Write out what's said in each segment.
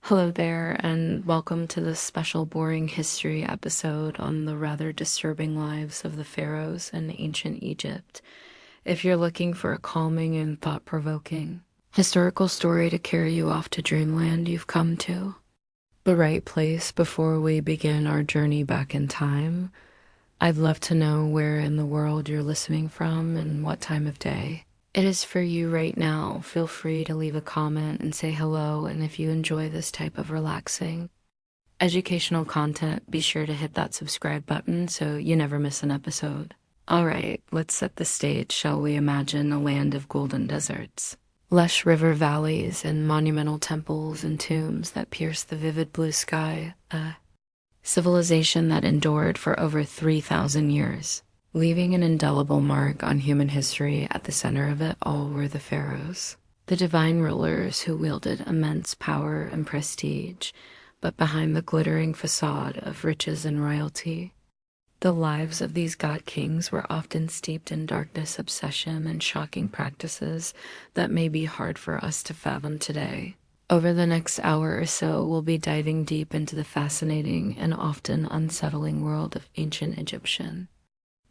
Hello there, and welcome to this special boring history episode on the rather disturbing lives of the pharaohs in ancient Egypt. If you're looking for a calming and thought-provoking historical story to carry you off to dreamland, you've come to the right place. Before we begin our journey back in time, I'd love to know where in the world you're listening from and what time of day it is for you right now. Feel free to leave a comment and say hello, and if you enjoy this type of relaxing, educational content, be sure to hit that subscribe button so you never miss an episode. Alright, let's set the stage, shall we? Imagine a land of golden deserts, lush river valleys, and monumental temples and tombs that pierce the vivid blue sky. A civilization that endured for over 3,000 years. Leaving an indelible mark on human history. At the center of it all were the pharaohs, the divine rulers who wielded immense power and prestige, but behind the glittering facade of riches and royalty, the lives of these god-kings were often steeped in darkness, obsession, and shocking practices that may be hard for us to fathom today. Over the next hour or so, we'll be diving deep into the fascinating and often unsettling world of ancient Egyptian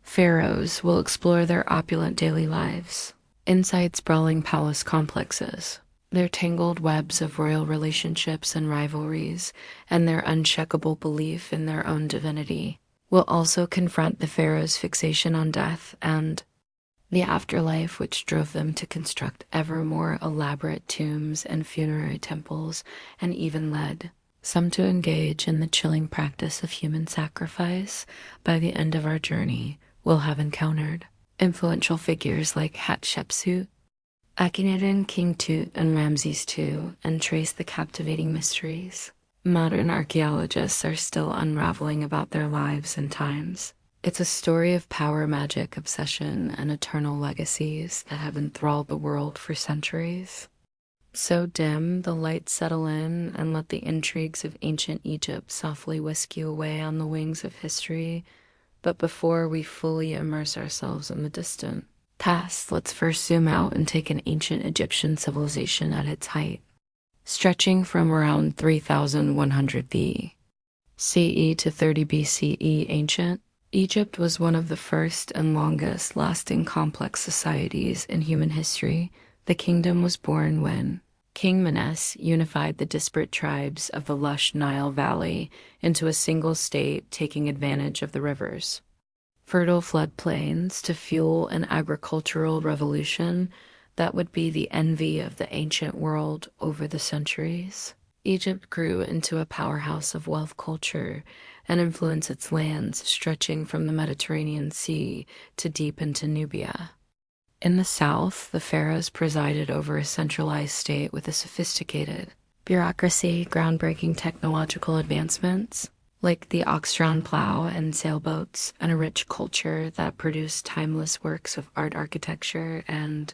pharaohs. Will explore their opulent daily lives, inside sprawling palace complexes, their tangled webs of royal relationships and rivalries, and their unshakable belief in their own divinity. We'll also confront the pharaohs' fixation on death and the afterlife, which drove them to construct ever more elaborate tombs and funerary temples, and even led some to engage in the chilling practice of human sacrifice. By the end of our journey, we'll have encountered influential figures like Hatshepsut, Akhenaten, King Tut, and Ramses II, and trace the captivating mysteries modern archaeologists are still unraveling about their lives and times. It's a story of power, magic, obsession, and eternal legacies that have enthralled the world for centuries. So dim, the lights settle in and let the intrigues of ancient Egypt softly whisk you away on the wings of history. But before we fully immerse ourselves in the distant past, let's first zoom out and take an ancient Egyptian civilization at its height. Stretching from around 3100 CE to 30 BCE, ancient Egypt was one of the first and longest lasting complex societies in human history. The kingdom was born when King Menes unified the disparate tribes of the lush Nile Valley into a single state, taking advantage of the rivers, fertile floodplains to fuel an agricultural revolution that would be the envy of the ancient world over the centuries. Egypt grew into a powerhouse of wealth, culture, and influence, its lands stretching from the Mediterranean Sea to deep into Nubia. In the south, the pharaohs presided over a centralized state with a sophisticated bureaucracy, groundbreaking technological advancements like the ox-drawn plow and sailboats, and a rich culture that produced timeless works of art, architecture, and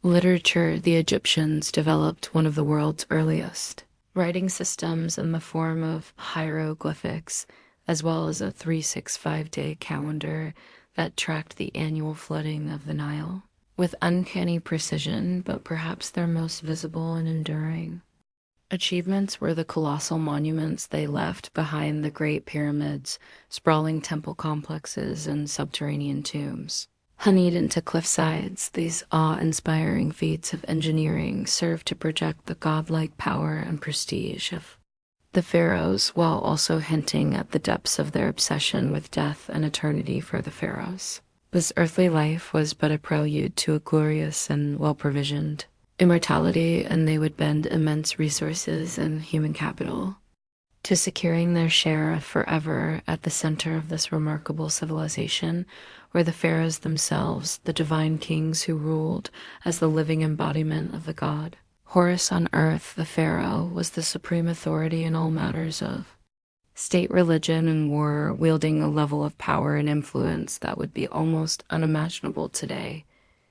literature. The Egyptians developed one of the world's earliest writing systems in the form of hieroglyphics, as well as a 365-day calendar that tracked the annual flooding of the Nile with uncanny precision. But perhaps their most visible and enduring achievements were the colossal monuments they left behind: the Great Pyramids, sprawling temple complexes, and subterranean tombs honeyed into cliff sides. These awe-inspiring feats of engineering served to project the godlike power and prestige of the pharaohs, while also hinting at the depths of their obsession with death and eternity. For the pharaohs, this earthly life was but a prelude to a glorious and well-provisioned immortality, and they would bend immense resources and human capital to securing their share of forever. At the center of this remarkable civilization were the pharaohs themselves, the divine kings who ruled as the living embodiment of the god Horus on earth. The pharaoh was the supreme authority in all matters of state, religion, and war, wielding a level of power and influence that would be almost unimaginable today.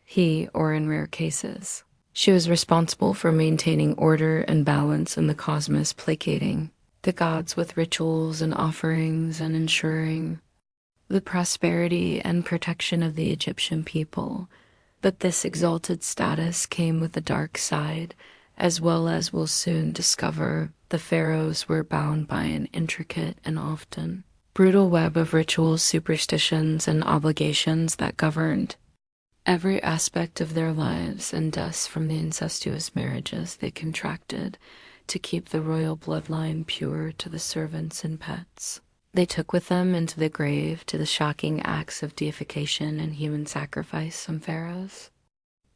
He, or in rare cases, she, was responsible for maintaining order and balance in the cosmos, placating the gods with rituals and offerings, and ensuring the prosperity and protection of the Egyptian people. But this exalted status came with a dark side, as well as we'll soon discover. The pharaohs were bound by an intricate and often brutal web of rituals, superstitions, and obligations that governed every aspect of their lives and deaths, from the incestuous marriages they contracted to keep the royal bloodline pure to the servants and pets they took with them into the grave, to the shocking acts of deification and human sacrifice. Some pharaohs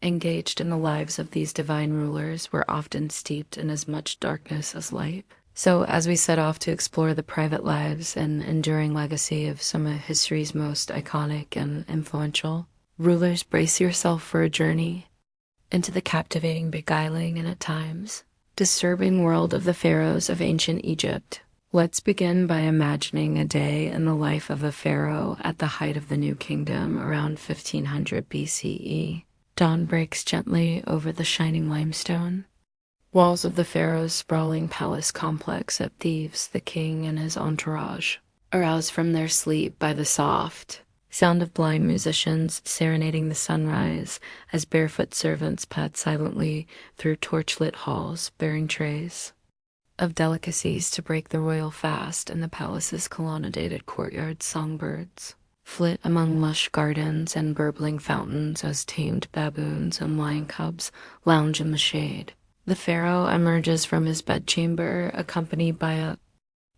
engaged in the lives of these divine rulers were often steeped in as much darkness as light. So as we set off to explore the private lives and enduring legacy of some of history's most iconic and influential rulers, brace yourself for a journey into the captivating, beguiling, and at times disturbing world of the pharaohs of ancient Egypt. Let's begin by imagining a day in the life of a pharaoh at the height of the New Kingdom around 1500 BCE. Dawn breaks gently over the shining limestone walls of the pharaoh's sprawling palace complex at Thebes. The king and his entourage, aroused from their sleep by the soft sound of blind musicians serenading the sunrise, as barefoot servants pad silently through torchlit halls bearing trays of delicacies to break the royal fast. In the palace's colonnaded courtyards, songbirds flit among lush gardens and burbling fountains as tamed baboons and lion cubs lounge in the shade. The pharaoh emerges from his bedchamber, accompanied by a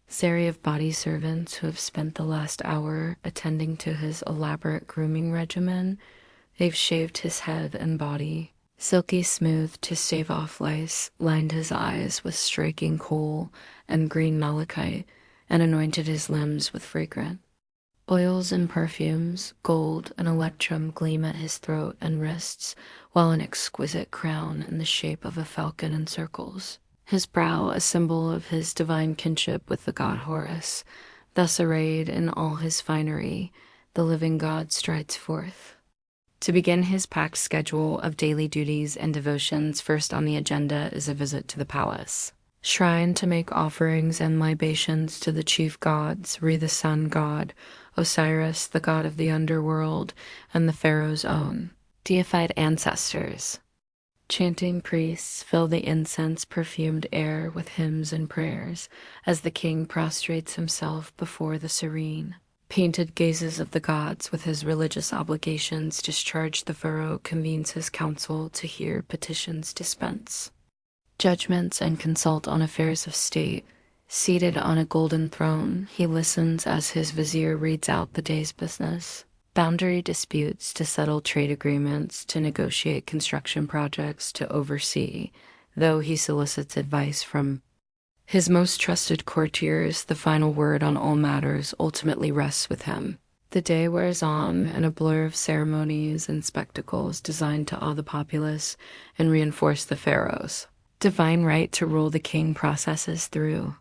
series of body servants who have spent the last hour attending to his elaborate grooming regimen. They've shaved his head and body silky smooth to stave off lice, lined his eyes with striking kohl and green malachite, and anointed his limbs with fragrant oils and perfumes. Gold and electrum gleam at his throat and wrists, while an exquisite crown in the shape of a falcon encircles his brow, a symbol of his divine kinship with the god Horus. Thus arrayed in all his finery, the living god strides forth to begin his packed schedule of daily duties and devotions. First on the agenda is a visit to the palace shrine to make offerings and libations to the chief gods: Re, the sun god; Osiris, the god of the underworld, and the pharaoh's own deified ancestors. Chanting priests fill the incense-perfumed air with hymns and prayers as the king prostrates himself before the serene, painted gazes of the gods. With his religious obligations discharged, the pharaoh convenes his council to hear petitions, dispense judgments, and consult on affairs of state. Seated on a golden throne, he listens as his vizier reads out the day's business: boundary disputes to settle trade agreements, to negotiate construction projects, to oversee, though he solicits advice from his most trusted courtiers. The final word on all matters ultimately rests with him. The day wears on, and a blur of ceremonies and spectacles designed to awe the populace and reinforce the pharaoh's divine right to rule the king processes through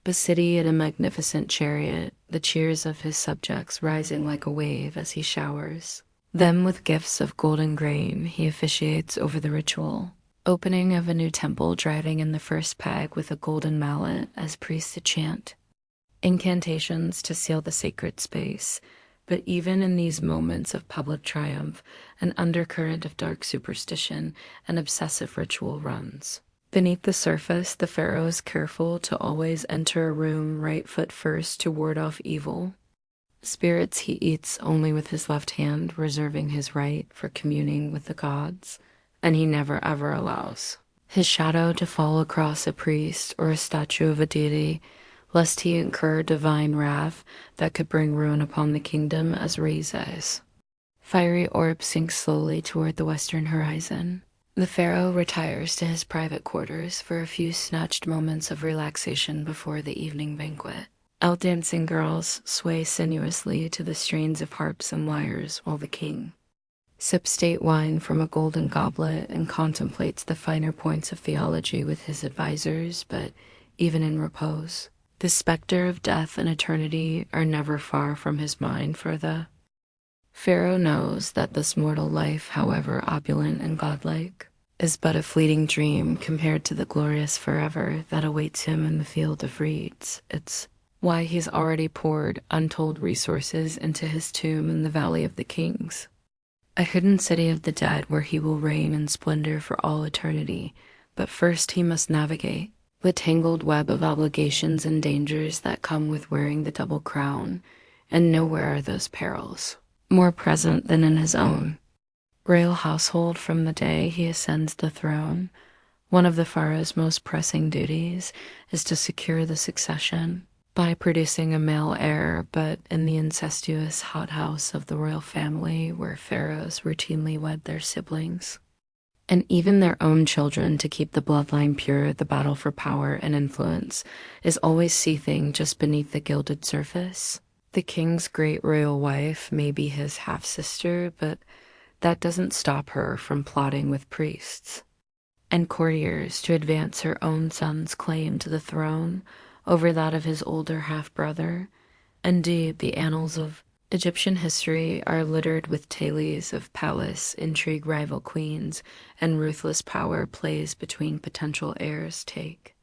the city in a magnificent chariot, the cheers of his subjects rising like a wave as he showers them with gifts of golden grain. He officiates over the ritual opening of a new temple, driving in the first peg with a golden mallet as priests chant incantations to seal the sacred space. But even in these moments of public triumph, an undercurrent of dark superstition and obsessive ritual runs beneath the surface. The pharaoh is careful to always enter a room right foot first to ward off evil spirits. He eats only with his left hand, reserving his right for communing with the gods, and he never ever allows his shadow to fall across a priest or a statue of a deity, lest he incur divine wrath that could bring ruin upon the kingdom. As Re's fiery orb sinks slowly toward the western horizon, the pharaoh retires to his private quarters for a few snatched moments of relaxation before the evening banquet. Out-dancing girls sway sinuously to the strains of harps and lyres, while the king sips state wine from a golden goblet and contemplates the finer points of theology with his advisors. But even in repose, the specter of death and eternity are never far from his mind, for the pharaoh knows that this mortal life, however opulent and godlike, is but a fleeting dream compared to the glorious forever that awaits him in the field of reeds. It's why he's already poured untold resources into his tomb in the Valley of the Kings, a hidden city of the dead where he will reign in splendor for all eternity. But first he must navigate the tangled web of obligations and dangers that come with wearing the double crown, and nowhere are those perils more present than in his own royal household. From the day he ascends the throne, one of the pharaoh's most pressing duties is to secure the succession by producing a male heir, but in the incestuous hothouse of the royal family, where pharaohs routinely wed their siblings and even their own children to keep the bloodline pure, the battle for power and influence is always seething just beneath the gilded surface. The king's great royal wife may be his half-sister, but that doesn't stop her from plotting with priests and courtiers to advance her own son's claim to the throne over that of his older half-brother. Indeed, the annals of Egyptian history are littered with tales of palace intrigue, rival queens, and ruthless power plays between potential heirs. Take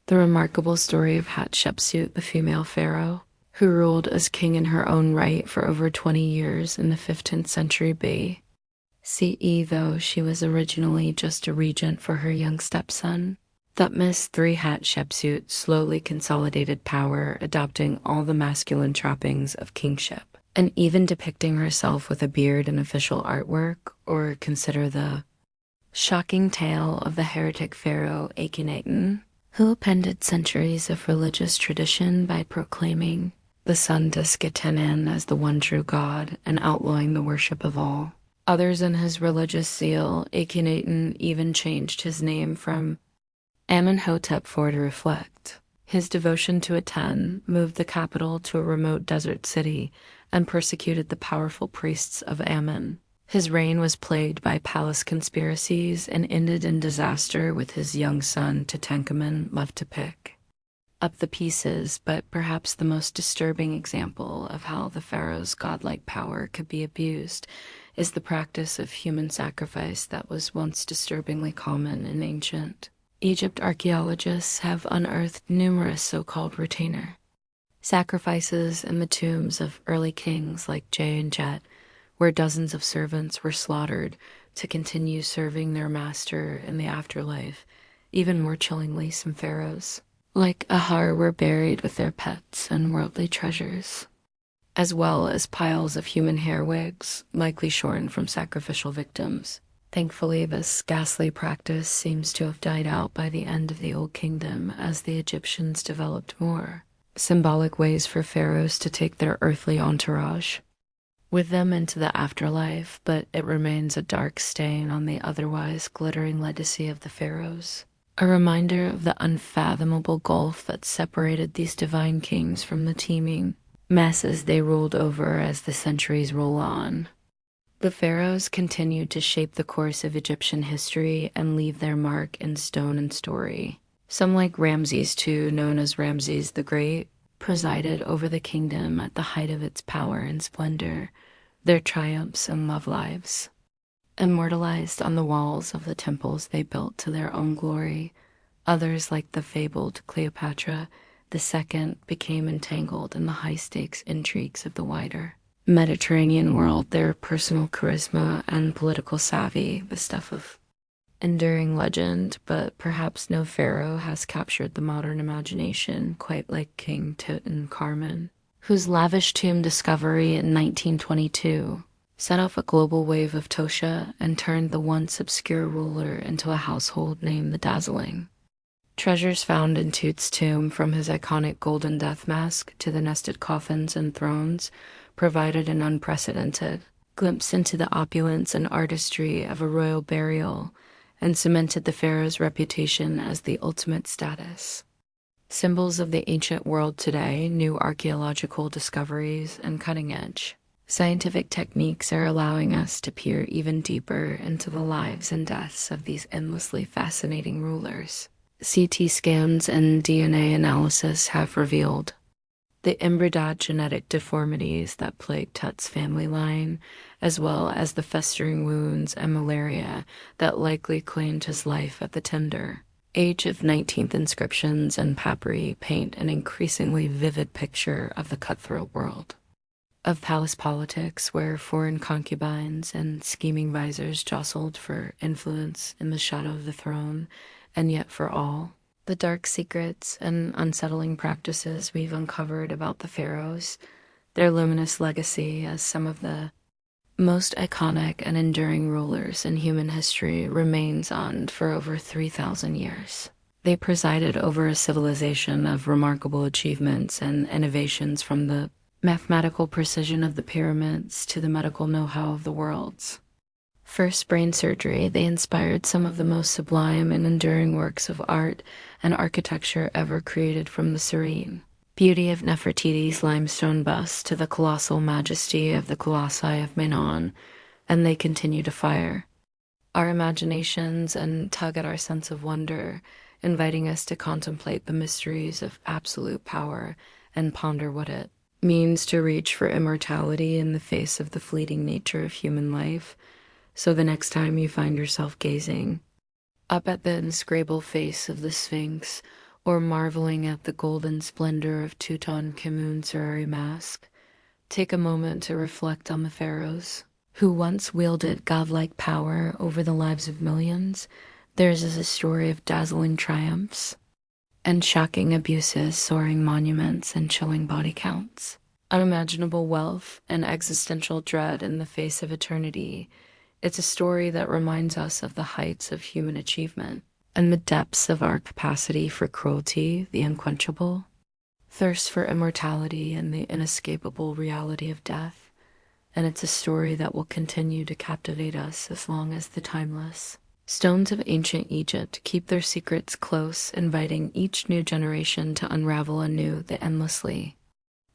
the remarkable story of Hatshepsut, the female pharaoh, who ruled as king in her own right for over 20 years in the 15th century BCE, though she was originally just a regent for her young stepson. Thutmose III Hatshepsut slowly consolidated power, adopting all the masculine trappings of kingship, and even depicting herself with a beard in official artwork. Or consider the shocking tale of the heretic pharaoh Akhenaten, who appended centuries of religious tradition by proclaiming the sun Desketanen as the one true god and outlawing the worship of all others. In his religious zeal, Akhenaten even changed his name from Amenhotep IV to reflect his devotion to Aten, moved the capital to a remote desert city, and persecuted the powerful priests of Amen. His reign was plagued by palace conspiracies and ended in disaster, with his young son Tutankhamun left to pick up the pieces. But perhaps the most disturbing example of how the pharaoh's godlike power could be abused is the practice of human sacrifice that was once disturbingly common in ancient Egypt. Archaeologists have unearthed numerous so-called retainer sacrifices in the tombs of early kings like Jay and Jet, where dozens of servants were slaughtered to continue serving their master in the afterlife. Even more chillingly, some pharaohs like Ahar were buried with their pets and worldly treasures, as well as piles of human hair wigs, likely shorn from sacrificial victims. Thankfully, this ghastly practice seems to have died out by the end of the Old Kingdom, as the Egyptians developed more symbolic ways for pharaohs to take their earthly entourage with them into the afterlife, but it remains a dark stain on the otherwise glittering legacy of the pharaohs, a reminder of the unfathomable gulf that separated these divine kings from the teeming masses they ruled over. As the centuries roll on, the pharaohs continued to shape the course of Egyptian history and leave their mark in stone and story. Some, like Ramses II, known as Ramses the Great, presided over the kingdom at the height of its power and splendor, their triumphs and love lives immortalized on the walls of the temples they built to their own glory. Others, like the fabled Cleopatra II, became entangled in the high-stakes intrigues of the wider Mediterranean world, their personal charisma and political savvy, the stuff of enduring legend. But perhaps no pharaoh has captured the modern imagination quite like King Tutankhamun, whose lavish tomb discovery in 1922 set off a global wave of Tosha and turned the once obscure ruler into a household name. The dazzling treasures found in Tut's tomb, from his iconic golden death mask to the nested coffins and thrones, provided an unprecedented glimpse into the opulence and artistry of a royal burial and cemented the pharaoh's reputation as the ultimate status symbols of the ancient world. Today, new archaeological discoveries and cutting-edge scientific techniques are allowing us to peer even deeper into the lives and deaths of these endlessly fascinating rulers. CT scans and DNA analysis have revealed the inbred genetic deformities that plagued Tut's family line, as well as the festering wounds and malaria that likely claimed his life at the tender age of 19th. Inscriptions and papyri paint an increasingly vivid picture of the cutthroat world of palace politics, where foreign concubines and scheming visors jostled for influence in the shadow of the throne. And yet, for all The dark secrets and unsettling practices we've uncovered about the pharaohs, their luminous legacy as some of the most iconic and enduring rulers in human history remains on for over 3,000 years. They presided over a civilization of remarkable achievements and innovations, from the mathematical precision of the pyramids to the medical know-how of the worlds. First brain surgery, they inspired some of the most sublime and enduring works of art and architecture ever created, from the serene beauty of Nefertiti's limestone bust to the colossal majesty of the Colossi of Menon, and they continue to fire our imaginations and tug at our sense of wonder, inviting us to contemplate the mysteries of absolute power and ponder what it means to reach for immortality in the face of the fleeting nature of human life. So the next time you find yourself gazing up at the inscrutable face of the Sphinx, or marveling at the golden splendor of Tutankhamun's ceremony mask, take a moment to reflect on the pharaohs who once wielded godlike power over the lives of millions. Theirs is a story of dazzling triumphs and shocking abuses, soaring monuments, and chilling body counts, unimaginable wealth and existential dread in the face of eternity. It's a story that reminds us of the heights of human achievement and the depths of our capacity for cruelty, the unquenchable thirst for immortality, and the inescapable reality of death. And it's a story that will continue to captivate us as long as the timeless stones of ancient Egypt keep their secrets close, inviting each new generation to unravel anew the endlessly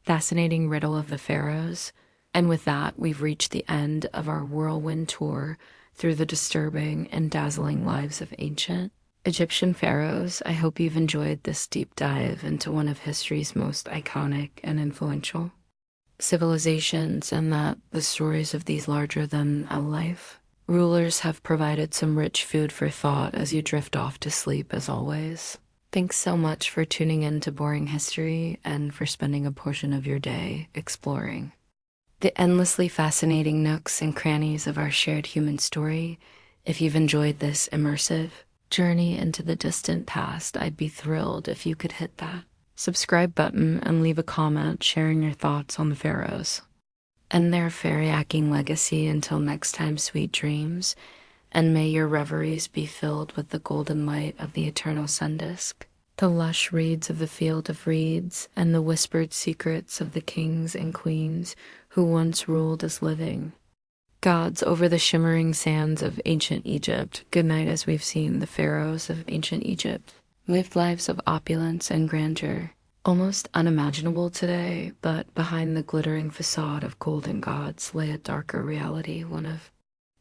fascinating riddle of the pharaohs. And with that, we've reached the end of our whirlwind tour through the disturbing and dazzling lives of ancient Egyptian pharaohs. I hope you've enjoyed this deep dive into one of history's most iconic and influential civilizations, and that the stories of these larger-than-life rulers have provided some rich food for thought as you drift off to sleep, as always. Thanks so much for tuning in to Boring History and for spending a portion of your day exploring the endlessly fascinating nooks and crannies of our shared human story. If you've enjoyed this immersive journey into the distant past, I'd be thrilled if you could hit that subscribe button and leave a comment sharing your thoughts on the pharaohs and their fairy-acking legacy. Until next time, sweet dreams, and may your reveries be filled with the golden light of the eternal sun disk, the lush reeds of the field of reeds, and the whispered secrets of the kings and queens who once ruled as living gods over the shimmering sands of ancient Egypt. Good night. As we've seen, the pharaohs of ancient Egypt lived lives of opulence and grandeur, almost unimaginable today, but behind the glittering facade of golden gods lay a darker reality, one of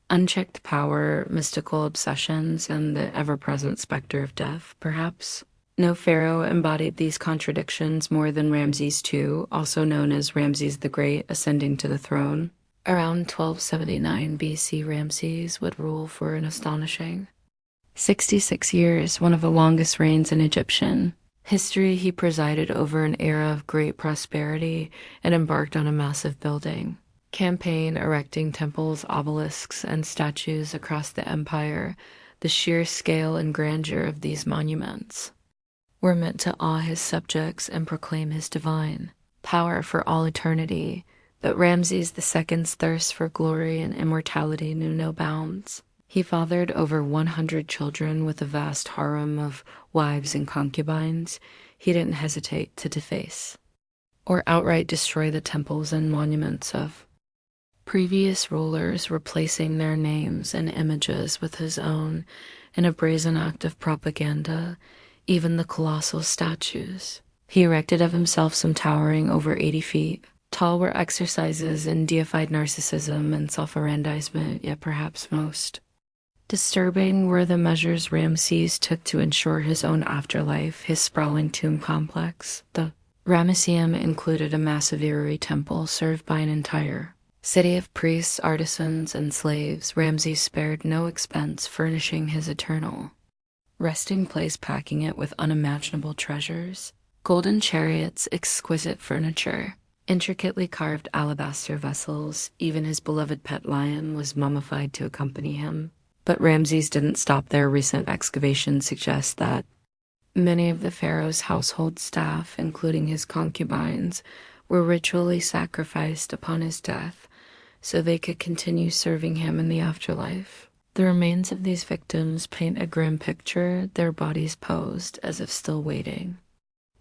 unchecked power, mystical obsessions, and the ever-present specter of death, perhaps. No pharaoh embodied these contradictions more than Ramses II, also known as Ramses the Great, ascending to the throne. Around 1279 BC, Ramses would rule for an astonishing 66 years, one of the longest reigns in Egyptian history. He presided over an era of great prosperity and embarked on a massive building campaign, erecting temples, obelisks, and statues across the empire. The sheer scale and grandeur of these monuments were meant to awe his subjects and proclaim his divine power for all eternity. But Ramses II's thirst for glory and immortality knew no bounds. He fathered over 100 children with a vast harem of wives and concubines. He didn't hesitate to deface or outright destroy the temples and monuments of previous rulers, replacing their names and images with his own in a brazen act of propaganda. Even the colossal statues he erected of himself, some towering over 80 feet tall, were exercises in deified narcissism and self-aggrandizement. Yet perhaps most disturbing were the measures Ramses took to ensure his own afterlife. His sprawling tomb complex, the Ramesseum, included a massive Iri temple served by an entire city of priests, artisans, and slaves. Ramses spared no expense furnishing his eternal resting place, packing it with unimaginable treasures, golden chariots, exquisite furniture, intricately carved alabaster vessels. Even his beloved pet lion was mummified to accompany him. But Ramses didn't stop there. Recent excavations suggest that Many of the pharaoh's household staff, including his concubines, were ritually sacrificed upon his death so they could continue serving him in the afterlife. The remains of these victims paint a grim picture, their bodies posed as if still waiting.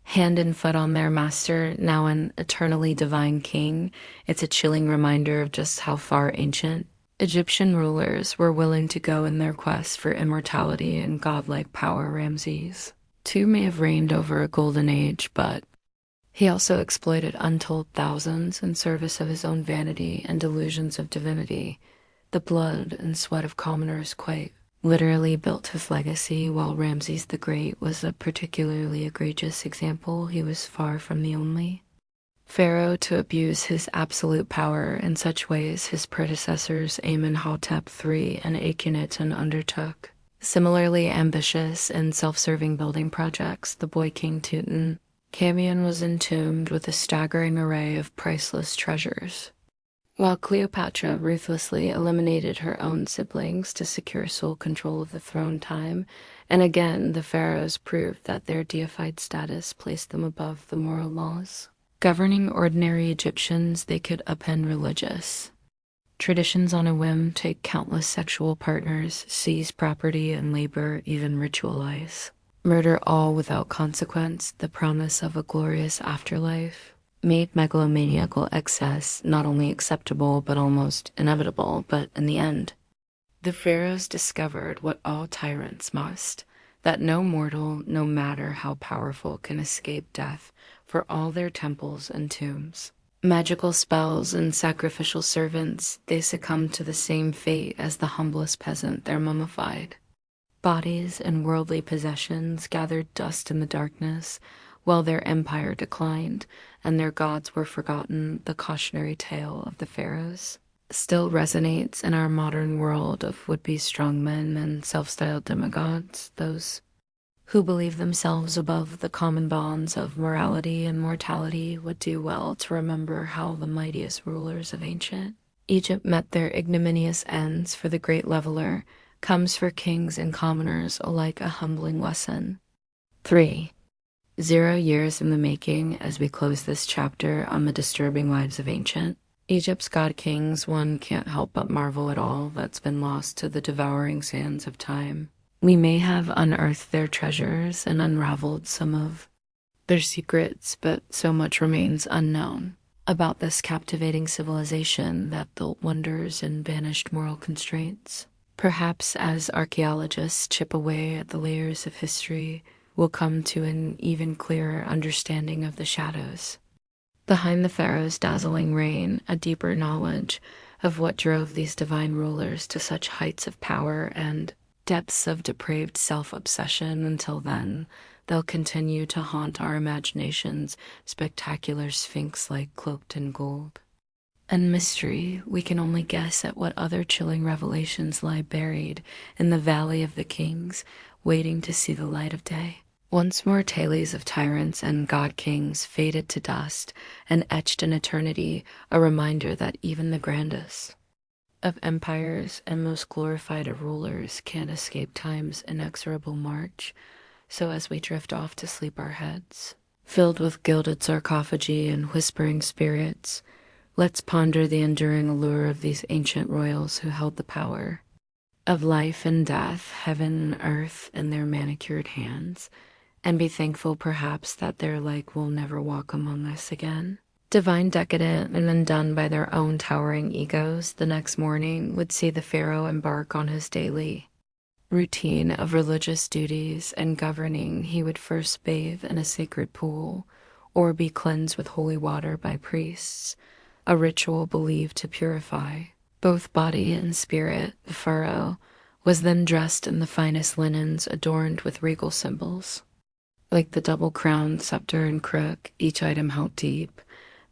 Hand and foot on their master, now an eternally divine king, it's a chilling reminder of just how far ancient Egyptian rulers were willing to go in their quest for immortality and godlike power. Ramses II may have reigned over a golden age, but he also exploited untold thousands in service of his own vanity and delusions of divinity. The blood and sweat of commoners quite literally built his legacy, while Ramses the Great was a particularly egregious example. He was far from the only pharaoh to abuse his absolute power in such ways his predecessors Amenhotep III and Akhenaten undertook. Similarly ambitious and self-serving building projects, the boy king Tutankhamun was entombed with a staggering array of priceless treasures, while Cleopatra ruthlessly eliminated her own siblings to secure sole control of the throne. Time and again, the pharaohs proved that their deified status placed them above the moral laws governing ordinary Egyptians. They could upend religious traditions on a whim, take countless sexual partners, seize property and labor, even ritualize murder, all without consequence. The promise of a glorious afterlife made megalomaniacal excess not only acceptable but almost inevitable. But in the end, the pharaohs discovered what all tyrants must, that no mortal, no matter how powerful, can escape death. For all their temples and tombs, magical spells and sacrificial servants, they succumbed to the same fate as the humblest peasant. Their mummified bodies and worldly possessions gathered dust in the darkness, while their empire declined and their gods were forgotten. The cautionary tale of the pharaohs still resonates in our modern world of would-be strongmen and self-styled demigods, those who believe themselves above the common bonds of morality and mortality. Would do well to remember how the mightiest rulers of ancient Egypt met their ignominious ends, for the great leveler comes for kings and commoners alike a humbling lesson. 3. 0 years in the making as we close this chapter on the disturbing lives of ancient Egypt's god-kings. One can't help but marvel at all that's been lost to the devouring sands of time. We may have unearthed their treasures and unraveled some of their secrets, but so much remains unknown about this captivating civilization that built wonders and banished moral constraints. Perhaps as archaeologists chip away at the layers of history, we'll come to an even clearer understanding of the shadows behind the pharaoh's dazzling reign, a deeper knowledge of what drove these divine rulers to such heights of power and depths of depraved self-obsession. Until then, they'll continue to haunt our imaginations, spectacular sphinx-like cloaked in gold and mystery. We can only guess at what other chilling revelations lie buried in the Valley of the Kings, waiting to see the light of day. Once more tales of tyrants and god-kings faded to dust and etched in eternity, a reminder that even the grandest of empires and most glorified of rulers can't escape time's inexorable march. So as we drift off to sleep, our heads filled with gilded sarcophagi and whispering spirits, let's ponder the enduring allure of these ancient royals who held the power of life and death, heaven and earth in their manicured hands, and be thankful perhaps that their like will never walk among us again. Divine, decadent, and undone by their own towering egos, the next morning would see the pharaoh embark on his daily routine of religious duties and governing. He would first bathe in a sacred pool or be cleansed with holy water by priests, a ritual believed to purify both body and spirit. The pharaoh was then dressed in the finest linens adorned with regal symbols, like the double-crowned scepter and crook, each item held deep,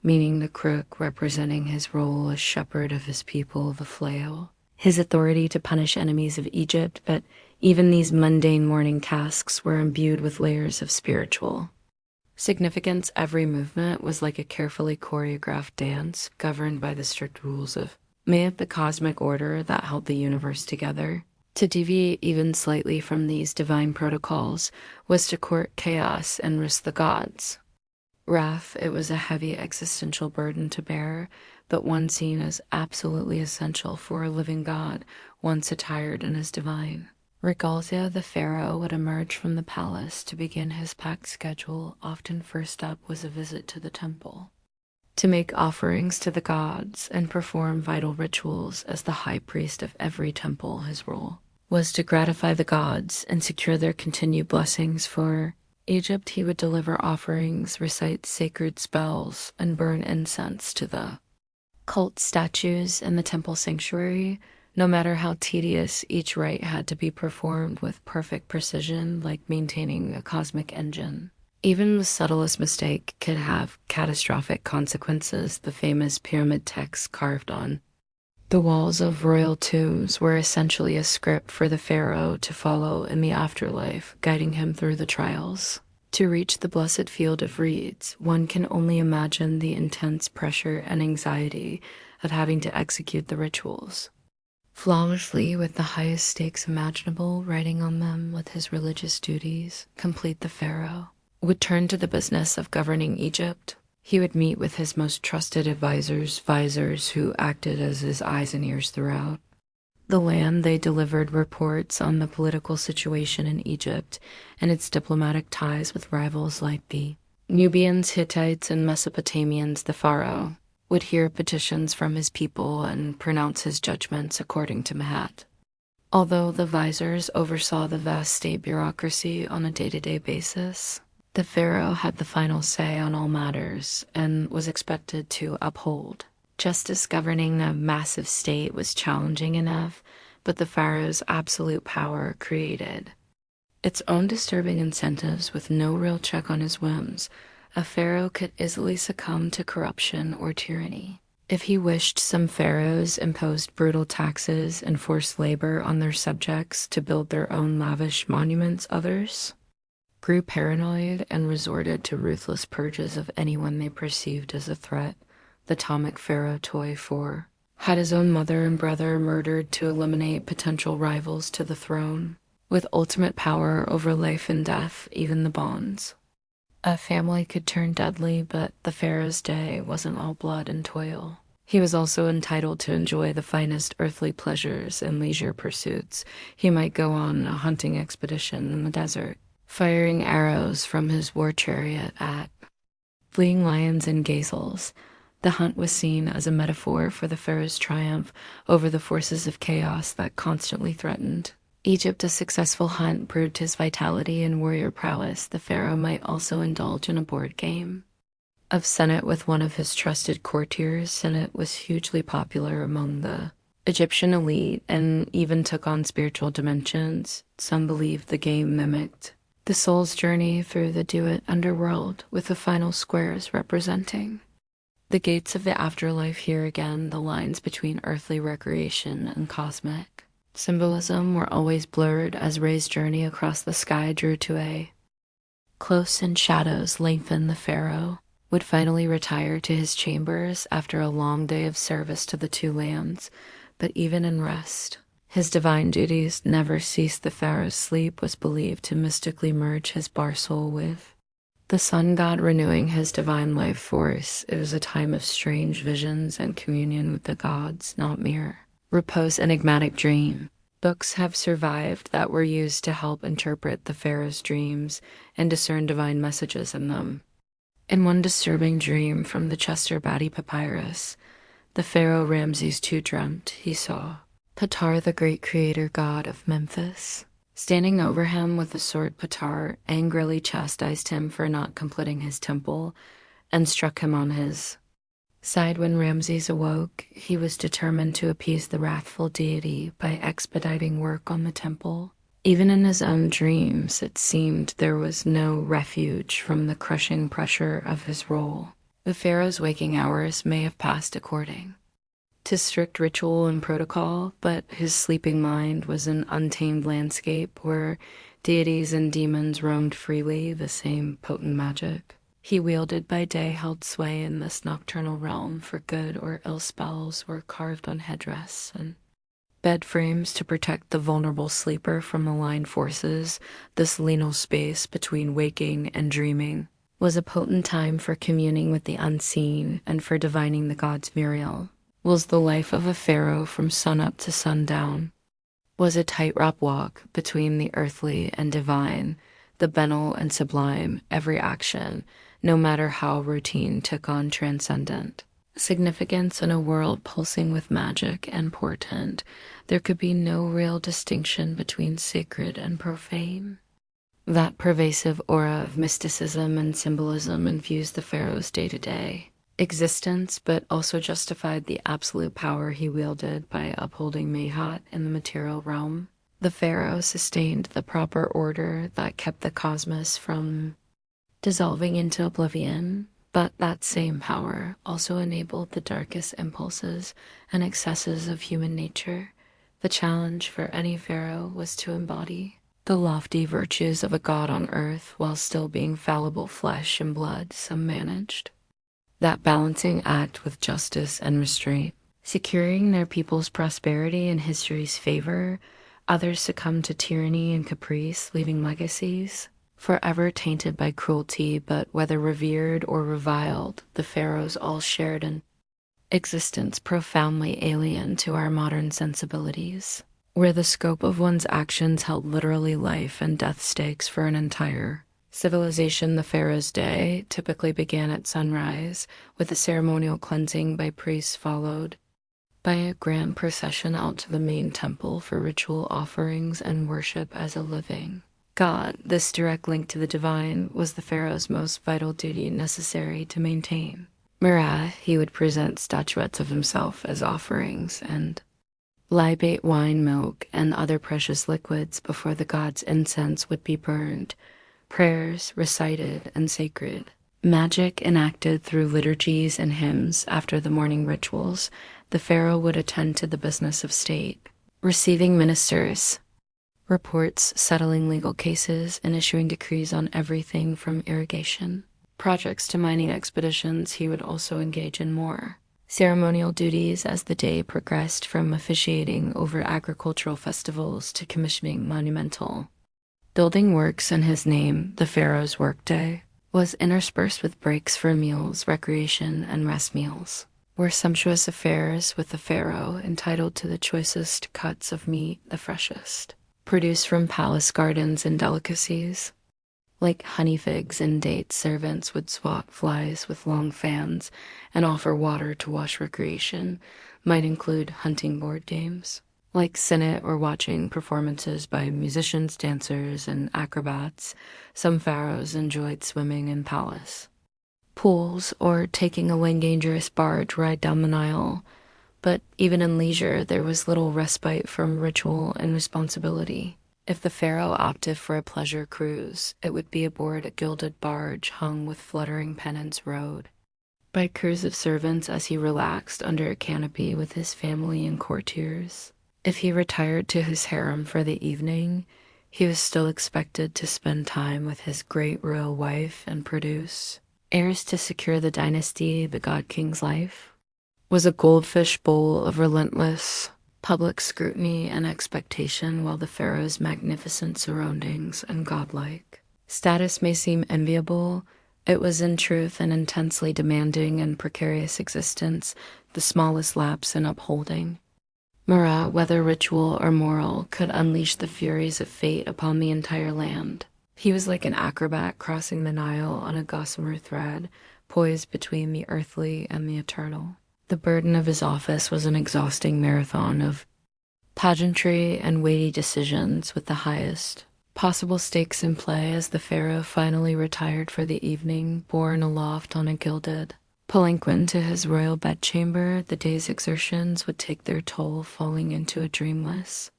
meaning the crook representing his role as shepherd of his people, the flail his authority to punish enemies of Egypt. But even these mundane morning tasks were imbued with layers of spiritual significance. Every movement was like a carefully choreographed dance, governed by the strict rules of the cosmic order that held the universe together. To deviate even slightly from these divine protocols was to court chaos and risk the gods. Wrath, it was a heavy existential burden to bear, but one seen as absolutely essential for a living god once attired in his divine. Regalzia the pharaoh would emerge from the palace to begin his packed schedule. Often first up was a visit to the temple, to make offerings to the gods and perform vital rituals. As the high priest of every temple, his role was to gratify the gods and secure their continued blessings. For Egypt, he would deliver offerings, recite sacred spells, and burn incense to the cult statues in the temple sanctuary. No matter how tedious, each rite had to be performed with perfect precision, like maintaining a cosmic engine. Even the subtlest mistake could have catastrophic consequences. The famous pyramid texts carved on the walls of royal tombs were essentially a script for the pharaoh to follow in the afterlife, guiding him through the trials. To reach the blessed field of reeds, one can only imagine the intense pressure and anxiety of having to execute the rituals flawlessly, with the highest stakes imaginable writing on them. With his religious duties complete, the pharaoh would turn to the business of governing Egypt. He would meet with his most trusted visors who acted as his eyes and ears throughout the land. They delivered reports on the political situation in Egypt and its diplomatic ties with rivals like the Nubians, Hittites, and Mesopotamians. The pharaoh would hear petitions from his people and pronounce his judgments according to Mahat. Although the visors oversaw the vast state bureaucracy on a day-to-day basis, the pharaoh had the final say on all matters and was expected to uphold justice. Governing a massive state was challenging enough, but the pharaoh's absolute power created its own disturbing incentives. With no real check on his whims, a pharaoh could easily succumb to corruption or tyranny. If he wished, some pharaohs imposed brutal taxes and forced labor on their subjects to build their own lavish monuments. Others grew paranoid and resorted to ruthless purges of anyone they perceived as a threat. The Ptolemaic pharaoh Toi had his own mother and brother murdered to eliminate potential rivals to the throne. With ultimate power over life and death, even the bonds a family could turn deadly. But the pharaoh's day wasn't all blood and toil. He was also entitled to enjoy the finest earthly pleasures and leisure pursuits. He might go on a hunting expedition in the desert, firing arrows from his war chariot at fleeing lions and gazelles. The hunt was seen as a metaphor for the pharaoh's triumph over the forces of chaos that constantly threatened Egypt. A successful hunt proved his vitality and warrior prowess. The pharaoh might also indulge in a board game of Senate with one of his trusted courtiers. Senate was hugely popular among the Egyptian elite and even took on spiritual dimensions. Some believed the game mimicked the soul's journey through the Duat underworld, with the final squares representing the gates of the afterlife. Here again, the lines between earthly recreation and cosmic symbolism were always blurred as Ray's journey across the sky drew to a close and shadows lengthened. The pharaoh would finally retire to his chambers after a long day of service to the two lands. But even in rest, his divine duties never ceased. The pharaoh's sleep was believed to mystically merge his bar soul with the sun god, renewing his divine life force. It was a time of strange visions and communion with the gods, not mere repose. Enigmatic dream books have survived that were used to help interpret the pharaoh's dreams and discern divine messages in them. In one disturbing dream from the Chester Batty Papyrus, the pharaoh Ramses II dreamt he saw Ptah, the great creator god of Memphis, standing over him with a sword. Ptah angrily chastised him for not completing his temple and struck him on his side. When Ramses awoke, he was determined to appease the wrathful deity by expediting work on the temple. Even in his own dreams, it seemed there was no refuge from the crushing pressure of his role. The pharaoh's waking hours may have passed according to strict ritual and protocol, but his sleeping mind was an untamed landscape where deities and demons roamed freely. The same potent magic he wielded by day held sway in this nocturnal realm, for good or ill spells were carved on headdress and Bed frames to protect the vulnerable sleeper from malign forces, this liminal space between waking and dreaming was a potent time for communing with the unseen and for divining the gods Muriel. Was the life of a pharaoh from sunup to sundown. Was a tightrope walk between the earthly and divine, the banal and sublime, every action, no matter how routine, took on transcendent significance in a world pulsing with magic and portent. There could be no real distinction between sacred and profane. That pervasive aura of mysticism and symbolism infused the pharaoh's day-to-day existence, but also justified the absolute power he wielded by upholding Mayhat in the material realm. The pharaoh sustained the proper order that kept the cosmos from dissolving into oblivion, but that same power also enabled the darkest impulses and excesses of human nature. The challenge for any pharaoh was to embody the lofty virtues of a god on earth while still being fallible flesh and blood, some managed that balancing act with justice and restraint, securing their people's prosperity and history's favor. Others succumbed to tyranny and caprice, leaving legacies forever tainted by cruelty, but whether revered or reviled, the pharaohs all shared an existence profoundly alien to our modern sensibilities, where the scope of one's actions held literally life and death stakes for an entire civilization. The pharaoh's day typically began at sunrise, with a ceremonial cleansing by priests followed by a grand procession out to the main temple for ritual offerings and worship as a living god. This direct link to the divine was the pharaoh's most vital duty necessary to maintain. He would present statuettes of himself as offerings and libate wine, milk, and other precious liquids before the god's incense would be burned, prayers recited, and sacred magic enacted through liturgies and hymns. After the morning rituals, the pharaoh would attend to the business of state, receiving ministers, reports, settling legal cases, and issuing decrees on everything from irrigation projects to mining expeditions. He would also engage in more ceremonial duties as the day progressed, from officiating over agricultural festivals to commissioning monumental building works in his name. The pharaoh's workday was interspersed with breaks for meals, recreation, and rest meals were sumptuous affairs, with the pharaoh entitled to the choicest cuts of meat, the freshest, produced from palace gardens, and delicacies like honey figs and dates. Servants would swat flies with long fans and offer water to wash. Recreation might include hunting, board games like Senate, or watching performances by musicians, dancers, and acrobats. Some pharaohs enjoyed swimming in palace pools or taking a langangerous barge ride down the Nile. But even in leisure, there was little respite from ritual and responsibility. If the pharaoh opted for a pleasure cruise, it would be aboard a gilded barge hung with fluttering pennants rowed by crews of servants as he relaxed under a canopy with his family and courtiers. If he retired to his harem for the evening, he was still expected to spend time with his great royal wife and produce heirs to secure the dynasty. The god king's life was a goldfish bowl of relentless public scrutiny and expectation, while the pharaoh's magnificent surroundings and godlike status may seem enviable. It was in truth an intensely demanding and precarious existence, the smallest lapse in upholding whether ritual or moral, could unleash the furies of fate upon the entire land. He was like an acrobat crossing the Nile on a gossamer thread, poised between the earthly and the eternal. The burden of his office was an exhausting marathon of pageantry and weighty decisions, with the highest possible stakes in play. As the pharaoh finally retired for the evening, borne aloft on a gilded palanquin to his royal bedchamber, the day's exertions would take their toll, falling into a dreamless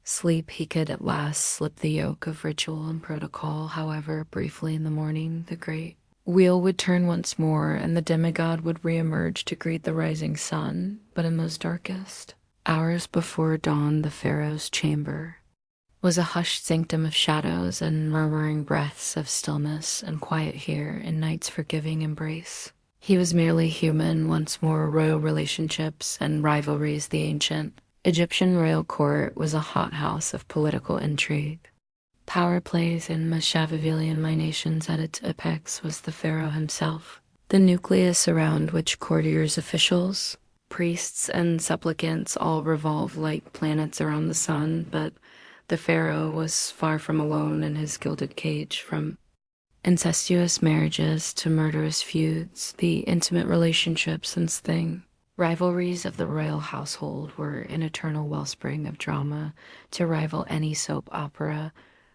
sleep. He could at last slip the yoke of ritual and protocol. However, briefly in the morning, the great wheel would turn once more, and the demigod would reemerge to greet the rising sun. But in those darkest hours before dawn, the pharaoh's chamber was a hushed sanctum of shadows and murmuring breaths of stillness and quiet here in night's forgiving embrace. He was merely human once more. Royal relationships and rivalries, the ancient Egyptian royal court was a hothouse of political intrigue. Power plays and Machiavellian machinations at its apex was the pharaoh himself, the nucleus around which courtiers, officials, priests, and supplicants all revolve like planets around the sun, but the pharaoh was far from alone in his gilded cage. From incestuous marriages to murderous feuds, the intimate relationships and sting. Rivalries of the royal household were an eternal wellspring of drama to rival any soap opera.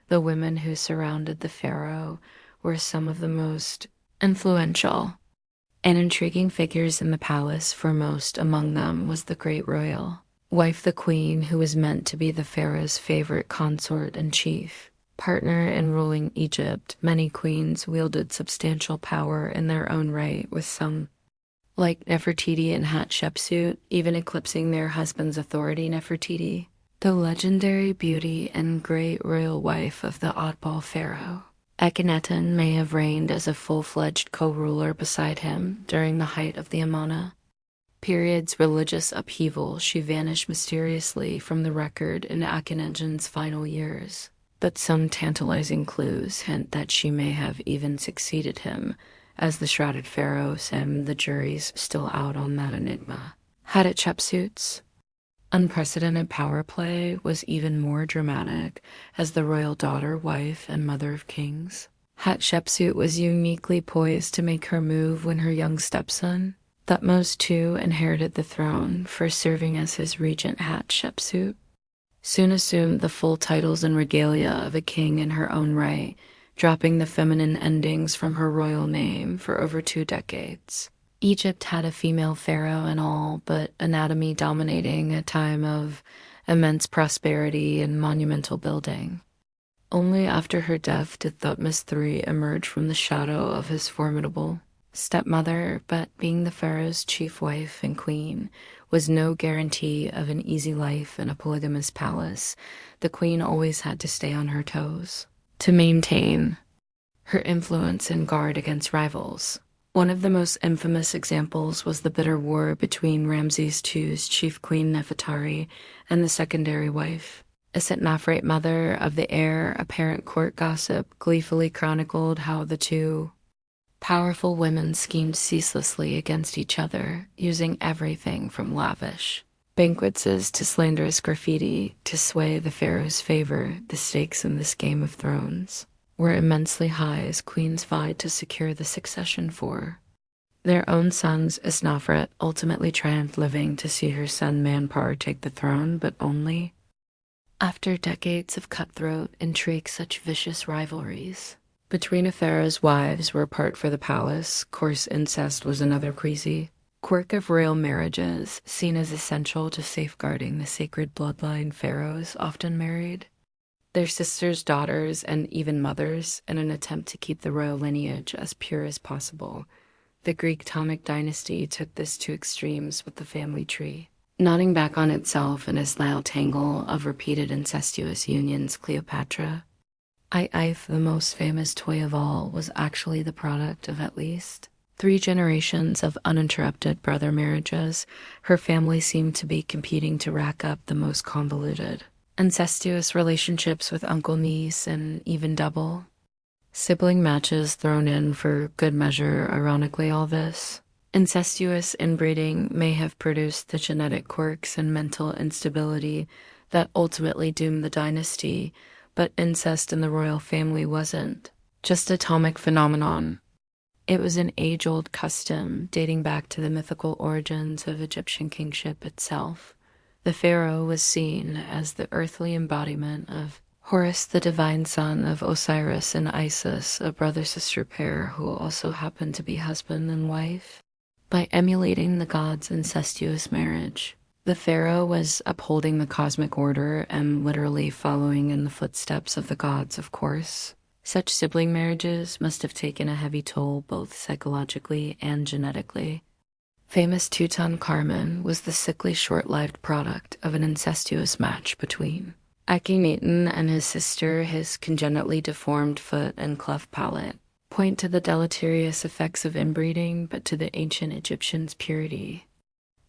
The women who surrounded the pharaoh were some of the most influential and intriguing figures in the palace. Foremost among them was the great royal wife, the queen, who was meant to be the pharaoh's favorite consort and chief partner in ruling Egypt. Many queens wielded substantial power in their own right, with some, like Nefertiti and Hatshepsut, even eclipsing their husband's authority. Nefertiti, the legendary beauty and great royal wife of the oddball pharaoh Akhenaten, may have reigned as a full-fledged co-ruler beside him during the height of the Amarna period's religious upheaval. She vanished mysteriously from the record in Akhenaten's final years, but some tantalizing clues hint that she may have even succeeded him as the shrouded pharaoh. The jury's still out on that enigma. Hatshepsut's unprecedented power play was even more dramatic as the royal daughter, wife, and mother of kings. Hatshepsut was uniquely poised to make her move when her young stepson, Thutmose II, inherited the throne, first serving as his regent. Hatshepsut soon assumed the full titles and regalia of a king in her own right, dropping the feminine endings from her royal name for over 2 decades. Egypt had a female pharaoh and all, but anatomy dominating a time of immense prosperity and monumental building. Only after her death did Thutmose III emerge from the shadow of his formidable stepmother, but being the pharaoh's chief wife and queen was no guarantee of an easy life in a polygamous palace. The queen always had to stay on her toes to maintain her influence and guard against rivals. One of the most infamous examples was the bitter war between Ramses II's chief queen Nefertari and the secondary wife, Asetnafrate, mother of the heir. Apparent court gossip gleefully chronicled how the two powerful women schemed ceaselessly against each other, using everything from lavish banquets to slanderous graffiti to sway the pharaoh's favor. The stakes in this Game of Thrones were immensely high as queens vied to secure the succession for their own sons. Asnafret ultimately triumphed, living to see her son Manpar take the throne, but only after decades of cutthroat intrigue. Such vicious rivalries between a pharaoh's wives were part for the palace. Coarse incest was another crazy quirk of royal marriages, seen as essential to safeguarding the sacred bloodline. Pharaohs often married their sisters, daughters, and even mothers in an attempt to keep the royal lineage as pure as possible. The Greek Ptolemaic dynasty took this to extremes with the family tree, nodding back on itself in a style tangle of repeated incestuous unions. Cleopatra, the most famous toy of all, was actually the product of at least 3 generations of uninterrupted brother marriages. Her family seemed to be competing to rack up the most convoluted incestuous relationships with uncle, niece, and even double sibling matches thrown in for good measure. Ironically, all this incestuous inbreeding may have produced the genetic quirks and mental instability that ultimately doomed the dynasty, but incest in the royal family wasn't just a Ptolemaic phenomenon. It was an age-old custom dating back to the mythical origins of Egyptian kingship itself. The pharaoh was seen as the earthly embodiment of Horus, the divine son of Osiris, and Isis, a brother-sister pair who also happened to be husband and wife. By emulating the gods' incestuous marriage, the pharaoh was upholding the cosmic order and literally following in the footsteps of the gods, of course. Such sibling marriages must have taken a heavy toll both psychologically and genetically. Famous Tutankhamun was the sickly, short-lived product of an incestuous match between Akhenaten and his sister. His congenitally deformed foot and cleft palate point to the deleterious effects of inbreeding, but to the ancient Egyptians' purity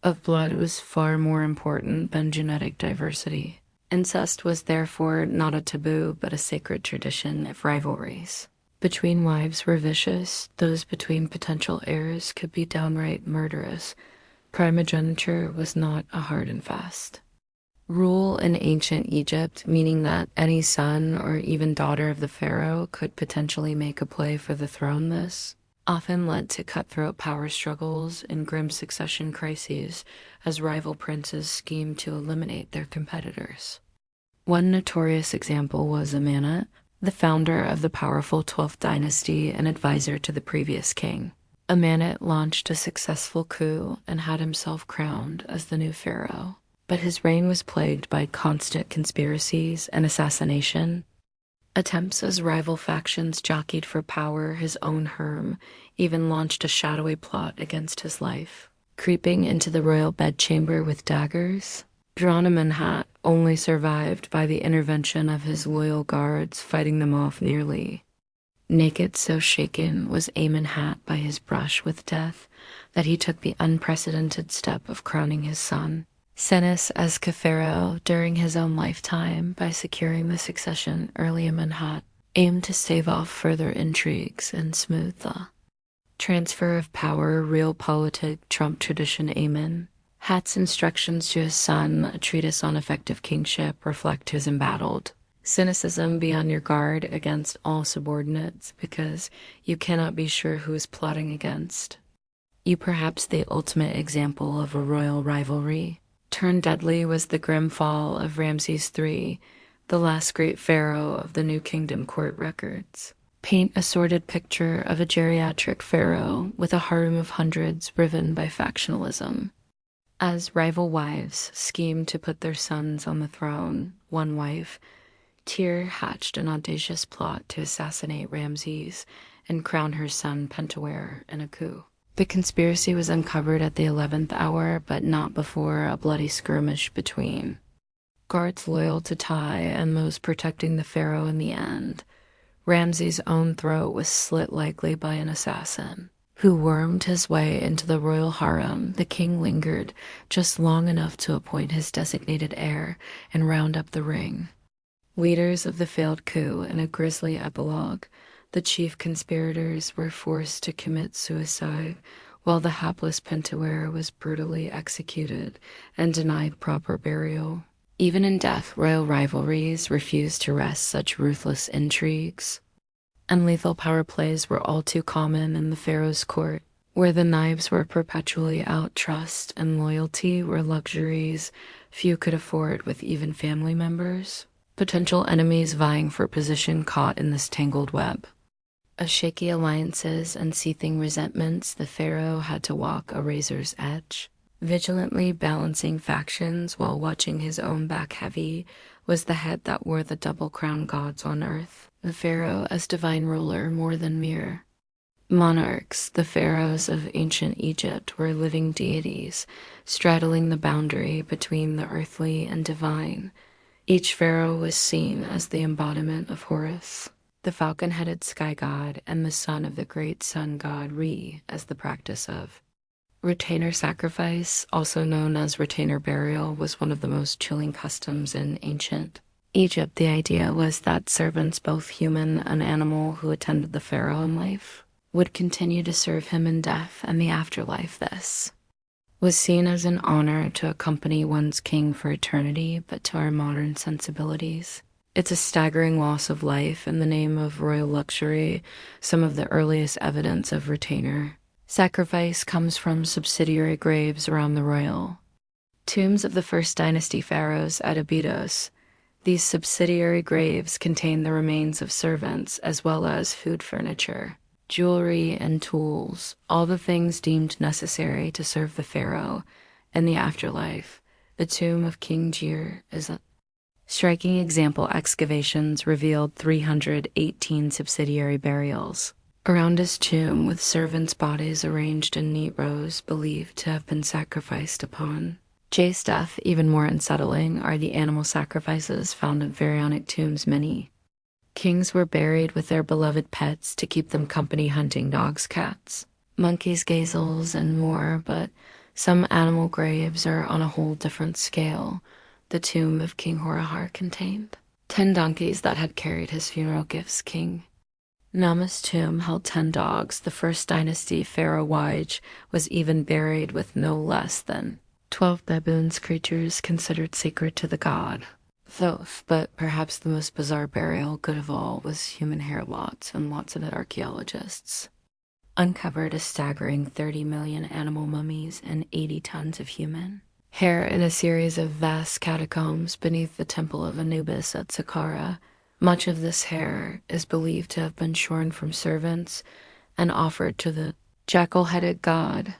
of blood was far more important than genetic diversity. Incest was therefore not a taboo, but a sacred tradition of rivalries. Between wives were vicious, those between potential heirs could be downright murderous. Primogeniture was not a hard and fast rule in ancient Egypt, meaning that any son or even daughter of the pharaoh could potentially make a play for the throne. This often led to cutthroat power struggles and grim succession crises as rival princes schemed to eliminate their competitors. One notorious example was Amenhotep, the founder of the powerful 12th dynasty and advisor to the previous king. Amenhotep launched a successful coup and had himself crowned as the new pharaoh. But his reign was plagued by constant conspiracies and assassination. Attempts as rival factions jockeyed for power, his own harem even launched a shadowy plot against his life, creeping into the royal bedchamber with daggers. Amenhotep only survived by the intervention of his loyal guards, fighting them off nearly. Naked, so shaken was Amenhotep by his brush with death that he took the unprecedented step of crowning his son, Senes, as Pharaoh during his own lifetime. By securing the succession early, Amenhotep aimed to stave off further intrigues and smooth the transfer of power. Realpolitik trumped tradition. Amenhotep's instructions to his son, a treatise on effective kingship, reflect his embattled cynicism. Be on your guard against all subordinates, because you cannot be sure who is plotting against you. Perhaps the ultimate example of a royal rivalry turned deadly was the grim fall of Ramses III, the last great pharaoh of the New Kingdom. Court records paint a sordid picture of a geriatric pharaoh with a harem of hundreds riven by factionalism. As rival wives schemed to put their sons on the throne, one wife, Tyr, hatched an audacious plot to assassinate Ramses and crown her son Pentuer in a coup. The conspiracy was uncovered at the 11th hour, but not before a bloody skirmish between guards loyal to Ty and those protecting the pharaoh. In the end, Ramses' own throat was slit, likely by an assassin who wormed his way into the royal harem. The king lingered just long enough to appoint his designated heir and round up the ring leaders of the failed coup. In a grisly epilogue, the chief conspirators were forced to commit suicide, while the hapless Pentuer was brutally executed and denied proper burial. Even in death, royal rivalries refused to rest such ruthless intrigues, and lethal power plays were all too common in the pharaoh's court, where the knives were perpetually out. Trust and loyalty were luxuries few could afford, with even family members, potential enemies vying for position, caught in this tangled web of shaky alliances and seething resentments. The pharaoh had to walk a razor's edge, vigilantly balancing factions while watching his own back. Heavy was the head that wore the double-crowned gods on earth, the pharaoh as divine ruler more than mere monarchs. The pharaohs of ancient Egypt were living deities, straddling the boundary between the earthly and divine. Each pharaoh was seen as the embodiment of Horus, the falcon-headed sky god, and the son of the great sun god Re, as the practice of retainer sacrifice, also known as retainer burial, was one of the most chilling customs in ancient Egypt. The idea was that servants, both human and animal, who attended the pharaoh in life would continue to serve him in death and the afterlife. This was seen as an honor to accompany one's king for eternity, but to our modern sensibilities, it's a staggering loss of life in the name of royal luxury. Some of the earliest evidence of retainer sacrifice comes from subsidiary graves around the royal tombs of the first dynasty pharaohs at Abydos. These subsidiary graves contain the remains of servants, as well as food, furniture, jewelry, and tools, all the things deemed necessary to serve the pharaoh in the afterlife. The tomb of King Jir is a striking example. Excavations revealed 318 subsidiary burials around his tomb, with servants' bodies arranged in neat rows believed to have been sacrificed upon J's death. Even more unsettling are the animal sacrifices found in pharaonic tombs. Many kings were buried with their beloved pets to keep them company, hunting dogs, cats, monkeys, gazelles, and more, but Some animal graves are on a whole different scale. The tomb of King Horahar contained 10 donkeys that had carried his funeral gifts king. Nama's tomb held 10 dogs. The first dynasty Pharaoh Waj was even buried with no less than 12 baboons, creatures considered sacred to the god. Thoth, but perhaps the most bizarre burial, good of all, was human hair lots, and lots of it archaeologists uncovered a staggering 30 million animal mummies and 80 tons of human hair in a series of vast catacombs beneath the temple of Anubis at Saqqara. Much of this hair is believed to have been shorn from servants and offered to the jackal-headed god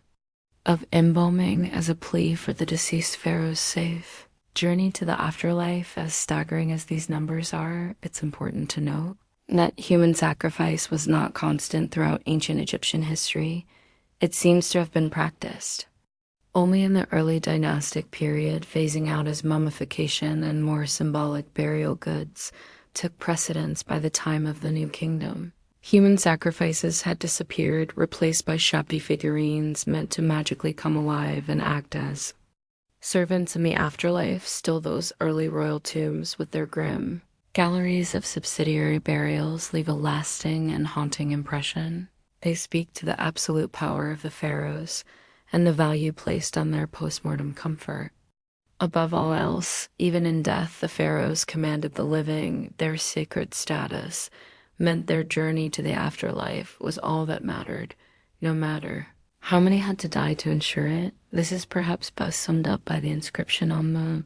of embalming as a plea for the deceased pharaoh's safe journey to the afterlife. As staggering as these numbers are, it's important to note that human sacrifice was not constant throughout ancient Egyptian history. It seems to have been practiced only in the early dynastic period, phasing out as mummification and more symbolic burial goods took precedence by the time of the New Kingdom. Human sacrifices had disappeared, replaced by shoppy figurines meant to magically come alive and act as servants in the afterlife. Still, those early royal tombs with their grim galleries of subsidiary burials leave a lasting and haunting impression. They speak to the absolute power of the pharaohs and the value placed on their post-mortem comfort. Above all else, even in death, the pharaohs commanded the living. Their sacred status meant their journey to the afterlife was all that mattered, no matter how many had to die to ensure it. This is perhaps best summed up by the inscription on the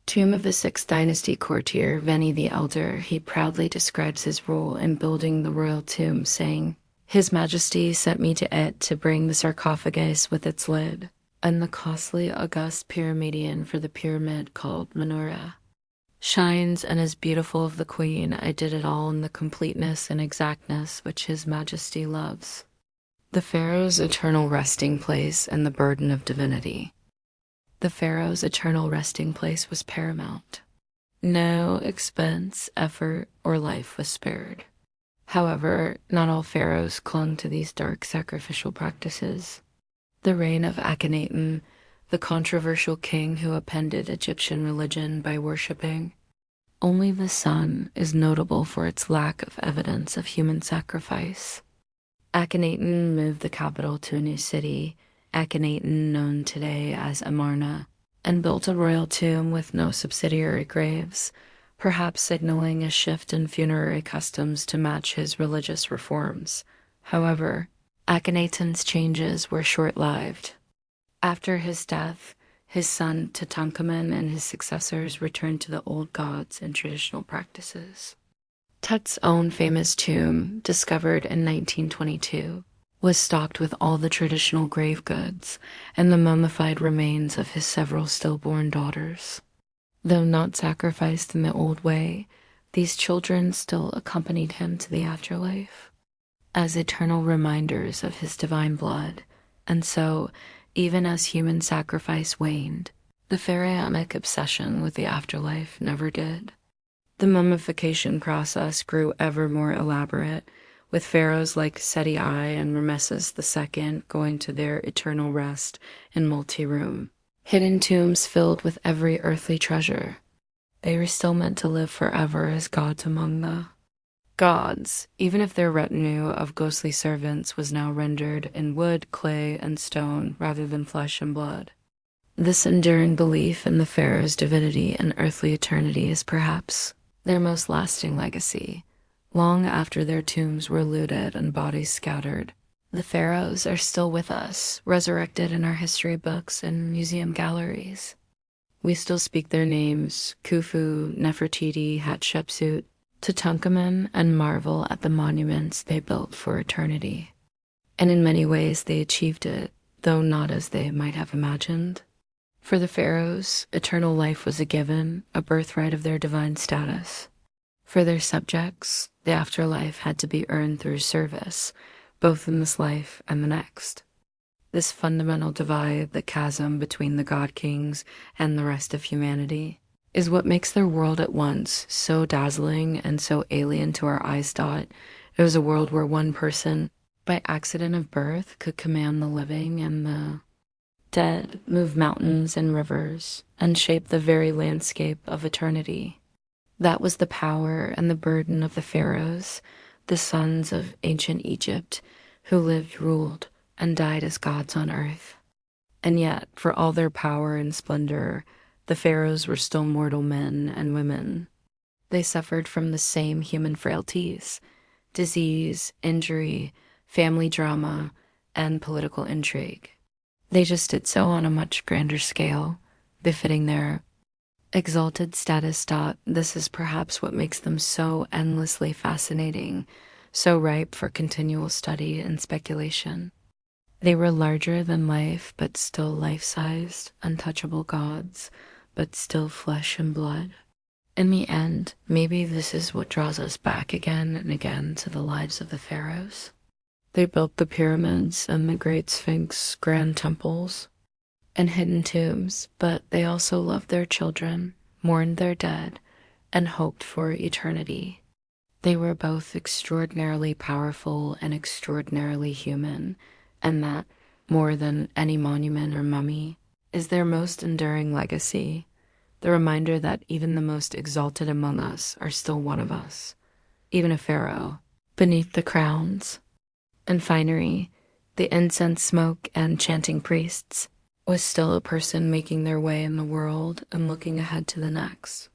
tomb of the 6th dynasty courtier, Veni the Elder. He proudly describes his role in building the royal tomb, saying, "His Majesty sent me to it to bring the sarcophagus with its lid, and the costly august pyramidion for the pyramid called Menorah shines and is beautiful of the queen. I did it all in the completeness and exactness which His Majesty loves." The pharaoh's eternal resting place and the burden of divinity. The pharaoh's eternal resting place was paramount. No expense, effort, or life was spared. However, not all pharaohs clung to these dark sacrificial practices. The reign of Akhenaten, the controversial king who upended Egyptian religion by worshipping only the sun, is notable for its lack of evidence of human sacrifice. Akhenaten moved the capital to a new city, Akhenaten, known today as Amarna, and built a royal tomb with no subsidiary graves, perhaps signaling a shift in funerary customs to match his religious reforms. However, Akhenaten's changes were short-lived. After his death, his son Tutankhamun and his successors returned to the old gods and traditional practices. Tut's own famous tomb, discovered in 1922, was stocked with all the traditional grave goods and the mummified remains of his several stillborn daughters. Though not sacrificed in the old way, these children still accompanied him to the afterlife as eternal reminders of his divine blood. And so, even as human sacrifice waned, the pharaonic obsession with the afterlife never did. The mummification process grew ever more elaborate, with pharaohs like Seti I and Ramesses II going to their eternal rest in multi-room hidden tombs filled with every earthly treasure. They were still meant to live forever as gods among the gods, even if their retinue of ghostly servants was now rendered in wood, clay, and stone rather than flesh and blood. This enduring belief in the pharaoh's divinity and earthly eternity is perhaps their most lasting legacy. Long after their tombs were looted and bodies scattered, the pharaohs are still with us, resurrected in our history books and museum galleries. We still speak their names, Khufu, Nefertiti, Hatshepsut, Tutankhamun, and marvel at the monuments they built for eternity. And in many ways they achieved it, though not as they might have imagined. For the pharaohs, eternal life was a given, a birthright of their divine status. For their subjects, the afterlife had to be earned through service, both in this life and the next. This fundamental divide, the chasm between the god-kings and the rest of humanity, is what makes their world at once so dazzling and so alien to our eyes. It was a world where one person, by accident of birth, could command the living and the dead move mountains and rivers and shape the very landscape of eternity. That was the power and the burden of the pharaohs, the sons of ancient Egypt, who lived, ruled, and died as gods on earth. And yet, for all their power and splendor, the pharaohs were still mortal men and women. They suffered from the same human frailties: disease, injury, family drama, and political intrigue. They just did so on a much grander scale, befitting their exalted status. This is perhaps what makes them so endlessly fascinating, so ripe for continual study and speculation. They were larger than life, but still life-sized, untouchable gods, but still flesh and blood. In the end, maybe this is what draws us back again and again to the lives of the pharaohs. They built the pyramids and the great sphinx grand temples and hidden tombs, but they also loved their children, mourned their dead, and hoped for eternity. They were both extraordinarily powerful and extraordinarily human, and that, more than any monument or mummy, is their most enduring legacy, the reminder that even the most exalted among us are still one of us, even a pharaoh, beneath the crowns and finery, the incense smoke and chanting priests, was still a person making their way in the world and looking ahead to the next.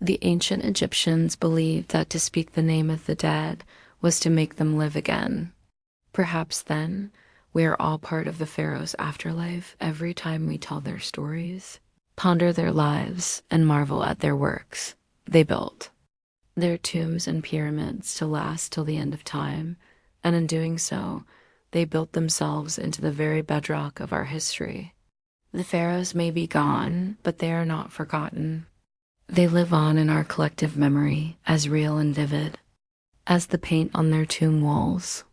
The ancient Egyptians believed that to speak the name of the dead was to make them live again. Perhaps then, we are all part of the pharaoh's afterlife every time we tell their stories, ponder their lives, and marvel at their works they built, their tombs and pyramids to last till the end of time, and in doing so, they built themselves into the very bedrock of our history. The pharaohs may be gone, but they are not forgotten. They live on in our collective memory, as real and vivid as the paint on their tomb walls.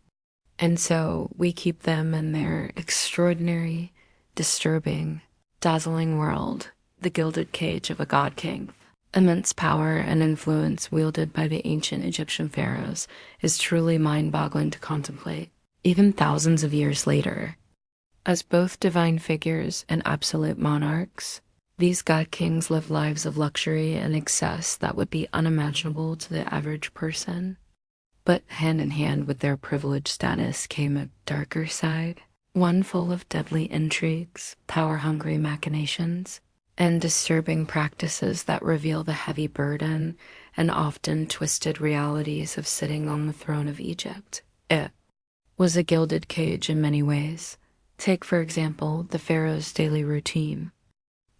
And so we keep them in their extraordinary, disturbing, dazzling world, the gilded cage of a god king. Immense power and influence wielded by the ancient Egyptian pharaohs is truly mind-boggling to contemplate, even thousands of years later. As both divine figures and absolute monarchs, these god kings lived lives of luxury and excess that would be unimaginable to the average person. But hand in hand with their privileged status came a darker side, one full of deadly intrigues, power-hungry machinations, and disturbing practices that reveal the heavy burden and often twisted realities of sitting on the throne of Egypt. It was a gilded cage in many ways. Take, for example, the pharaoh's daily routine.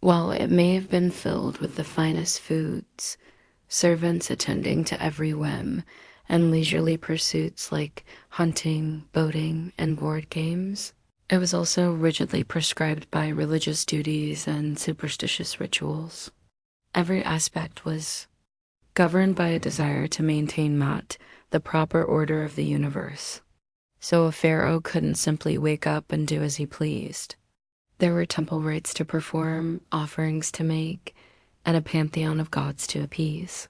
While it may have been filled with the finest foods, servants attending to every whim, and leisurely pursuits like hunting, boating, and board games, it was also rigidly prescribed by religious duties and superstitious rituals. Every aspect was governed by a desire to maintain the proper order of the universe. So a pharaoh couldn't simply wake up and do as he pleased. There were temple rites to perform, offerings to make, and a pantheon of gods to appease.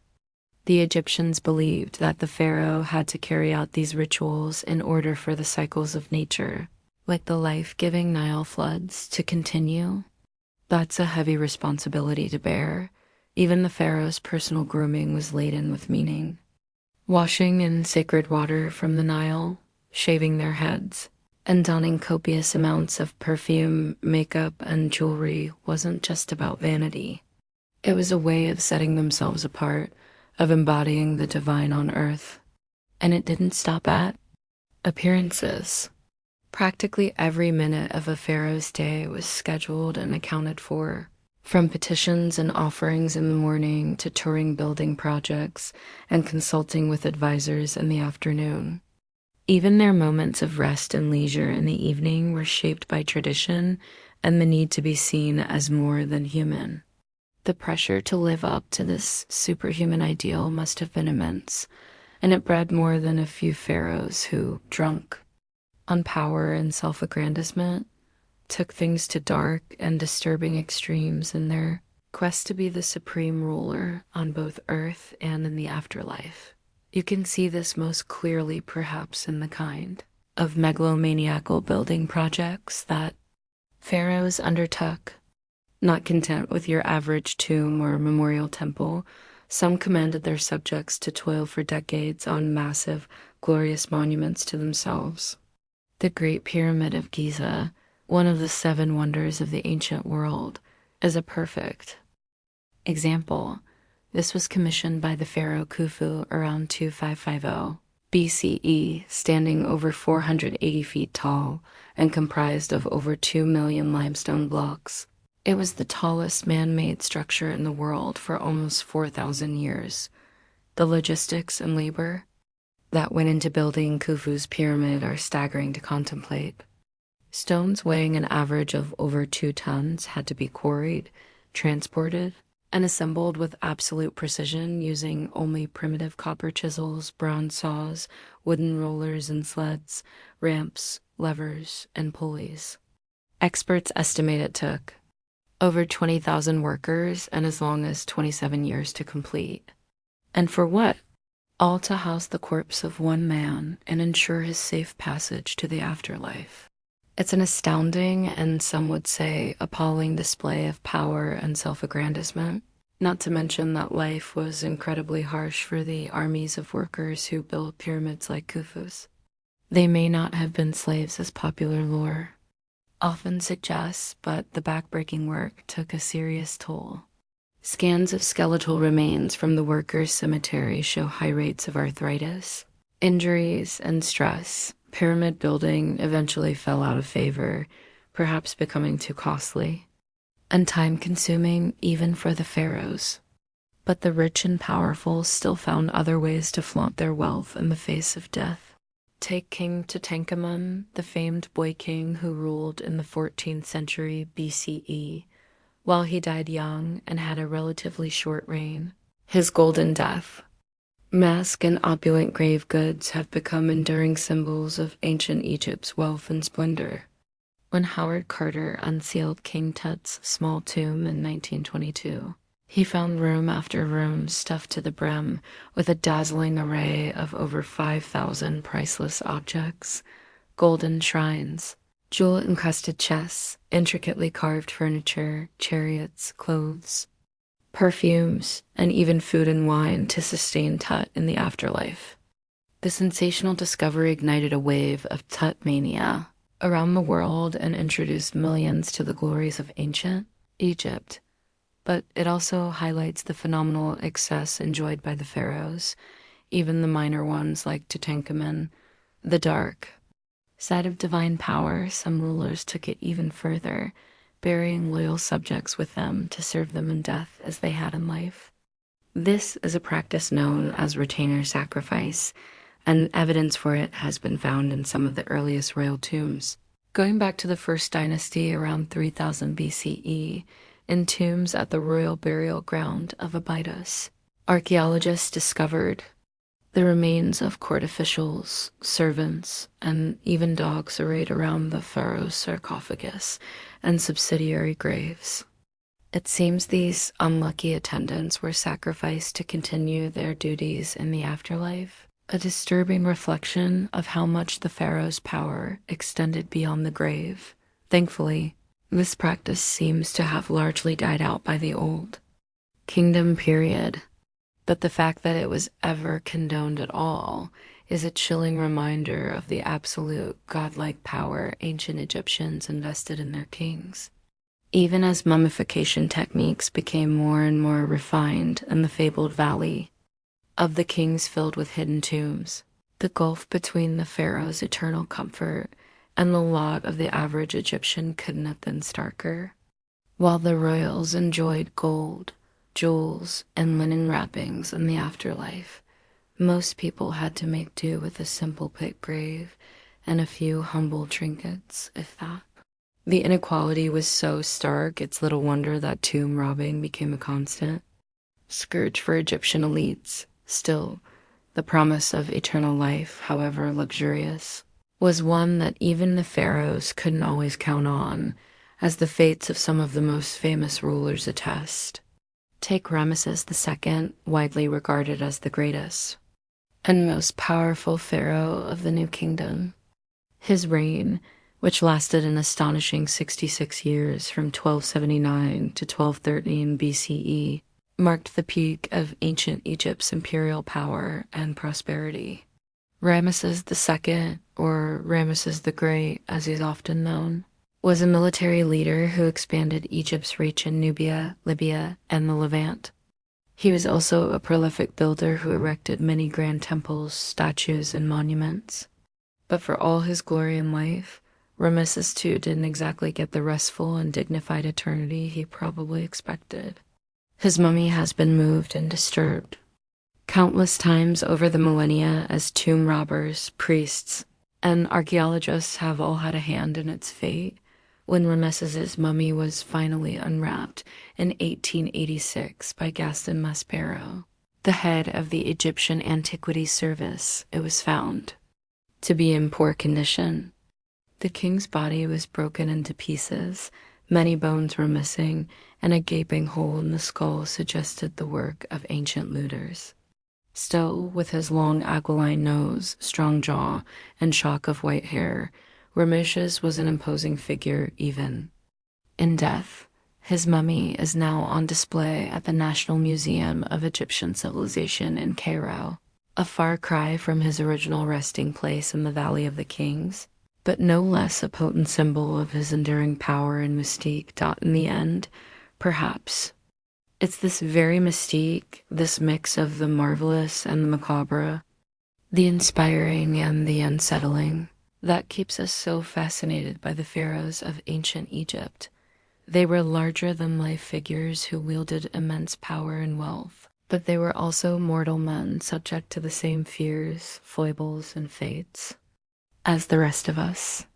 The Egyptians believed that the pharaoh had to carry out these rituals in order for the cycles of nature, like the life-giving Nile floods, to continue. That's a heavy responsibility to bear. Even the pharaoh's personal grooming was laden with meaning. Washing in sacred water from the Nile, shaving their heads, and donning copious amounts of perfume, makeup, and jewelry wasn't just about vanity. It was a way of setting themselves apart, of embodying the divine on earth. And it didn't stop at appearances. Practically every minute of a pharaoh's day was scheduled and accounted for, from petitions and offerings in the morning to touring building projects and consulting with advisors in the afternoon. Even their moments of rest and leisure in the evening were shaped by tradition and the need to be seen as more than human. The pressure to live up to this superhuman ideal must have been immense, and it bred more than a few pharaohs who, drunk on power and self-aggrandizement, took things to dark and disturbing extremes in their quest to be the supreme ruler on both earth and in the afterlife. You can see this most clearly perhaps in the kind of megalomaniacal building projects that Pharaohs undertook. Not content with your average tomb or memorial temple, some commanded their subjects to toil for decades on massive, glorious monuments to themselves. The Great Pyramid of Giza, one of the 7 wonders of the ancient world, is a perfect example. This was commissioned by the pharaoh Khufu around 2550 BCE, standing over 480 feet tall and comprised of over 2 million limestone blocks. It was the tallest man-made structure in the world for almost 4,000 years. The logistics and labor that went into building Khufu's pyramid are staggering to contemplate. Stones weighing an average of over 2 tons had to be quarried, transported, and assembled with absolute precision using only primitive copper chisels, bronze saws, wooden rollers and sleds, ramps, levers, and pulleys. Experts estimate it took over 20,000 workers and as long as 27 years to complete. And for what? All to house the corpse of one man and ensure his safe passage to the afterlife. It's an astounding and some would say appalling display of power and self-aggrandizement, not to mention that life was incredibly harsh for the armies of workers who built pyramids like Khufu's. They may not have been slaves as popular lore often suggests, but the backbreaking work took a serious toll. Scans of skeletal remains from the workers' cemetery show high rates of arthritis, injuries, and stress. Pyramid building eventually fell out of favor, perhaps becoming too costly and time-consuming even for the pharaohs. But the rich and powerful still found other ways to flaunt their wealth in the face of death. Take King Tutankhamun, the famed boy king who ruled in the 14th century BCE. While he died young and had a relatively short reign, his golden death, mask and opulent grave goods have become enduring symbols of ancient Egypt's wealth and splendor. When Howard Carter unsealed King Tut's small tomb in 1922, he found room after room stuffed to the brim with a dazzling array of over 5,000 priceless objects, golden shrines, jewel-encrusted chests, intricately carved furniture, chariots, clothes, perfumes, and even food and wine to sustain Tut in the afterlife. The sensational discovery ignited a wave of Tut mania around the world and introduced millions to the glories of ancient Egypt. But it also highlights the phenomenal excess enjoyed by the pharaohs, even the minor ones like Tutankhamun. The dark side of divine power, some rulers took it even further, burying loyal subjects with them to serve them in death as they had in life. This is a practice known as retainer sacrifice, and evidence for it has been found in some of the earliest royal tombs. Going back to the first dynasty around 3000 BCE, in tombs at the royal burial ground of Abydos, archaeologists discovered the remains of court officials, servants, and even dogs arrayed around the pharaoh's sarcophagus and subsidiary graves. It seems these unlucky attendants were sacrificed to continue their duties in the afterlife, a disturbing reflection of how much the pharaoh's power extended beyond the grave. Thankfully, this practice seems to have largely died out by the Old Kingdom period, but the fact that it was ever condoned at all is a chilling reminder of the absolute godlike power ancient Egyptians invested in their kings. Even as mummification techniques became more and more refined in the fabled valley of the kings filled with hidden tombs, the gulf between the pharaoh's eternal comfort and the lot of the average Egyptian couldn't have been starker. While the royals enjoyed gold, jewels, and linen wrappings in the afterlife, most people had to make do with a simple pit grave and a few humble trinkets, if that. The inequality was so stark, it's little wonder that tomb robbing became a constant scourge for Egyptian elites. Still, the promise of eternal life, however luxurious, was one that even the pharaohs couldn't always count on, as the fates of some of the most famous rulers attest. Take Ramesses II, widely regarded as the greatest and most powerful pharaoh of the New Kingdom. His reign, which lasted an astonishing 66 years from 1279 to 1213 BCE, marked the peak of ancient Egypt's imperial power and prosperity. Ramesses II, or Ramesses the Great as he's often known, was a military leader who expanded Egypt's reach in Nubia, Libya, and the Levant. He was also a prolific builder who erected many grand temples, statues, and monuments. But for all his glory in life, Ramesses II didn't exactly get the restful and dignified eternity he probably expected. His mummy has been moved and disturbed countless times over the millennia as tomb robbers, priests, and archaeologists have all had a hand in its fate. When Ramesses's mummy was finally unwrapped in 1886 by Gaston Maspero, the head of the Egyptian Antiquities Service, it was found to be in poor condition. The king's body was broken into pieces, many bones were missing, and a gaping hole in the skull suggested the work of ancient looters. Still, with his long aquiline nose, strong jaw, and shock of white hair, Ramesses was an imposing figure even in death. His mummy is now on display at the National Museum of Egyptian Civilization in Cairo, a far cry from his original resting place in the Valley of the Kings, but no less a potent symbol of his enduring power and mystique. In the end, perhaps, it's this very mystique, this mix of the marvelous and the macabre, the inspiring and the unsettling, that keeps us so fascinated by the pharaohs of ancient Egypt. They were larger-than-life figures who wielded immense power and wealth, but they were also mortal men subject to the same fears, foibles, and fates as the rest of us.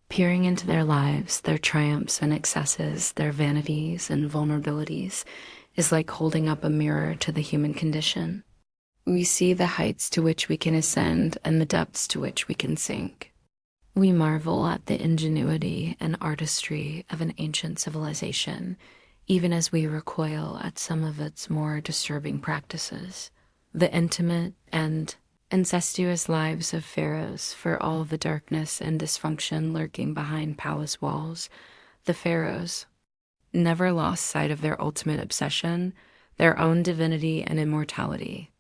Peering into their lives, their triumphs and excesses, their vanities and vulnerabilities, is like holding up a mirror to the human condition. We see the heights to which we can ascend and the depths to which we can sink. We marvel at the ingenuity and artistry of an ancient civilization, even as we recoil at some of its more disturbing practices. The intimate and incestuous lives of pharaohs, for all the darkness and dysfunction lurking behind palace walls, the pharaohs never lost sight of their ultimate obsession, their own divinity and immortality.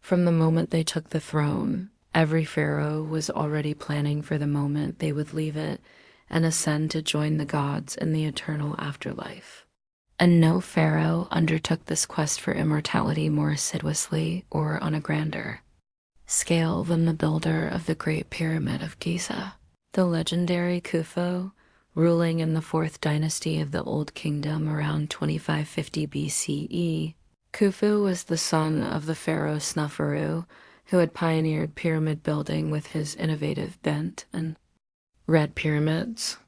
From the moment they took the throne, every pharaoh was already planning for the moment they would leave it and ascend to join the gods in the eternal afterlife. And no pharaoh undertook this quest for immortality more assiduously or on a grander scale than the builder of the Great Pyramid of Giza. The legendary Khufu, ruling in the 4th dynasty of the Old Kingdom around 2550 BCE, Khufu was the son of the pharaoh Sneferu, who had pioneered pyramid building with his innovative bent and red pyramids.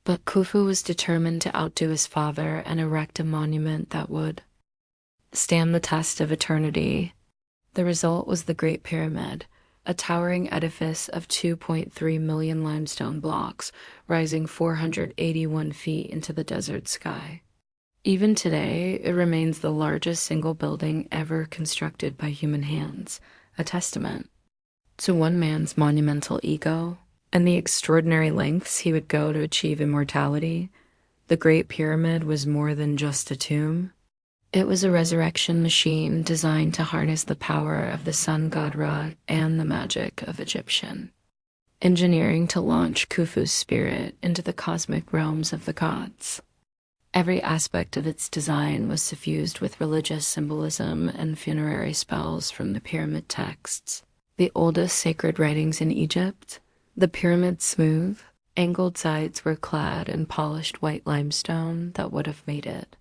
But Khufu was determined to outdo his father and erect a monument that would stand the test of eternity. The result was the Great Pyramid, a towering edifice of 2.3 million limestone blocks, rising 481 feet into the desert sky. Even today, it remains the largest single building ever constructed by human hands, a testament to one man's monumental ego and the extraordinary lengths he would go to achieve immortality. The Great Pyramid was more than just a tomb. It was a resurrection machine designed to harness the power of the sun god Ra and the magic of Egyptian engineering to launch Khufu's spirit into the cosmic realms of the gods. Every aspect of its design was suffused with religious symbolism and funerary spells from the pyramid texts, the oldest sacred writings in Egypt. The pyramid's smooth, angled sides were clad in polished white limestone that would have made it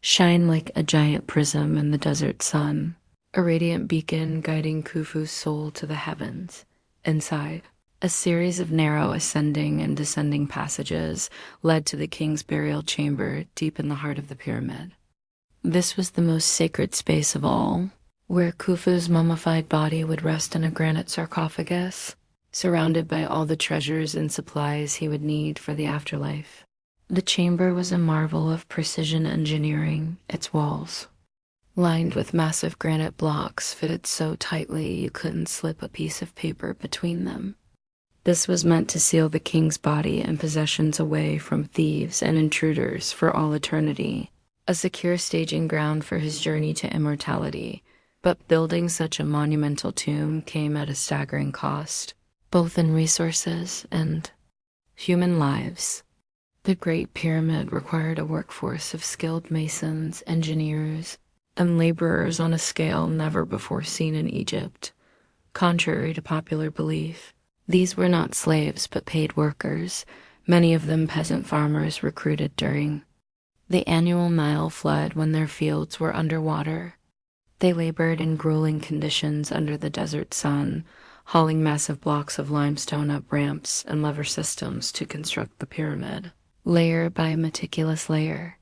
shine like a giant prism in the desert sun, a radiant beacon guiding Khufu's soul to the heavens. Inside, a series of narrow ascending and descending passages led to the king's burial chamber deep in the heart of the pyramid. This was the most sacred space of all, where Khufu's mummified body would rest in a granite sarcophagus, surrounded by all the treasures and supplies he would need for the afterlife. The chamber was a marvel of precision engineering, its walls, lined with massive granite blocks, fitted so tightly you couldn't slip a piece of paper between them. This was meant to seal the king's body and possessions away from thieves and intruders for all eternity, a secure staging ground for his journey to immortality. But building such a monumental tomb came at a staggering cost, both in resources and human lives. The Great Pyramid required a workforce of skilled masons, engineers, and laborers on a scale never before seen in Egypt. Contrary to popular belief, these were not slaves but paid workers, many of them peasant farmers recruited during the annual Nile flood when their fields were underwater. They labored in grueling conditions under the desert sun, hauling massive blocks of limestone up ramps and lever systems to construct the pyramid. Layer by meticulous layer,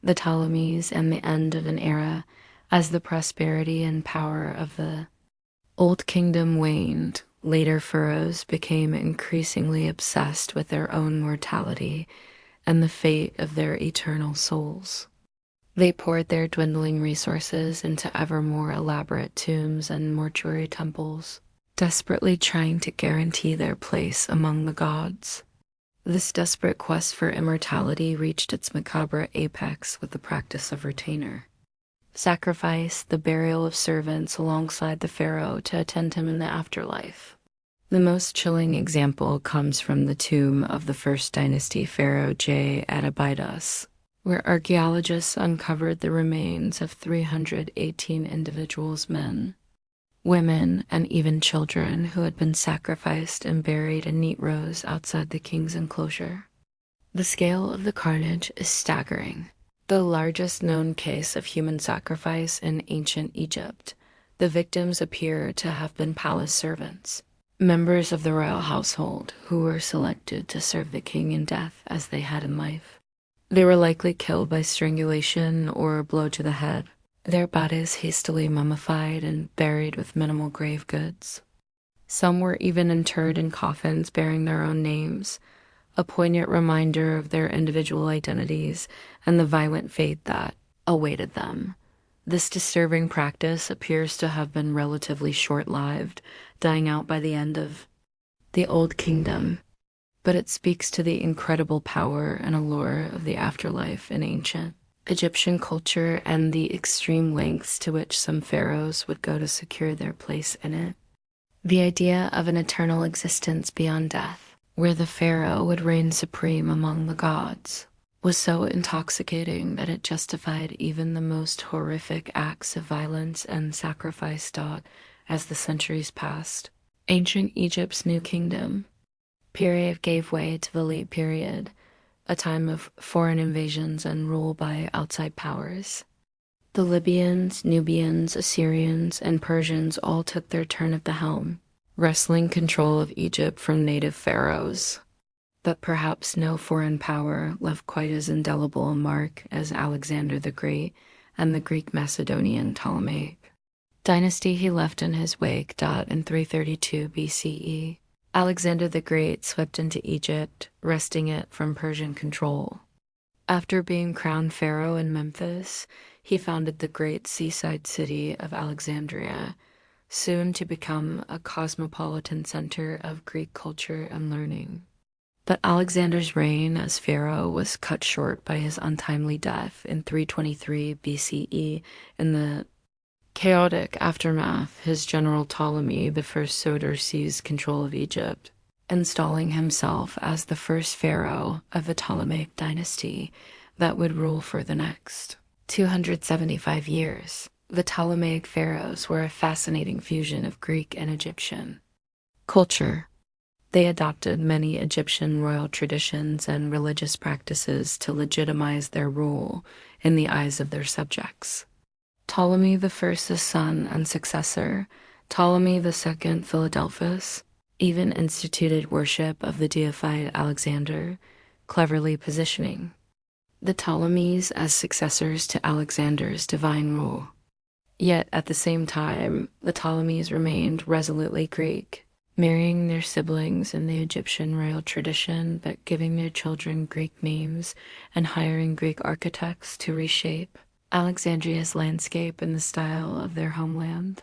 the Ptolemies and the end of an era, as the prosperity and power of the Old Kingdom waned. Later pharaohs became increasingly obsessed with their own mortality and the fate of their eternal souls. They poured their dwindling resources into ever more elaborate tombs and mortuary temples, desperately trying to guarantee their place among the gods. This desperate quest for immortality reached its macabre apex with the practice of retainer sacrifice, the burial of servants alongside the pharaoh to attend him in the afterlife. The most chilling example comes from the tomb of the first dynasty pharaoh J at Abydos, where archaeologists uncovered the remains of 318 individuals, men, women, and even children who had been sacrificed and buried in neat rows outside the king's enclosure. The scale of the carnage is staggering. The largest known case of human sacrifice in ancient Egypt, the victims appear to have been palace servants, members of the royal household who were selected to serve the king in death as they had in life. They were likely killed by strangulation or a blow to the head, their bodies hastily mummified and buried with minimal grave goods. Some were even interred in coffins bearing their own names, a poignant reminder of their individual identities and the violent fate that awaited them. This disturbing practice appears to have been relatively short-lived, dying out by the end of the Old Kingdom, but it speaks to the incredible power and allure of the afterlife in ancient Egyptian culture and the extreme lengths to which some pharaohs would go to secure their place in it. The idea of an eternal existence beyond death, where the pharaoh would reign supreme among the gods, was so intoxicating that it justified even the most horrific acts of violence and sacrifice as the centuries passed. Ancient Egypt's New Kingdom period gave way to the late period, a time of foreign invasions and rule by outside powers. The Libyans, Nubians, Assyrians, and Persians all took their turn at the helm, wresting control of Egypt from native pharaohs. But perhaps no foreign power left quite as indelible a mark as Alexander the Great and the Greek Macedonian Ptolemaic dynasty he left in his wake. In 332 BCE, Alexander the Great swept into Egypt, wresting it from Persian control. After being crowned pharaoh in Memphis, he founded the great seaside city of Alexandria, soon to become a cosmopolitan center of Greek culture and learning. But Alexander's reign as pharaoh was cut short by his untimely death in 323 BCE. In the chaotic aftermath, his general Ptolemy the First Soter seized control of Egypt, installing himself as the first pharaoh of the Ptolemaic dynasty that would rule for the next 275 years. The Ptolemaic pharaohs were a fascinating fusion of Greek and Egyptian culture. They adopted many Egyptian royal traditions and religious practices to legitimize their rule in the eyes of their subjects. Ptolemy the First's son and successor, Ptolemy II Philadelphus, even instituted worship of the deified Alexander, cleverly positioning the Ptolemies as successors to Alexander's divine rule. Yet at the same time, the Ptolemies remained resolutely Greek, marrying their siblings in the Egyptian royal tradition but giving their children Greek names and hiring Greek architects to reshape Alexandria's landscape in the style of their homeland.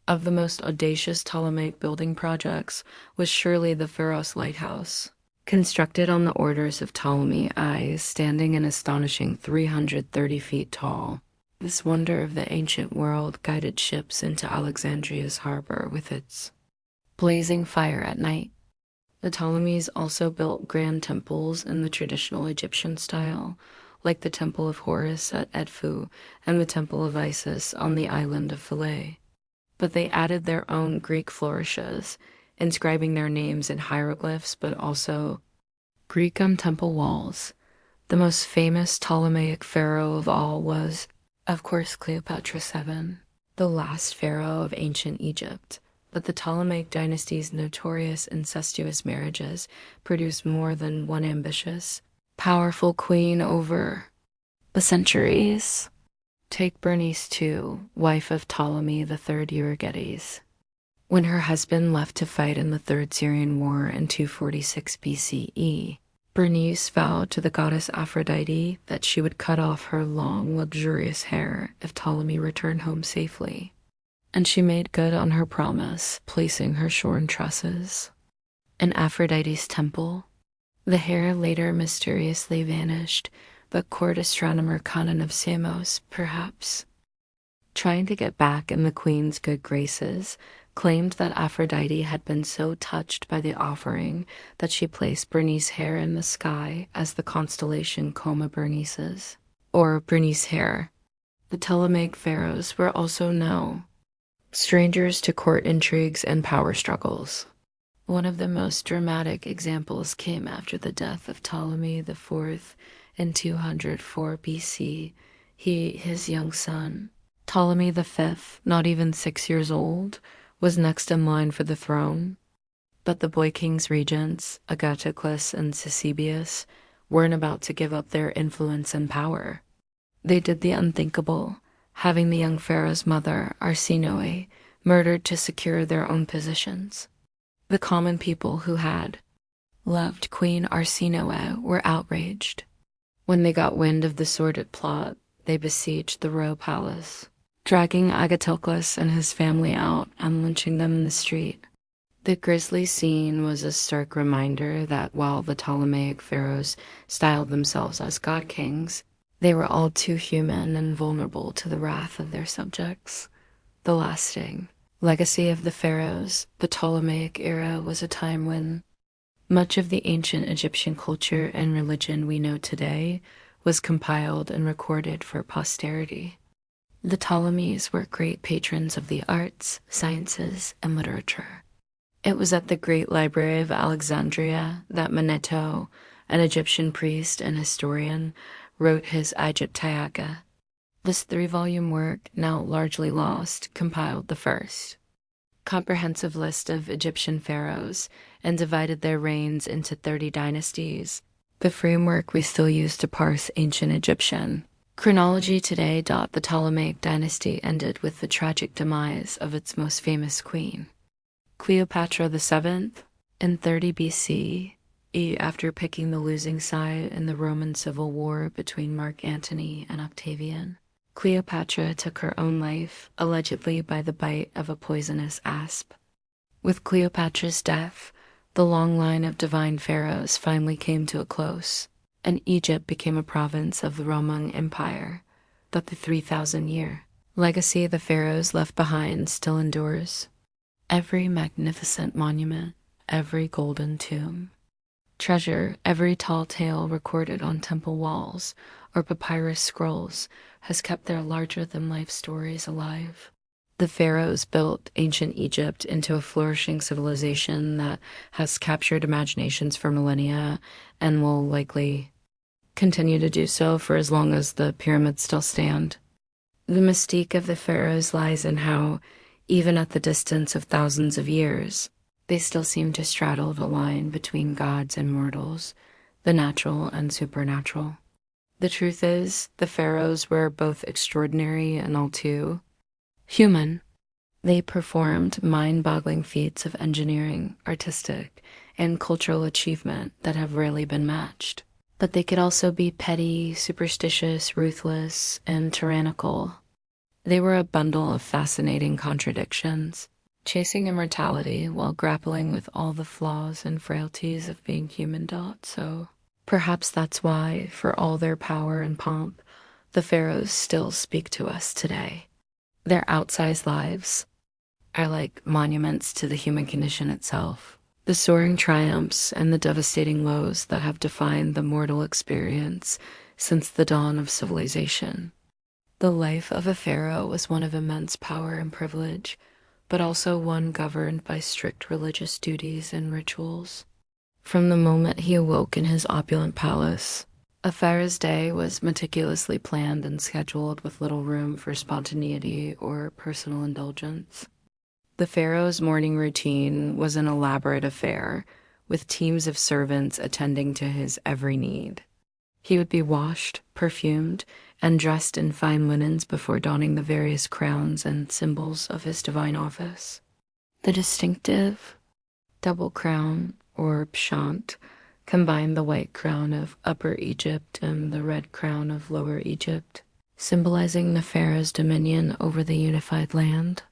of the most audacious Ptolemaic building projects was surely the Pharos lighthouse. Constructed on the orders of Ptolemy I, standing an astonishing 330 feet tall, this wonder of the ancient world guided ships into Alexandria's harbor with its blazing fire at night. The Ptolemies also built grand temples in the traditional Egyptian style, like the Temple of Horus at Edfu and the Temple of Isis on the island of Philae. But they added their own Greek flourishes, inscribing their names in hieroglyphs, but also Greek on temple walls. The most famous Ptolemaic pharaoh of all was, of course, Cleopatra VII, the last pharaoh of ancient Egypt. But the Ptolemaic dynasty's notorious incestuous marriages produced more than one ambitious, powerful queen over the centuries. Take Bernice II, wife of Ptolemy III Euergetes. When her husband left to fight in the Third Syrian War in 246 BCE, Bernice vowed to the goddess Aphrodite that she would cut off her long, luxurious hair if Ptolemy returned home safely. And she made good on her promise, placing her shorn tresses in Aphrodite's temple. The hair later mysteriously vanished, but court astronomer Conon of Samos, perhaps trying to get back in the queen's good graces, claimed that Aphrodite had been so touched by the offering that she placed Bernice's hair in the sky as the constellation Coma Bernice's, or Bernice hair. The Ptolemaic pharaohs were also no strangers to court intrigues and power struggles. One of the most dramatic examples came after the death of Ptolemy IV in 204 BC. His young son, Ptolemy V, not even 6 years old, was next in line for the throne. But the boy king's regents, Agathocles and Ctesibius, weren't about to give up their influence and power. They did the unthinkable, having the young pharaoh's mother, Arsinoe, murdered to secure their own positions. The common people who had loved Queen Arsinoe were outraged. When they got wind of the sordid plot, they besieged the royal palace, dragging Agathocles and his family out and lynching them in the street. The grisly scene was a stark reminder that while the Ptolemaic pharaohs styled themselves as god kings, they were all too human and vulnerable to the wrath of their subjects. The lasting legacy of the pharaohs, the Ptolemaic era, was a time when much of the ancient Egyptian culture and religion we know today was compiled and recorded for posterity. The Ptolemies were great patrons of the arts, sciences, and literature. It was at the Great Library of Alexandria that Manetho, an Egyptian priest and historian, wrote his Egyptiaca. This 3-volume work, now largely lost, compiled the first comprehensive list of Egyptian pharaohs and divided their reigns into 30 dynasties, the framework we still use to parse ancient Egyptian. Chronology today. The Ptolemaic dynasty ended with the tragic demise of its most famous queen, Cleopatra VII, in 30 BC, after picking the losing side in the Roman Civil War between Mark Antony and Octavian. Cleopatra took her own life, allegedly by the bite of a poisonous asp. With Cleopatra's death, the long line of divine pharaohs finally came to a close, and Egypt became a province of the Roman Empire. But the 3,000-year legacy the pharaohs left behind still endures. Every magnificent monument, every golden tomb, treasure, every tall tale recorded on temple walls or papyrus scrolls has kept their larger-than-life stories alive. The pharaohs built ancient Egypt into a flourishing civilization that has captured imaginations for millennia and will likely continue to do so for as long as the pyramids still stand. The mystique of the pharaohs lies in how, even at the distance of thousands of years, they still seem to straddle the line between gods and mortals, the natural and supernatural. The truth is, the pharaohs were both extraordinary and all too human. They performed mind-boggling feats of engineering, artistic, and cultural achievement that have rarely been matched. But they could also be petty, superstitious, ruthless, and tyrannical. They were a bundle of fascinating contradictions, chasing immortality while grappling with all the flaws and frailties of being human. So perhaps that's why, for all their power and pomp, the pharaohs still speak to us today. Their outsized lives are like monuments to the human condition itself. The soaring triumphs and the devastating lows that have defined the mortal experience since the dawn of civilization. The life of a pharaoh was one of immense power and privilege, but also one governed by strict religious duties and rituals. From the moment he awoke in his opulent palace, a pharaoh's day was meticulously planned and scheduled with little room for spontaneity or personal indulgence. The pharaoh's morning routine was an elaborate affair, with teams of servants attending to his every need. He would be washed, perfumed, and dressed in fine linens before donning the various crowns and symbols of his divine office. The distinctive double crown, or pshant, combined the white crown of Upper Egypt and the red crown of Lower Egypt, symbolizing the pharaoh's dominion over the unified land.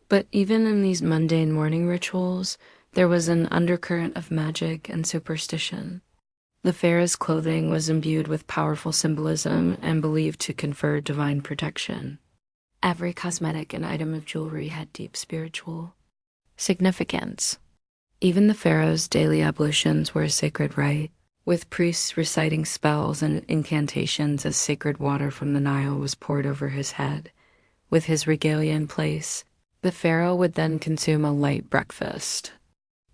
But even in these mundane morning rituals, there was an undercurrent of magic and superstition. The pharaoh's clothing was imbued with powerful symbolism and believed to confer divine protection. Every cosmetic and item of jewelry had deep spiritual significance. Even the pharaoh's daily ablutions were a sacred rite, with priests reciting spells and incantations as sacred water from the Nile was poured over his head. With his regalia in place, the pharaoh would then consume a light breakfast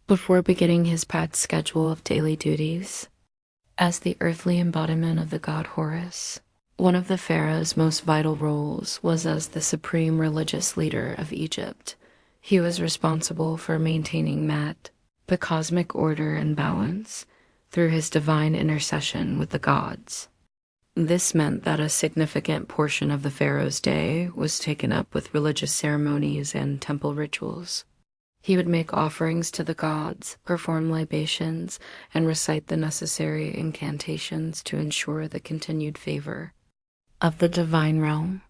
before beginning his packed schedule of daily duties. As the earthly embodiment of the god Horus, one of the pharaoh's most vital roles was as the supreme religious leader of Egypt. He was responsible for maintaining Mat, the cosmic order and balance, through his divine intercession with the gods. This meant that a significant portion of the pharaoh's day was taken up with religious ceremonies and temple rituals. He would make offerings to the gods, perform libations, and recite the necessary incantations to ensure the continued favor of the divine realm.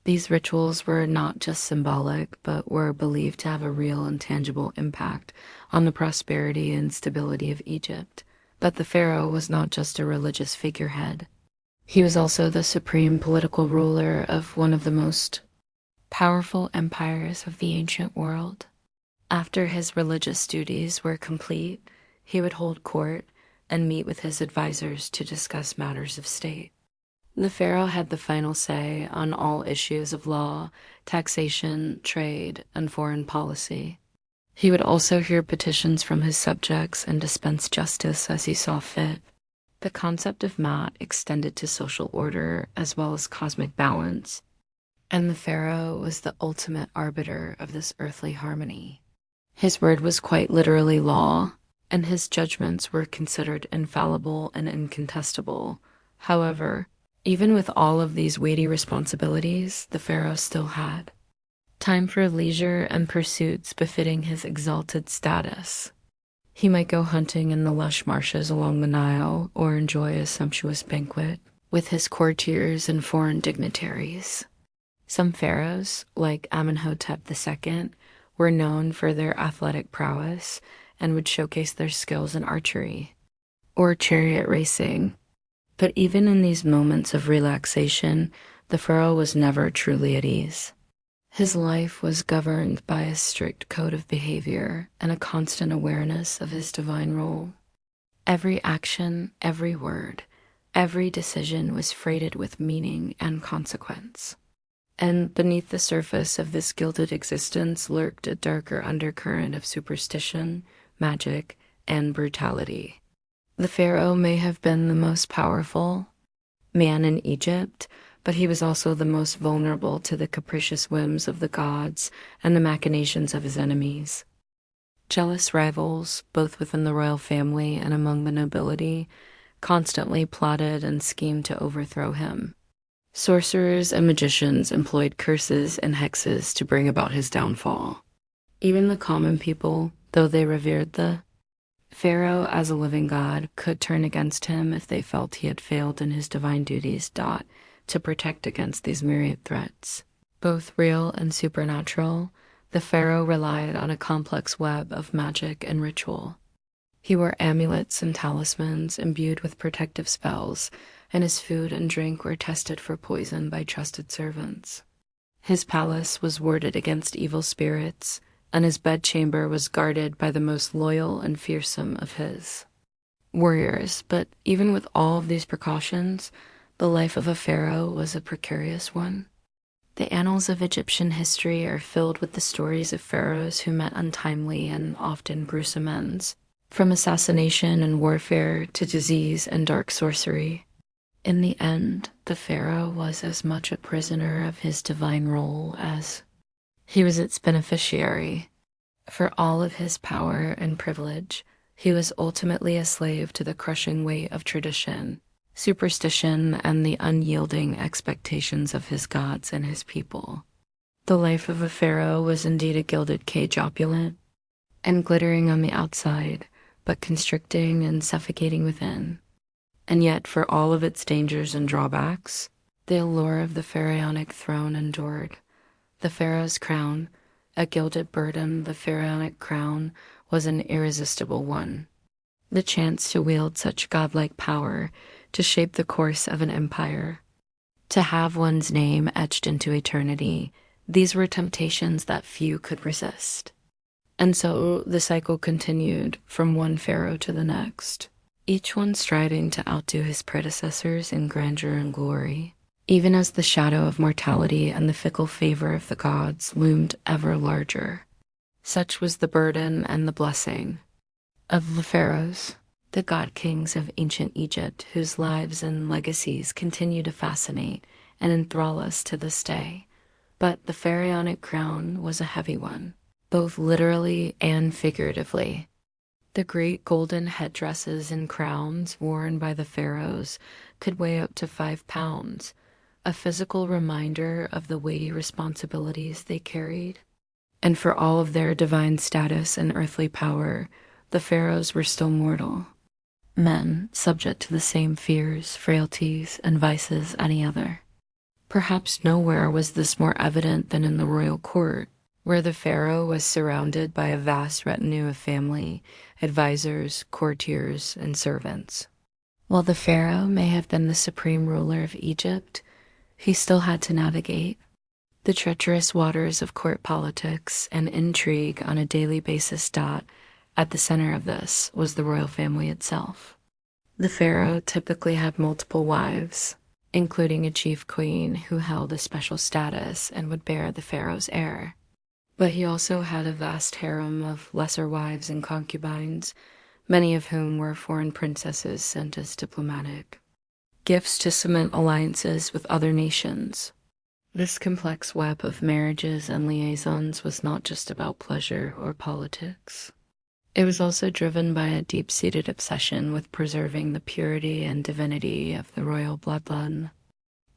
These rituals were not just symbolic, but were believed to have a real and tangible impact on the prosperity and stability of Egypt. But the pharaoh was not just a religious figurehead. He was also the supreme political ruler of one of the most powerful empires of the ancient world. After his religious duties were complete, he would hold court and meet with his advisors to discuss matters of state. The pharaoh had the final say on all issues of law, taxation, trade, and foreign policy. He would also hear petitions from his subjects and dispense justice as he saw fit. The concept of Mat extended to social order as well as cosmic balance, and the pharaoh was the ultimate arbiter of this earthly harmony. His word was quite literally law, and his judgments were considered infallible and incontestable. However, even with all of these weighty responsibilities, the pharaoh still had time for leisure and pursuits befitting his exalted status. He might go hunting in the lush marshes along the Nile or enjoy a sumptuous banquet with his courtiers and foreign dignitaries. Some pharaohs, like Amenhotep II, were known for their athletic prowess and would showcase their skills in archery or chariot racing. But even in these moments of relaxation, the pharaoh was never truly at ease. His life was governed by a strict code of behavior and a constant awareness of his divine role. Every action, every word, every decision was freighted with meaning and consequence. And beneath the surface of this gilded existence lurked a darker undercurrent of superstition, magic, and brutality. The pharaoh may have been the most powerful man in Egypt, but he was also the most vulnerable to the capricious whims of the gods and the machinations of his enemies. Jealous rivals, both within the royal family and among the nobility, constantly plotted and schemed to overthrow him. Sorcerers and magicians employed curses and hexes to bring about his downfall. Even the common people, though they revered the pharaoh as a living god, could turn against him if they felt he had failed in his divine duties to protect against these myriad threats. Both real and supernatural, the pharaoh relied on a complex web of magic and ritual. He wore amulets and talismans imbued with protective spells, and his food and drink were tested for poison by trusted servants. His palace was warded against evil spirits, and his bedchamber was guarded by the most loyal and fearsome of his warriors. But even with all of these precautions, the life of a pharaoh was a precarious one. The annals of Egyptian history are filled with the stories of pharaohs who met untimely and often gruesome ends, from assassination and warfare to disease and dark sorcery. In the end, the pharaoh was as much a prisoner of his divine role as he was its beneficiary. For all of his power and privilege, he was ultimately a slave to the crushing weight of tradition, superstition, and the unyielding expectations of his gods and his people. The life of a pharaoh was indeed a gilded cage, opulent and glittering on the outside, but constricting and suffocating within. And yet, for all of its dangers and drawbacks, the allure of the pharaonic throne endured. The pharaoh's crown, a gilded burden, the pharaonic crown was an irresistible one. The chance to wield such godlike power, to shape the course of an empire, to have one's name etched into eternity, these were temptations that few could resist. And so the cycle continued from one pharaoh to the next, each one striving to outdo his predecessors in grandeur and glory, even as the shadow of mortality and the fickle favor of the gods loomed ever larger. Such was the burden and the blessing of the pharaohs, the god-kings of ancient Egypt, whose lives and legacies continue to fascinate and enthrall us to this day. But the pharaonic crown was a heavy one, both literally and figuratively. The great golden headdresses and crowns worn by the pharaohs could weigh up to 5 pounds, a physical reminder of the weighty responsibilities they carried. And for all of their divine status and earthly power, the pharaohs were still mortal, men subject to the same fears, frailties, and vices any other. Perhaps nowhere was this more evident than in the royal court, where the pharaoh was surrounded by a vast retinue of family, advisors, courtiers, and servants. While the pharaoh may have been the supreme ruler of Egypt, he still had to navigate the treacherous waters of court politics and intrigue on a daily basis. At the center of this was the royal family itself. The pharaoh typically had multiple wives, including a chief queen who held a special status and would bear the pharaoh's heir. But he also had a vast harem of lesser wives and concubines, many of whom were foreign princesses sent as diplomatic gifts to cement alliances with other nations. This complex web of marriages and liaisons was not just about pleasure or politics. It was also driven by a deep-seated obsession with preserving the purity and divinity of the royal bloodline.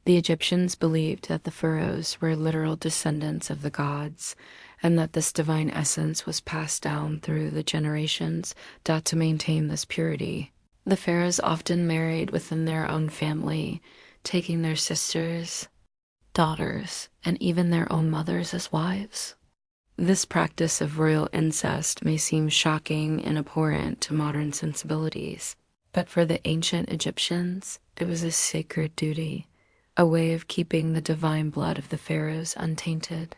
The Egyptians believed that the pharaohs were literal descendants of the gods, and that this divine essence was passed down through the generations to maintain this purity. The pharaohs often married within their own family, taking their sisters, daughters, and even their own mothers as wives. This practice of royal incest may seem shocking and abhorrent to modern sensibilities, but for the ancient Egyptians, it was a sacred duty, a way of keeping the divine blood of the pharaohs untainted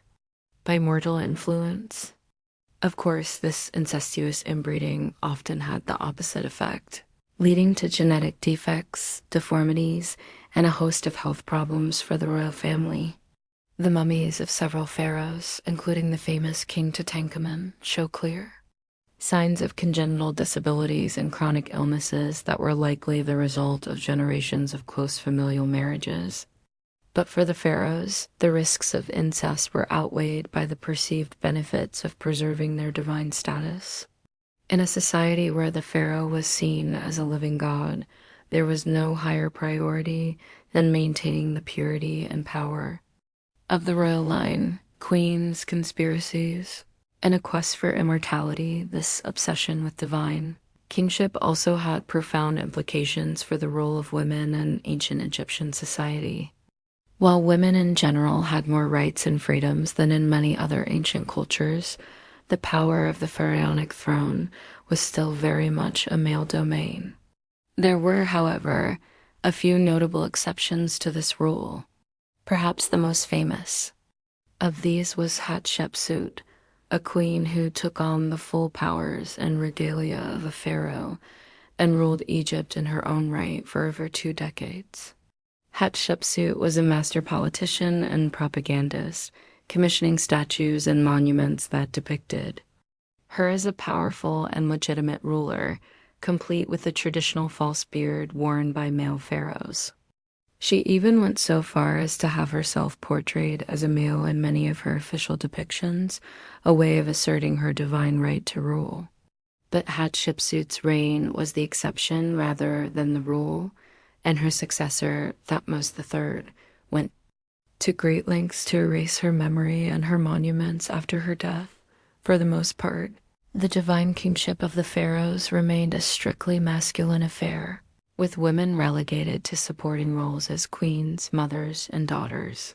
by mortal influence. Of course, this incestuous inbreeding often had the opposite effect, leading to genetic defects, deformities, and a host of health problems for the royal family. The mummies of several pharaohs, including the famous King Tutankhamun, show clear signs of congenital disabilities and chronic illnesses that were likely the result of generations of close familial marriages. But for the pharaohs, the risks of incest were outweighed by the perceived benefits of preserving their divine status. In a society where the pharaoh was seen as a living god, there was no higher priority than maintaining the purity and power of the royal line. Queens, conspiracies, and a quest for immortality, this obsession with divine kingship also had profound implications for the role of women in ancient Egyptian society. While women in general had more rights and freedoms than in many other ancient cultures, the power of the pharaonic throne was still very much a male domain. There were, however, a few notable exceptions to this rule. Perhaps the most famous of these was Hatshepsut, a queen who took on the full powers and regalia of a pharaoh and ruled Egypt in her own right for over 2 decades. Hatshepsut was a master politician and propagandist, commissioning statues and monuments that depicted her as a powerful and legitimate ruler, complete with the traditional false beard worn by male pharaohs. She even went so far as to have herself portrayed as a male in many of her official depictions, a way of asserting her divine right to rule. But Hatshepsut's reign was the exception rather than the rule, and her successor, Thutmose III, went to great lengths to erase her memory and her monuments after her death. For the most part, the divine kingship of the pharaohs remained a strictly masculine affair, with women relegated to supporting roles as queens, mothers, and daughters.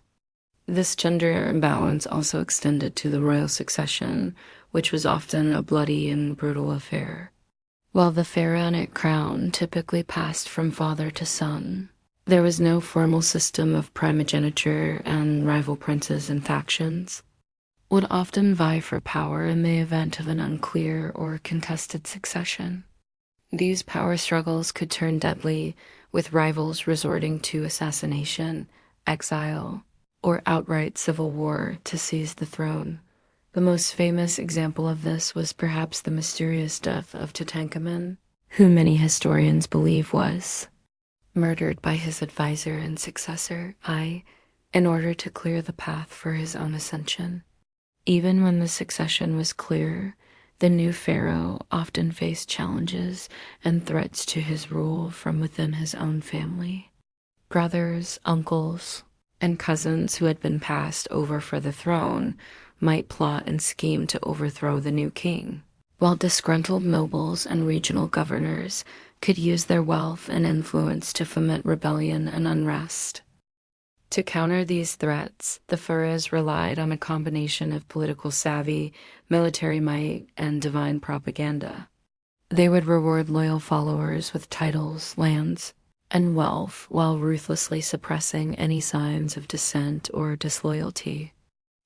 This gender imbalance also extended to the royal succession, which was often a bloody and brutal affair. While the pharaonic crown typically passed from father to son, there was no formal system of primogeniture, and rival princes and factions would often vie for power in the event of an unclear or contested succession. These power struggles could turn deadly, with rivals resorting to assassination, exile, or outright civil war to seize the throne. The most famous example of this was perhaps the mysterious death of Tutankhamun, who many historians believe was murdered by his advisor and successor, in order to clear the path for his own ascension. Even when the succession was clear, the new pharaoh often faced challenges and threats to his rule from within his own family. Brothers, uncles, and cousins who had been passed over for the throne might plot and scheme to overthrow the new king, while disgruntled nobles and regional governors could use their wealth and influence to foment rebellion and unrest. To counter these threats, the pharaohs relied on a combination of political savvy, military might, and divine propaganda. They would reward loyal followers with titles, lands, and wealth while ruthlessly suppressing any signs of dissent or disloyalty.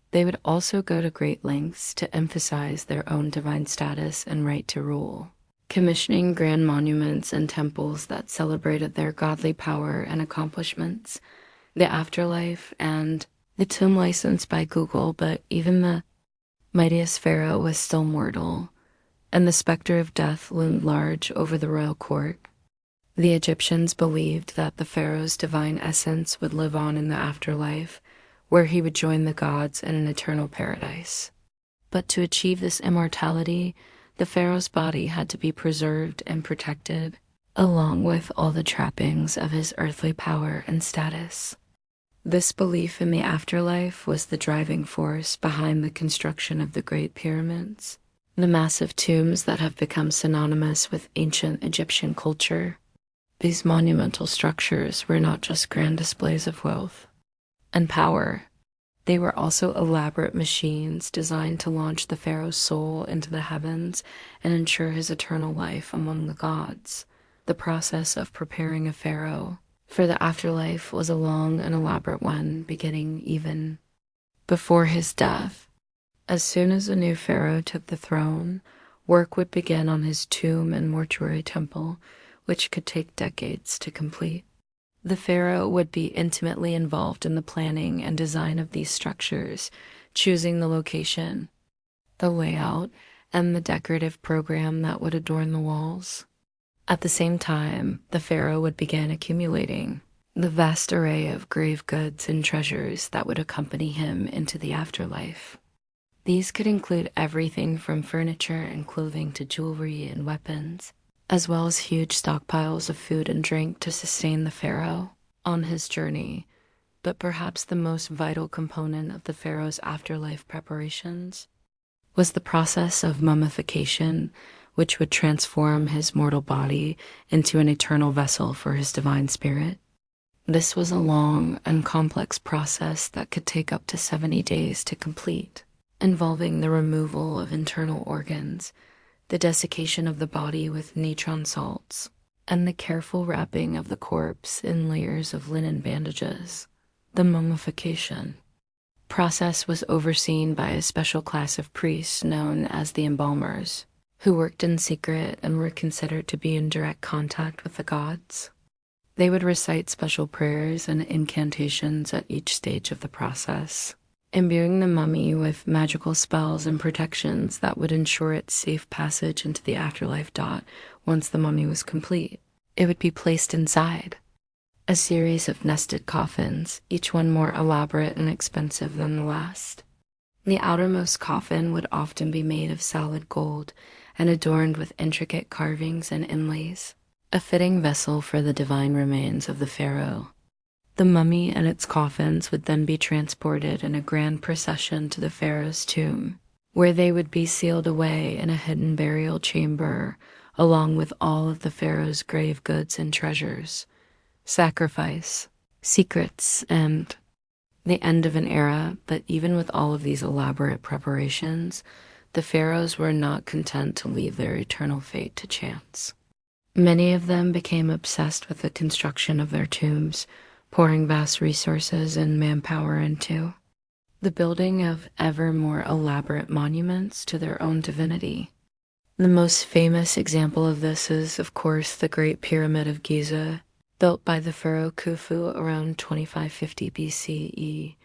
They would also go to great lengths to emphasize their own divine status and right to rule, commissioning grand monuments and temples that celebrated their godly power and accomplishments, the afterlife, and the tomb licensed by Google. But even the mightiest pharaoh was still mortal, and the specter of death loomed large over the royal court. The Egyptians believed that the pharaoh's divine essence would live on in the afterlife, where he would join the gods in an eternal paradise. But to achieve this immortality, the pharaoh's body had to be preserved and protected, along with all the trappings of his earthly power and status. This belief in the afterlife was the driving force behind the construction of the Great Pyramids, the massive tombs that have become synonymous with ancient Egyptian culture. These monumental structures were not just grand displays of wealth and power. They were also elaborate machines designed to launch the pharaoh's soul into the heavens and ensure his eternal life among the gods. The process of preparing a pharaoh for the afterlife was a long and elaborate one, beginning even before his death. As soon as a new pharaoh took the throne, work would begin on his tomb and mortuary temple, which could take decades to complete. The pharaoh would be intimately involved in the planning and design of these structures, choosing the location, the layout, and the decorative program that would adorn the walls. At the same time, the pharaoh would begin accumulating the vast array of grave goods and treasures that would accompany him into the afterlife. These could include everything from furniture and clothing to jewelry and weapons, as well as huge stockpiles of food and drink to sustain the pharaoh on his journey. But perhaps the most vital component of the pharaoh's afterlife preparations was the process of mummification, which would transform his mortal body into an eternal vessel for his divine spirit. This was a long and complex process that could take up to 70 days to complete, involving the removal of internal organs, the desiccation of the body with natron salts, and the careful wrapping of the corpse in layers of linen bandages. The mummification process was overseen by a special class of priests known as the embalmers, who worked in secret and were considered to be in direct contact with the gods. They would recite special prayers and incantations at each stage of the process, imbuing the mummy with magical spells and protections that would ensure its safe passage into the afterlife. Once the mummy was complete, it would be placed inside a series of nested coffins, each one more elaborate and expensive than the last. The outermost coffin would often be made of solid gold and adorned with intricate carvings and inlays, a fitting vessel for the divine remains of the pharaoh. The mummy and its coffins would then be transported in a grand procession to the pharaoh's tomb, where they would be sealed away in a hidden burial chamber, along with all of the pharaoh's grave goods and treasures, sacrifice, secrets, and the end of an era. But even with all of these elaborate preparations, the pharaohs were not content to leave their eternal fate to chance. Many of them became obsessed with the construction of their tombs, pouring vast resources and manpower into the building of ever more elaborate monuments to their own divinity. The most famous example of this is, of course, the Great Pyramid of Giza, built by the pharaoh Khufu around 2550 BCE.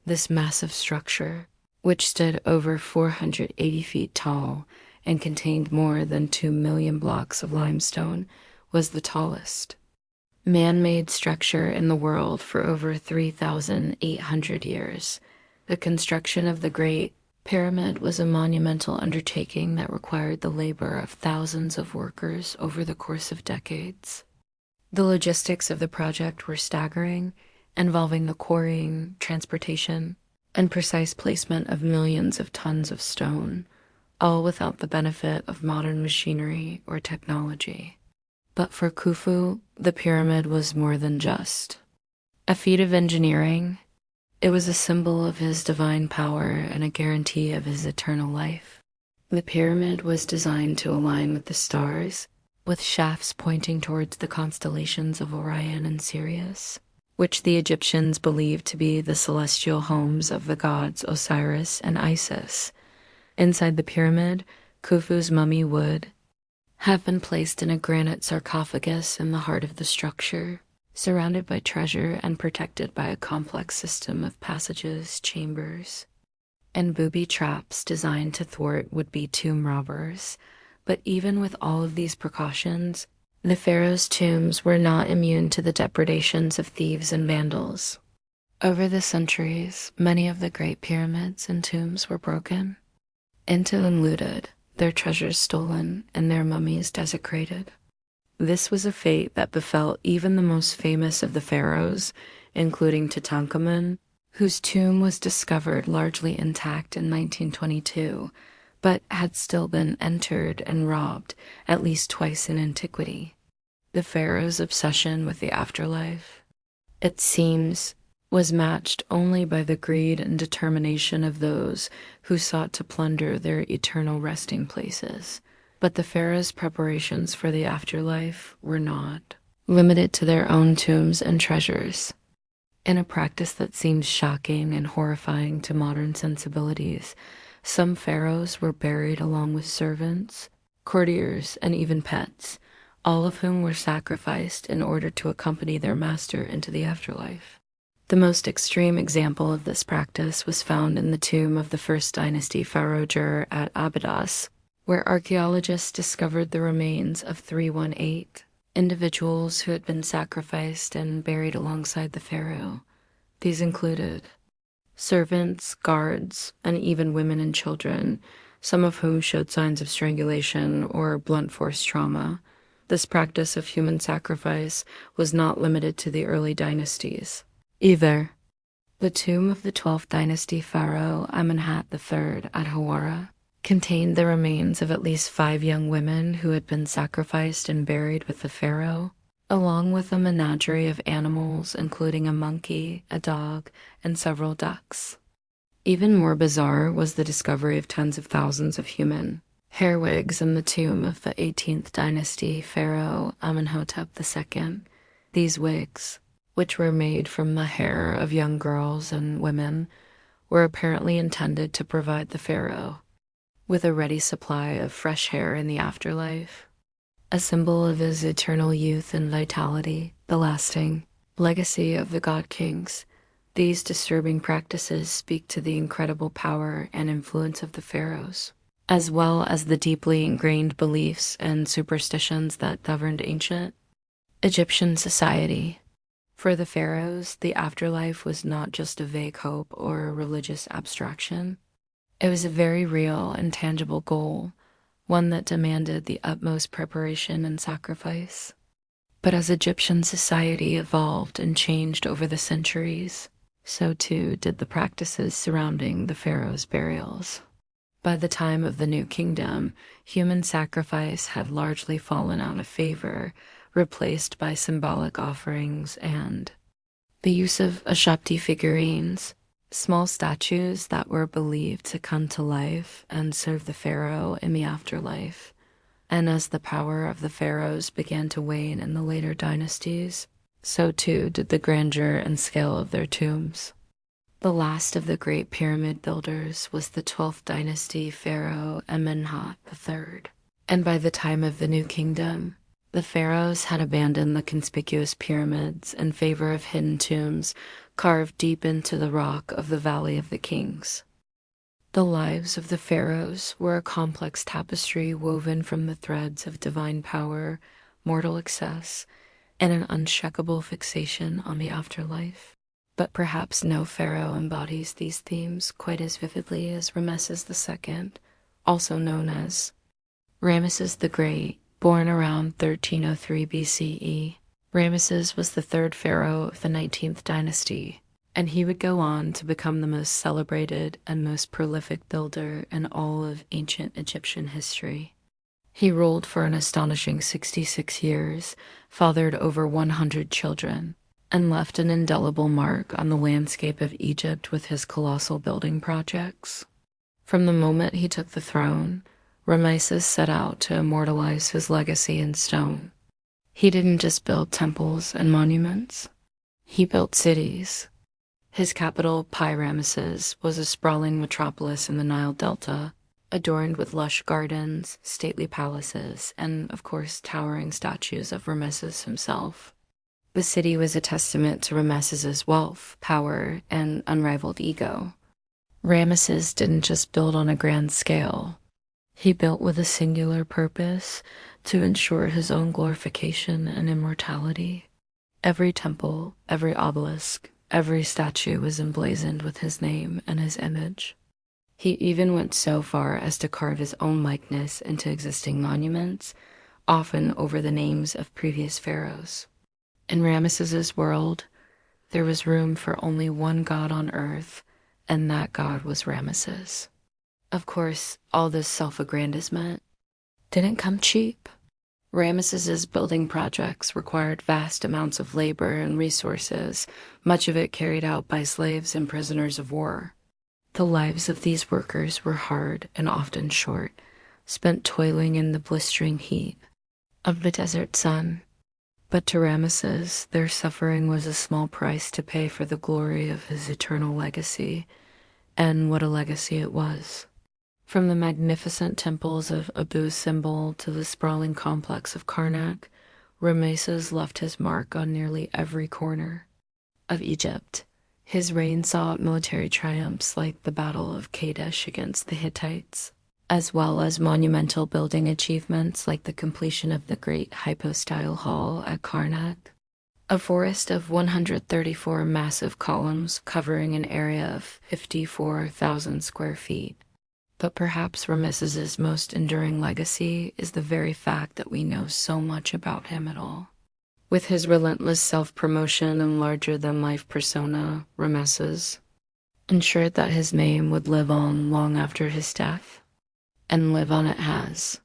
This massive structure, which stood over 480 feet tall and contained more than 2 million blocks of limestone, was the tallest man-made structure in the world for over 3,800 years. The construction of the Great Pyramid was a monumental undertaking that required the labor of thousands of workers over the course of decades. The logistics of the project were staggering, involving the quarrying, transportation, and precise placement of millions of tons of stone, all without the benefit of modern machinery or technology. But for Khufu, the pyramid was more than just a feat of engineering. It was a symbol of his divine power and a guarantee of his eternal life. The pyramid was designed to align with the stars, with shafts pointing towards the constellations of Orion and Sirius, which the Egyptians believed to be the celestial homes of the gods Osiris and Isis. Inside the pyramid, Khufu's mummy would have been placed in a granite sarcophagus in the heart of the structure, surrounded by treasure and protected by a complex system of passages, chambers, and booby traps designed to thwart would-be tomb robbers. But even with all of these precautions, the pharaohs' tombs were not immune to the depredations of thieves and vandals. Over the centuries, many of the great pyramids and tombs were broken into and looted, their treasures stolen, and their mummies desecrated. This was a fate that befell even the most famous of the pharaohs, including Tutankhamun, whose tomb was discovered largely intact in 1922, but had still been entered and robbed at least twice in antiquity. The pharaoh's obsession with the afterlife, it seems, was matched only by the greed and determination of those who sought to plunder their eternal resting places. But the pharaoh's preparations for the afterlife were not limited to their own tombs and treasures. In a practice that seems shocking and horrifying to modern sensibilities, some pharaohs were buried along with servants, courtiers, and even pets, all of whom were sacrificed in order to accompany their master into the afterlife. The most extreme example of this practice was found in the tomb of the first dynasty pharaoh Jur at Abydos, where archaeologists discovered the remains of 318 individuals who had been sacrificed and buried alongside the pharaoh. These included servants, guards, and even women and children, some of whom showed signs of strangulation or blunt force trauma. This practice of human sacrifice was not limited to the early dynasties either. The tomb of the 12th dynasty pharaoh Amenhotep III at Hawara contained the remains of at least 5 young women who had been sacrificed and buried with the pharaoh. along with a menagerie of animals, including a monkey, a dog, and several ducks. Even more bizarre was the discovery of tens of thousands of human hair wigs in the tomb of the 18th dynasty pharaoh Amenhotep II. These wigs, which were made from the hair of young girls and women, were apparently intended to provide the pharaoh with a ready supply of fresh hair in the afterlife, a symbol of his eternal youth and vitality, the lasting legacy of the god kings. These disturbing practices speak to the incredible power and influence of the pharaohs, as well as the deeply ingrained beliefs and superstitions that governed ancient Egyptian society. For the pharaohs, the afterlife was not just a vague hope or a religious abstraction. It was a very real and tangible goal, one that demanded the utmost preparation and sacrifice. But as Egyptian society evolved and changed over the centuries, so too did the practices surrounding the pharaohs' burials. By the time of the New Kingdom, human sacrifice had largely fallen out of favor, replaced by symbolic offerings and the use of Ashapti figurines, small statues that were believed to come to life and serve the pharaoh in the afterlife. And as the power of the pharaohs began to wane in the later dynasties, so too did the grandeur and scale of their tombs. The last of the great pyramid builders was the 12th dynasty pharaoh Amenhotep III. And by the time of the New Kingdom, the pharaohs had abandoned the conspicuous pyramids in favor of hidden tombs carved deep into the rock of the Valley of the Kings. The lives of the pharaohs were a complex tapestry woven from the threads of divine power, mortal excess, and an unshakable fixation on the afterlife. But perhaps no pharaoh embodies these themes quite as vividly as Ramesses II, also known as Ramesses the Great, born around 1303 BCE. Ramesses was the third pharaoh of the 19th dynasty, and he would go on to become the most celebrated and most prolific builder in all of ancient Egyptian history. He ruled for an astonishing 66 years, fathered over 100 children, and left an indelible mark on the landscape of Egypt with his colossal building projects. From the moment he took the throne, Ramesses set out to immortalize his legacy in stone. He didn't just build temples and monuments. He built cities. His capital, Pi-Ramesses, was a sprawling metropolis in the Nile Delta, adorned with lush gardens, stately palaces, and, of course, towering statues of Ramesses himself. The city was a testament to Ramesses's wealth, power, and unrivaled ego. Ramesses didn't just build on a grand scale. He built with a singular purpose to ensure his own glorification and immortality. Every temple, every obelisk, every statue was emblazoned with his name and his image. He even went so far as to carve his own likeness into existing monuments, often over the names of previous pharaohs. In Ramesses's world, there was room for only one god on earth, and that god was Ramesses. Of course, all this self-aggrandizement didn't come cheap. Ramesses's building projects required vast amounts of labor and resources, much of it carried out by slaves and prisoners of war. The lives of these workers were hard and often short, spent toiling in the blistering heat of the desert sun. But to Ramesses, their suffering was a small price to pay for the glory of his eternal legacy, and what a legacy it was. From the magnificent temples of Abu Simbel to the sprawling complex of Karnak, Ramesses left his mark on nearly every corner of Egypt. His reign saw military triumphs like the Battle of Kadesh against the Hittites, as well as monumental building achievements like the completion of the Great Hypostyle Hall at Karnak, a forest of 134 massive columns covering an area of 54,000 square feet. But perhaps Ramesses's most enduring legacy is the very fact that we know so much about him at all. With his relentless self-promotion and larger-than-life persona, Ramesses ensured that his name would live on long after his death, and live on it has.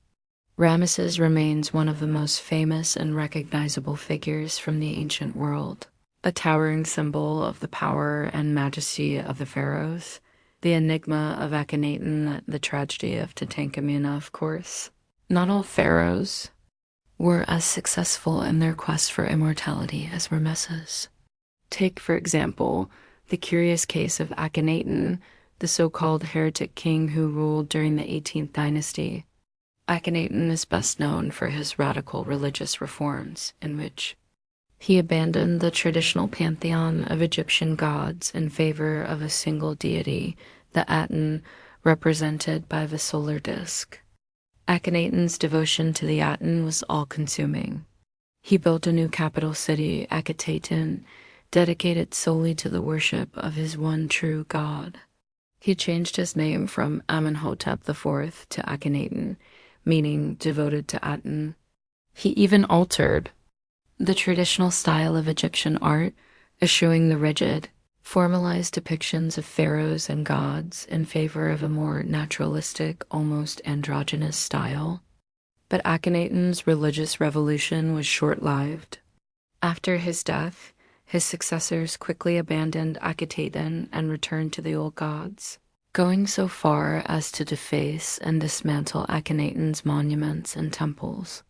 Ramesses remains one of the most famous and recognizable figures from the ancient world, a towering symbol of the power and majesty of the pharaohs, the enigma of Akhenaten, the tragedy of Tutankhamun, of course. Not all pharaohs were as successful in their quest for immortality as Ramesses. Take, for example, the curious case of Akhenaten, the so-called heretic king who ruled during the 18th dynasty. Akhenaten is best known for his radical religious reforms, in which he abandoned the traditional pantheon of Egyptian gods in favor of a single deity, the Aten, represented by the solar disk. Akhenaten's devotion to the Aten was all-consuming. He built a new capital city, Akhetaten, dedicated solely to the worship of his one true god. He changed his name from Amenhotep IV to Akhenaten, meaning devoted to Aten. He even altered the traditional style of Egyptian art, eschewing the rigid, formalized depictions of pharaohs and gods in favor of a more naturalistic, almost androgynous style. But Akhenaten's religious revolution was short-lived. After his death, his successors quickly abandoned Akhetaten and returned to the old gods, going so far as to deface and dismantle Akhenaten's monuments and temples.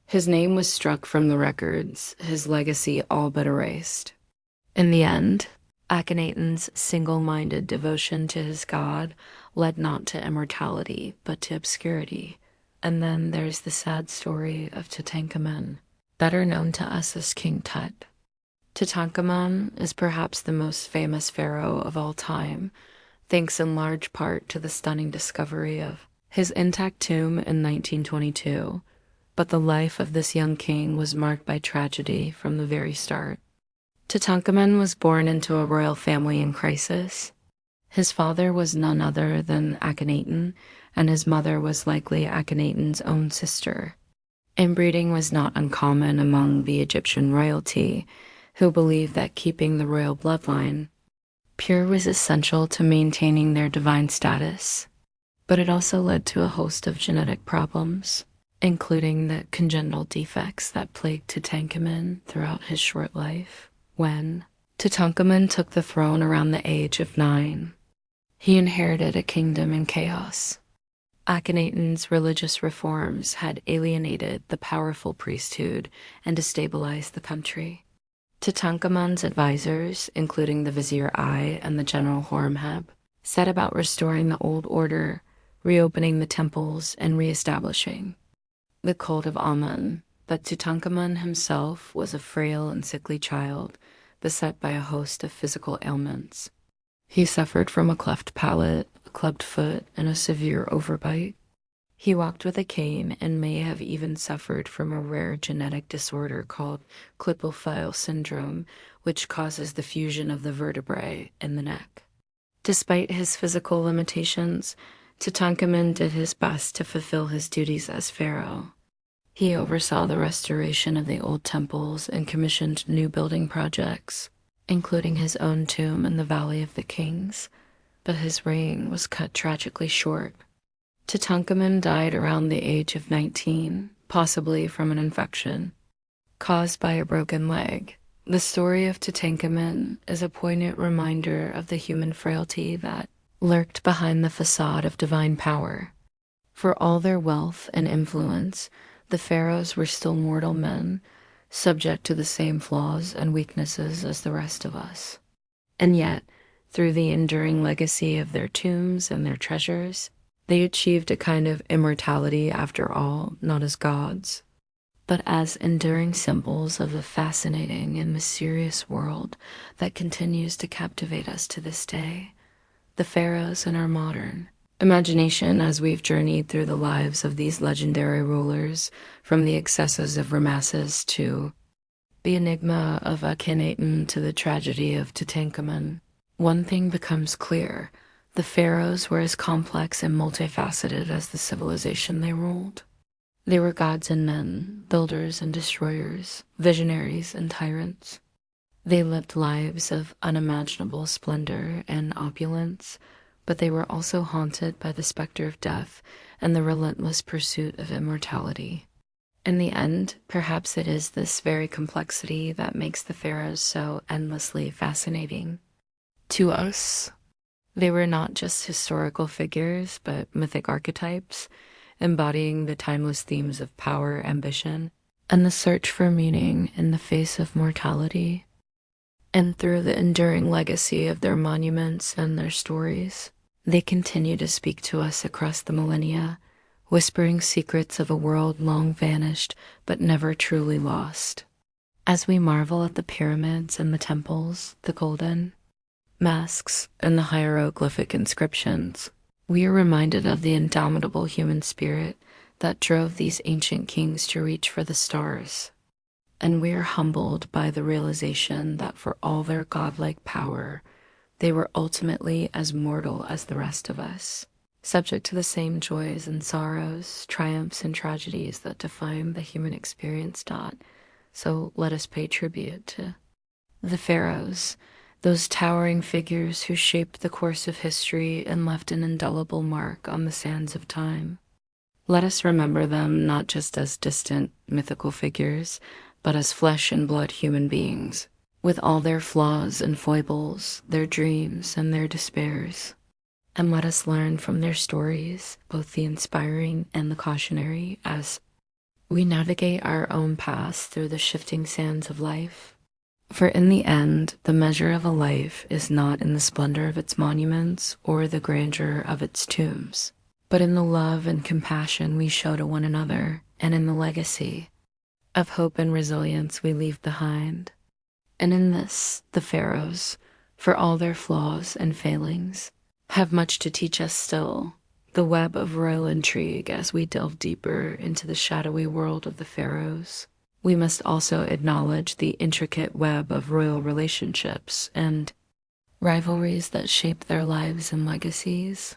His name was struck from the records, his legacy all but erased. In the end, Akhenaten's single-minded devotion to his god led not to immortality, but to obscurity. And then there's the sad story of Tutankhamun, better known to us as King Tut. Tutankhamun is perhaps the most famous pharaoh of all time, thanks in large part to the stunning discovery of his intact tomb in 1922, but the life of this young king was marked by tragedy from the very start. Tutankhamun was born into a royal family in crisis. His father was none other than Akhenaten, and his mother was likely Akhenaten's own sister. Inbreeding was not uncommon among the Egyptian royalty, who believed that keeping the royal bloodline pure was essential to maintaining their divine status. But it also led to a host of genetic problems, including the congenital defects that plagued Tutankhamun throughout his short life. When Tutankhamun took the throne around the age of 9, he inherited a kingdom in chaos. Akhenaten's religious reforms had alienated the powerful priesthood and destabilized the country. Tutankhamun's advisors, including the Vizier I and the General Horemheb, set about restoring the old order, reopening the temples, and reestablishing the cult of Amun. But Tutankhamun himself was a frail and sickly child, beset by a host of physical ailments. He suffered from a cleft palate, a clubbed foot, and a severe overbite. He walked with a cane and may have even suffered from a rare genetic disorder called Klippel-Feil syndrome, which causes the fusion of the vertebrae in the neck. Despite his physical limitations, Tutankhamun did his best to fulfill his duties as pharaoh. He oversaw the restoration of the old temples and commissioned new building projects, including his own tomb in the Valley of the Kings, but his reign was cut tragically short. Tutankhamun died around the age of 19, possibly from an infection caused by a broken leg. The story of Tutankhamun is a poignant reminder of the human frailty that lurked behind the facade of divine power. For all their wealth and influence, the pharaohs were still mortal men, subject to the same flaws and weaknesses as the rest of us. And yet, through the enduring legacy of their tombs and their treasures, they achieved a kind of immortality after all, not as gods, but as enduring symbols of a fascinating and mysterious world that continues to captivate us to this day, the pharaohs in our modern imagination as we've journeyed through the lives of these legendary rulers, from the excesses of Ramesses to the enigma of Akhenaten to the tragedy of Tutankhamun. One thing becomes clear: the pharaohs were as complex and multifaceted as the civilization they ruled. They were gods and men, builders and destroyers, visionaries and tyrants. They lived lives of unimaginable splendor and opulence, but they were also haunted by the specter of death and the relentless pursuit of immortality. In the end, perhaps it is this very complexity that makes the pharaohs so endlessly fascinating. To us, they were not just historical figures, but mythic archetypes, embodying the timeless themes of power, ambition, and the search for meaning in the face of mortality. And through the enduring legacy of their monuments and their stories, they continue to speak to us across the millennia, whispering secrets of a world long vanished but never truly lost. As we marvel at the pyramids and the temples, the golden masks, and the hieroglyphic inscriptions, we are reminded of the indomitable human spirit that drove these ancient kings to reach for the stars. And we are humbled by the realization that for all their godlike power, they were ultimately as mortal as the rest of us, subject to the same joys and sorrows, triumphs and tragedies that define the human experience. So let us pay tribute to the pharaohs, those towering figures who shaped the course of history and left an indelible mark on the sands of time. Let us remember them not just as distant mythical figures, but as flesh and blood human beings, with all their flaws and foibles, their dreams and their despairs. And let us learn from their stories, both the inspiring and the cautionary, as we navigate our own paths through the shifting sands of life. For in the end, the measure of a life is not in the splendor of its monuments or the grandeur of its tombs, but in the love and compassion we show to one another, and in the legacy of hope and resilience we leave behind. And in this, the pharaohs, for all their flaws and failings, have much to teach us still, the web of royal intrigue as we delve deeper into the shadowy world of the pharaohs. We must also acknowledge the intricate web of royal relationships and rivalries that shape their lives and legacies.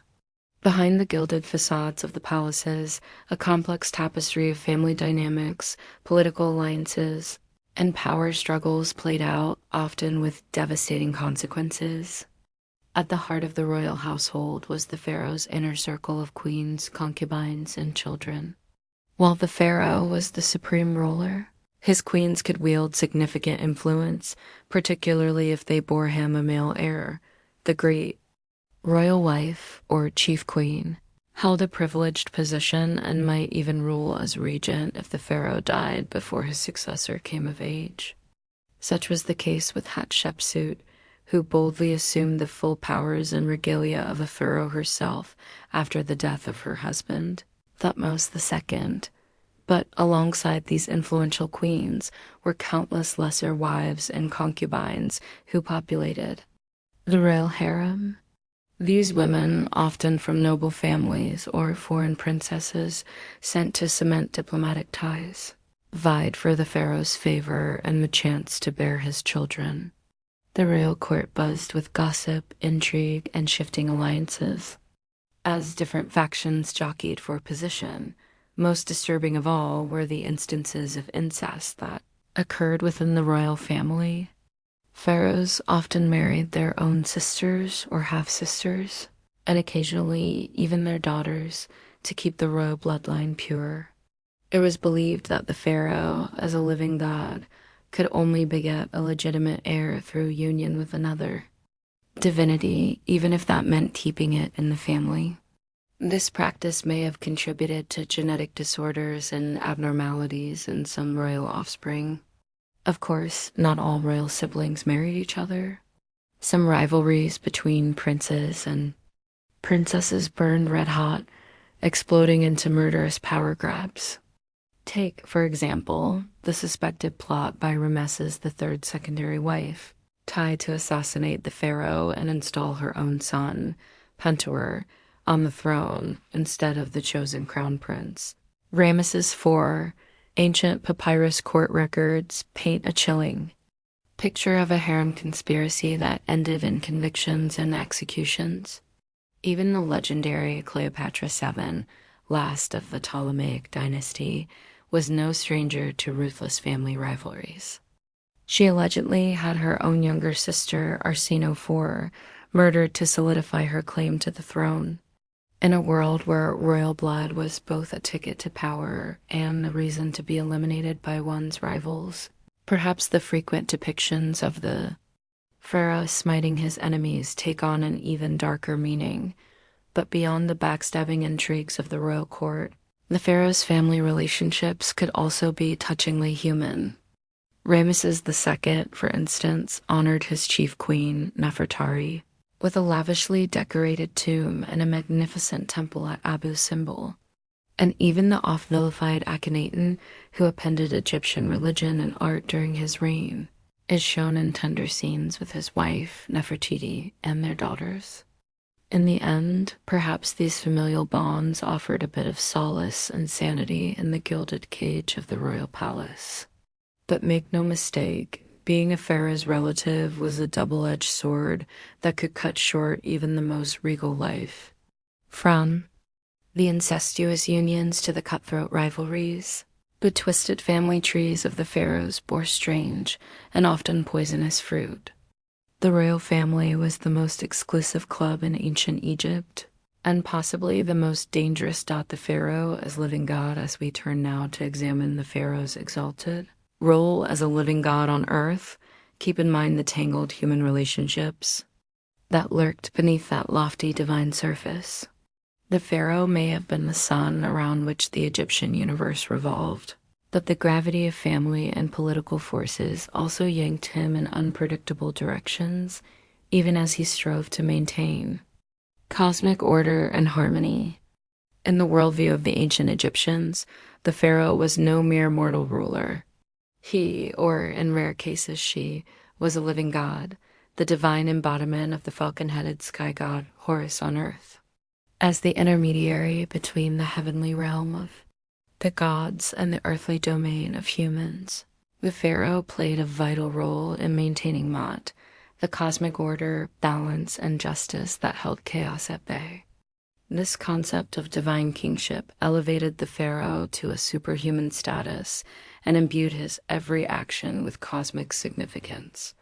Behind the gilded facades of the palaces, a complex tapestry of family dynamics, political alliances, and power struggles played out, often with devastating consequences. At the heart of the royal household was the pharaoh's inner circle of queens, concubines, and children. While the pharaoh was the supreme ruler, his queens could wield significant influence, particularly if they bore him a male heir. The great royal wife, or chief queen, held a privileged position and might even rule as regent if the pharaoh died before his successor came of age. Such was the case with Hatshepsut, who boldly assumed the full powers and regalia of a pharaoh herself after the death of her husband, Thutmose II. But alongside these influential queens were countless lesser wives and concubines who populated the royal harem. These women, often from noble families or foreign princesses sent to cement diplomatic ties, vied for the pharaoh's favor and the chance to bear his children. The royal court buzzed with gossip, intrigue, and shifting alliances, as different factions jockeyed for position. Most disturbing of all were the instances of incest that occurred within the royal family. Pharaohs often married their own sisters or half-sisters, and occasionally even their daughters, to keep the royal bloodline pure. It was believed that the pharaoh, as a living god, could only beget a legitimate heir through union with another divinity, even if that meant keeping it in the family. This practice may have contributed to genetic disorders and abnormalities in some royal offspring. Of course, not all royal siblings married each other. Some rivalries between princes and princesses burned red hot, exploding into murderous power grabs. Take, for example, the suspected plot by Ramesses III's secondary wife, tied to assassinate the pharaoh and install her own son, Pentuer, on the throne instead of the chosen crown prince. Ramesses IV, ancient papyrus court records paint a chilling picture of a harem conspiracy that ended in convictions and executions. Even the legendary Cleopatra VII, last of the Ptolemaic dynasty, was no stranger to ruthless family rivalries. She allegedly had her own younger sister, Arsinoe IV, murdered to solidify her claim to the throne. In a world where royal blood was both a ticket to power and a reason to be eliminated by one's rivals, perhaps the frequent depictions of the pharaoh smiting his enemies take on an even darker meaning. But beyond the backstabbing intrigues of the royal court, the pharaoh's family relationships could also be touchingly human. Ramesses II, for instance, honored his chief queen, Nefertari, with a lavishly decorated tomb and a magnificent temple at Abu Simbel. And even the oft-vilified Akhenaten, who appended Egyptian religion and art during his reign, is shown in tender scenes with his wife, Nefertiti, and their daughters. In the end, perhaps these familial bonds offered a bit of solace and sanity in the gilded cage of the royal palace. But make no mistake, being a pharaoh's relative was a double-edged sword that could cut short even the most regal life. From the incestuous unions to the cutthroat rivalries, the twisted family trees of the pharaohs bore strange and often poisonous fruit. The royal family was the most exclusive club in ancient Egypt, and possibly the most dangerous. The pharaoh as living god, as we turn now to examine the pharaoh's exalted role as a living god on earth. Keep in mind the tangled human relationships that lurked beneath that lofty divine surface. The pharaoh may have been the sun around which the Egyptian universe revolved, but the gravity of family and political forces also yanked him in unpredictable directions, even as he strove to maintain cosmic order and harmony. In the worldview of the ancient Egyptians, the pharaoh was no mere mortal ruler. He, or in rare cases she, was a living god, the divine embodiment of the falcon-headed sky god Horus on earth. As the intermediary between the heavenly realm of the gods and the earthly domain of humans, the pharaoh played a vital role in maintaining Ma'at, the cosmic order, balance, and justice that held chaos at bay. This concept of divine kingship elevated the pharaoh to a superhuman status and imbued his every action with cosmic significance.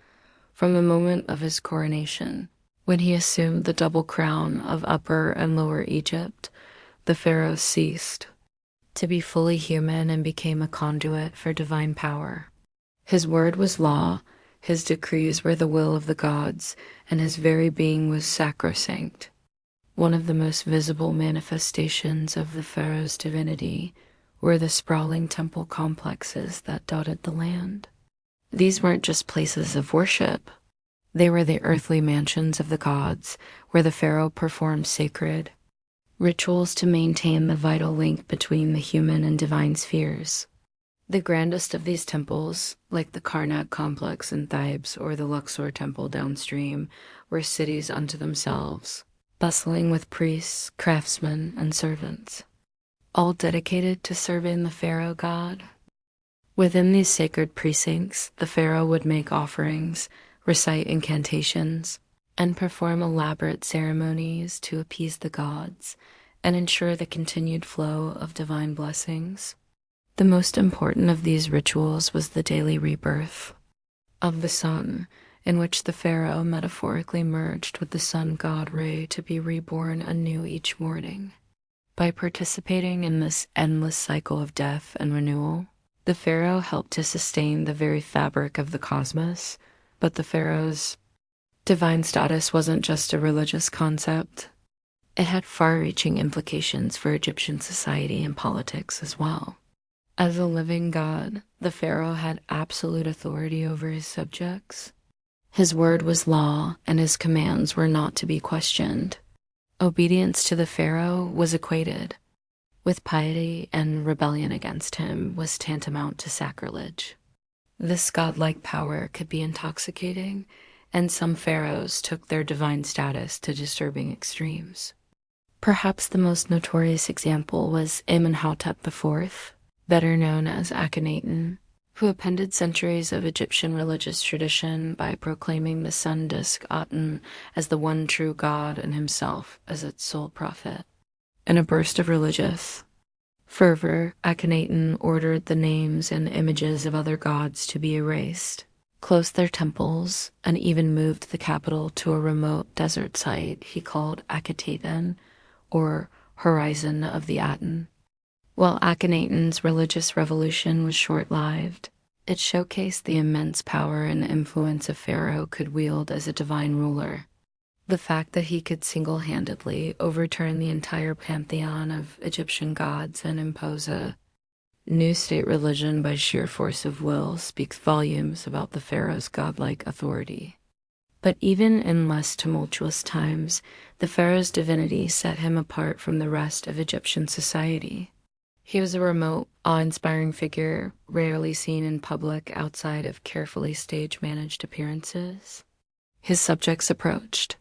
From the moment of his coronation, when he assumed the double crown of Upper and Lower Egypt, the pharaoh ceased to be fully human and became a conduit for divine power. His word was law, his decrees were the will of the gods, and his very being was sacrosanct. One of the most visible manifestations of the pharaoh's divinity were the sprawling temple complexes that dotted the land. These weren't just places of worship. They were the earthly mansions of the gods, where the pharaoh performed sacred rituals to maintain the vital link between the human and divine spheres. The grandest of these temples, like the Karnak complex in Thebes or the Luxor temple downstream, were cities unto themselves, bustling with priests, craftsmen, and servants, all dedicated to serving the pharaoh god. Within these sacred precincts, the pharaoh would make offerings, recite incantations, and perform elaborate ceremonies to appease the gods and ensure the continued flow of divine blessings. The most important of these rituals was the daily rebirth of the sun, in which the pharaoh metaphorically merged with the sun god Re to be reborn anew each morning. By participating in this endless cycle of death and renewal, the pharaoh helped to sustain the very fabric of the cosmos. But the pharaoh's divine status wasn't just a religious concept. It had far-reaching implications for Egyptian society and politics as well. As a living god, the pharaoh had absolute authority over his subjects. His word was law, and his commands were not to be questioned. Obedience to the pharaoh was equated with piety, and rebellion against him was tantamount to sacrilege. This godlike power could be intoxicating, and some pharaohs took their divine status to disturbing extremes. Perhaps the most notorious example was Imhotep IV, better known as Akhenaten, who appended centuries of Egyptian religious tradition by proclaiming the sun disk Aten as the one true god and himself as its sole prophet. In a burst of religious fervor, Akhenaten ordered the names and images of other gods to be erased, closed their temples, and even moved the capital to a remote desert site he called Akhetaten, or Horizon of the Aten. While Akhenaten's religious revolution was short-lived, it showcased the immense power and influence a pharaoh could wield as a divine ruler. The fact that he could single-handedly overturn the entire pantheon of Egyptian gods and impose a new state religion by sheer force of will speaks volumes about the pharaoh's godlike authority. But even in less tumultuous times, the pharaoh's divinity set him apart from the rest of Egyptian society. He was a remote, awe-inspiring figure, rarely seen in public outside of carefully stage-managed appearances. His subjects approached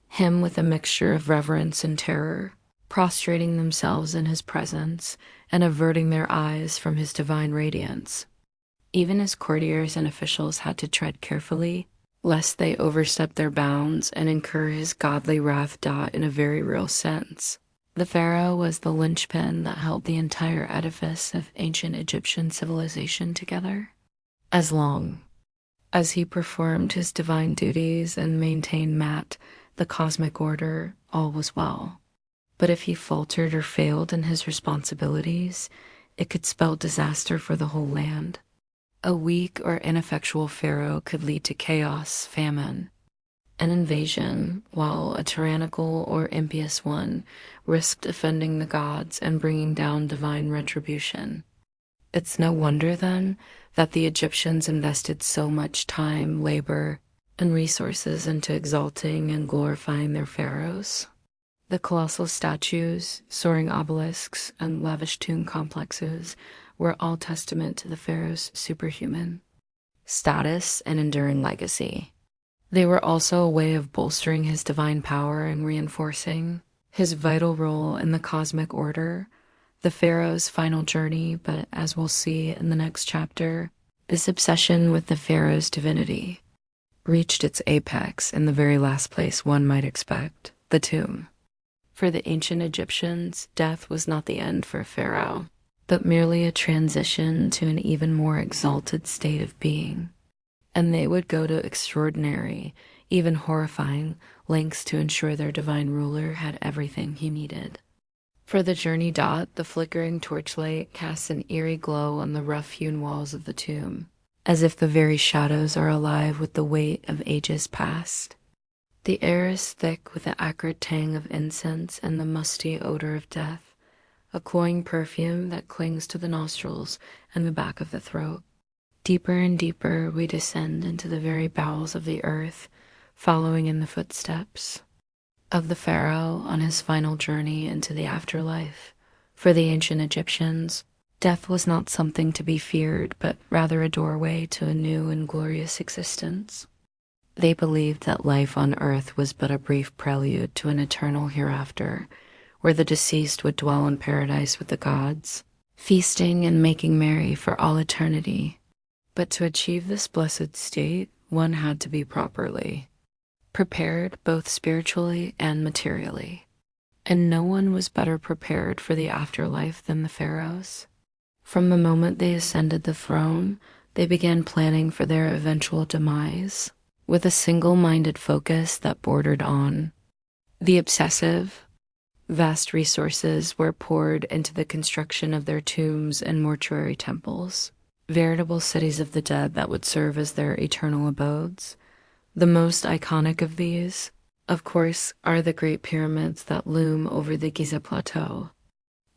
him with a mixture of reverence and terror, prostrating themselves in his presence and averting their eyes from his divine radiance. Even his courtiers and officials had to tread carefully, lest they overstep their bounds and incur his godly wrath. In a very real sense, the pharaoh was the linchpin that held the entire edifice of ancient Egyptian civilization together. As long as he performed his divine duties and maintained the cosmic order, all was well. But if he faltered or failed in his responsibilities, it could spell disaster for the whole land. A weak or ineffectual pharaoh could lead to chaos, famine, an invasion, while a tyrannical or impious one risked offending the gods and bringing down divine retribution. It's no wonder, then, that the Egyptians invested so much time, labor, and resources into exalting and glorifying their pharaohs. The colossal statues, soaring obelisks, and lavish tomb complexes were all testament to the pharaoh's superhuman status and enduring legacy. They were also a way of bolstering his divine power and reinforcing his vital role in the cosmic order. The pharaoh's final journey, but as we'll see in the next chapter, this obsession with the pharaoh's divinity reached its apex in the very last place one might expect, the tomb. For the ancient Egyptians, death was not the end for a pharaoh, but merely a transition to an even more exalted state of being. And they would go to extraordinary, even horrifying, lengths to ensure their divine ruler had everything he needed. For the journey, the flickering torchlight casts an eerie glow on the rough-hewn walls of the tomb, as if the very shadows are alive with the weight of ages past. The air is thick with the acrid tang of incense and the musty odor of death, a cloying perfume that clings to the nostrils and the back of the throat. Deeper and deeper we descend into the very bowels of the earth, following in the footsteps of the pharaoh on his final journey into the afterlife. For the ancient Egyptians, death was not something to be feared, but rather a doorway to a new and glorious existence. They believed that life on earth was but a brief prelude to an eternal hereafter, where the deceased would dwell in paradise with the gods, feasting and making merry for all eternity. But to achieve this blessed state, one had to be properly prepared, both spiritually and materially. And no one was better prepared for the afterlife than the pharaohs. From the moment they ascended the throne, they began planning for their eventual demise, with a single-minded focus that bordered on the obsessive. Vast resources were poured into the construction of their tombs and mortuary temples, veritable cities of the dead that would serve as their eternal abodes. The most iconic of these, of course, are the Great Pyramids that loom over the Giza Plateau.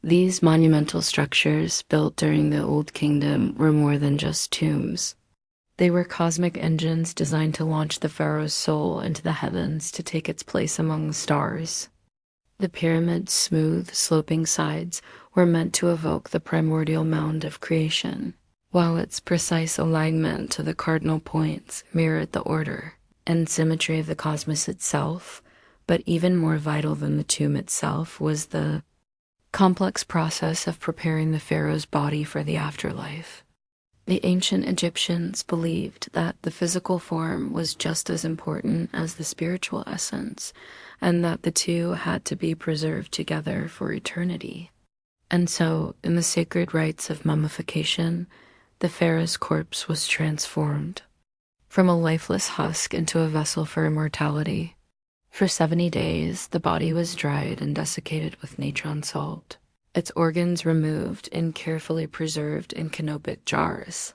These monumental structures, built during the Old Kingdom, were more than just tombs. They were cosmic engines designed to launch the pharaoh's soul into the heavens to take its place among the stars. The pyramid's smooth, sloping sides were meant to evoke the primordial mound of creation, while its precise alignment to the cardinal points mirrored the order and symmetry of the cosmos itself. But even more vital than the tomb itself was the complex process of preparing the pharaoh's body for the afterlife. The ancient Egyptians believed that the physical form was just as important as the spiritual essence, and that the two had to be preserved together for eternity. And so, in the sacred rites of mummification, the pharaoh's corpse was transformed from a lifeless husk into a vessel for immortality. For 70 days, the body was dried and desiccated with natron salt, its organs removed and carefully preserved in canopic jars.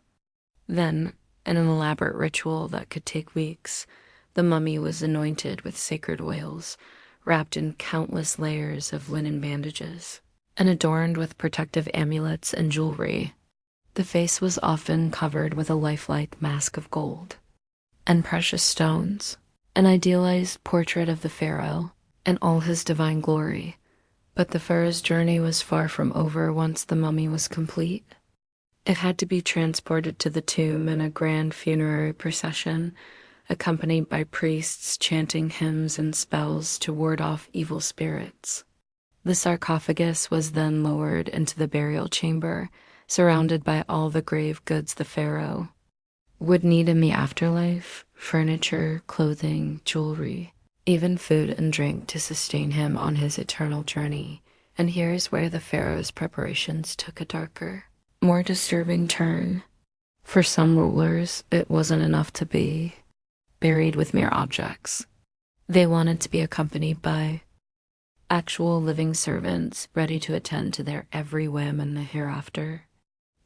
Then, in an elaborate ritual that could take weeks, the mummy was anointed with sacred oils, wrapped in countless layers of linen bandages, and adorned with protective amulets and jewelry. The face was often covered with a lifelike mask of gold and precious stones, an idealized portrait of the pharaoh in all his divine glory. But the pharaoh's journey was far from over once the mummy was complete. It had to be transported to the tomb in a grand funerary procession, accompanied by priests chanting hymns and spells to ward off evil spirits. The sarcophagus was then lowered into the burial chamber, surrounded by all the grave goods the pharaoh would need in the afterlife: furniture, clothing, jewelry, even food and drink to sustain him on his eternal journey. And here's where the pharaoh's preparations took a darker, more disturbing turn. For some rulers, it wasn't enough to be buried with mere objects. They wanted to be accompanied by actual living servants ready to attend to their every whim in the hereafter.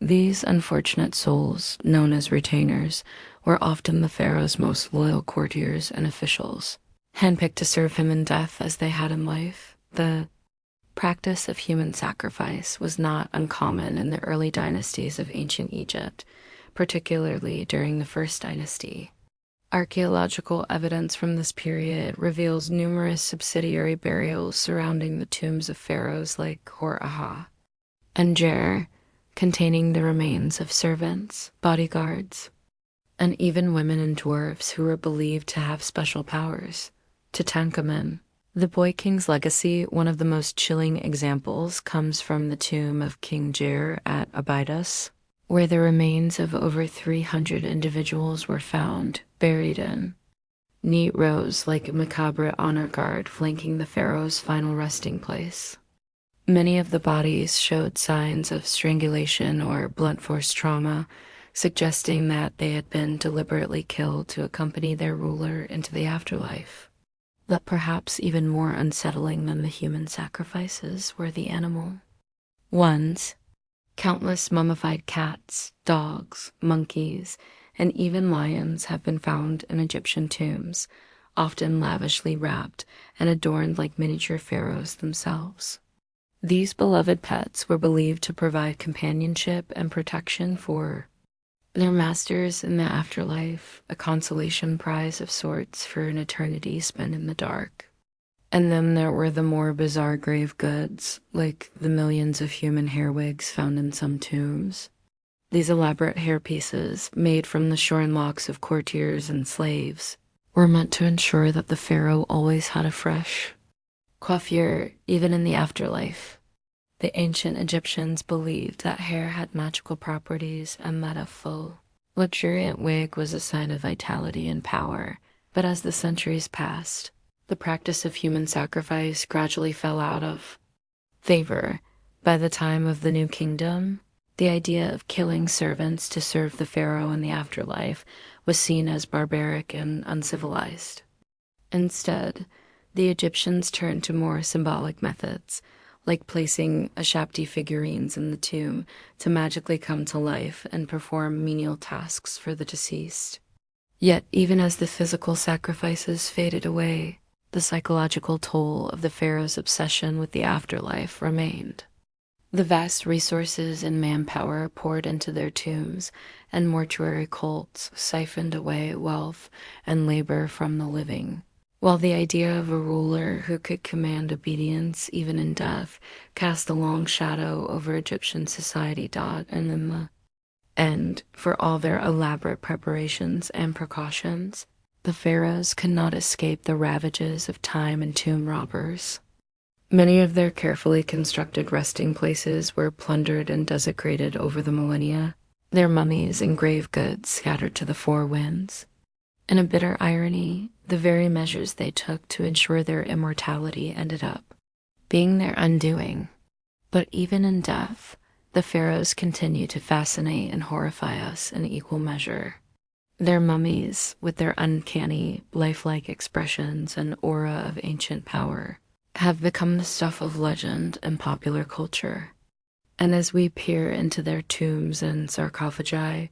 These unfortunate souls, known as retainers, were often the pharaoh's most loyal courtiers and officials, handpicked to serve him in death as they had in life. The practice of human sacrifice was not uncommon in the early dynasties of ancient Egypt, particularly during the First Dynasty. Archaeological evidence from this period reveals numerous subsidiary burials surrounding the tombs of pharaohs like Hor-Aha and Jer, containing the remains of servants, bodyguards, and even women and dwarves who were believed to have special powers. Tutankhamun, the boy king's legacy, one of the most chilling examples, comes from the tomb of King Jer at Abydos, where the remains of over 300 individuals were found, buried in neat rows like a macabre honor guard flanking the pharaoh's final resting place. Many of the bodies showed signs of strangulation or blunt force trauma, suggesting that they had been deliberately killed to accompany their ruler into the afterlife. But perhaps even more unsettling than the human sacrifices were the animal ones. Countless mummified cats, dogs, monkeys, and even lions have been found in Egyptian tombs, often lavishly wrapped and adorned like miniature pharaohs themselves. These beloved pets were believed to provide companionship and protection for their masters in the afterlife, a consolation prize of sorts for an eternity spent in the dark. And then there were the more bizarre grave goods, like the millions of human hair wigs found in some tombs. These elaborate hair pieces, made from the shorn locks of courtiers and slaves, were meant to ensure that the pharaoh always had a fresh coiffure, even in the afterlife. The ancient Egyptians believed that hair had magical properties and that a full, luxuriant wig was a sign of vitality and power. But as the centuries passed, the practice of human sacrifice gradually fell out of favor. By the time of the New Kingdom, the idea of killing servants to serve the pharaoh in the afterlife was seen as barbaric and uncivilized. Instead, the Egyptians turned to more symbolic methods, like placing Ashabti figurines in the tomb to magically come to life and perform menial tasks for the deceased. Yet, even as the physical sacrifices faded away, the psychological toll of the pharaoh's obsession with the afterlife remained. The vast resources and manpower poured into their tombs, and mortuary cults siphoned away wealth and labor from the living, while the idea of a ruler who could command obedience even in death cast a long shadow over Egyptian society. And in the end, for all their elaborate preparations and precautions, the pharaohs could not escape the ravages of time and tomb robbers. Many of their carefully constructed resting places were plundered and desecrated over the millennia, their mummies and grave goods scattered to the four winds. In a bitter irony, the very measures they took to ensure their immortality ended up being their undoing. But even in death, the pharaohs continue to fascinate and horrify us in equal measure. Their mummies, with their uncanny, lifelike expressions and aura of ancient power, have become the stuff of legend and popular culture. And as we peer into their tombs and sarcophagi,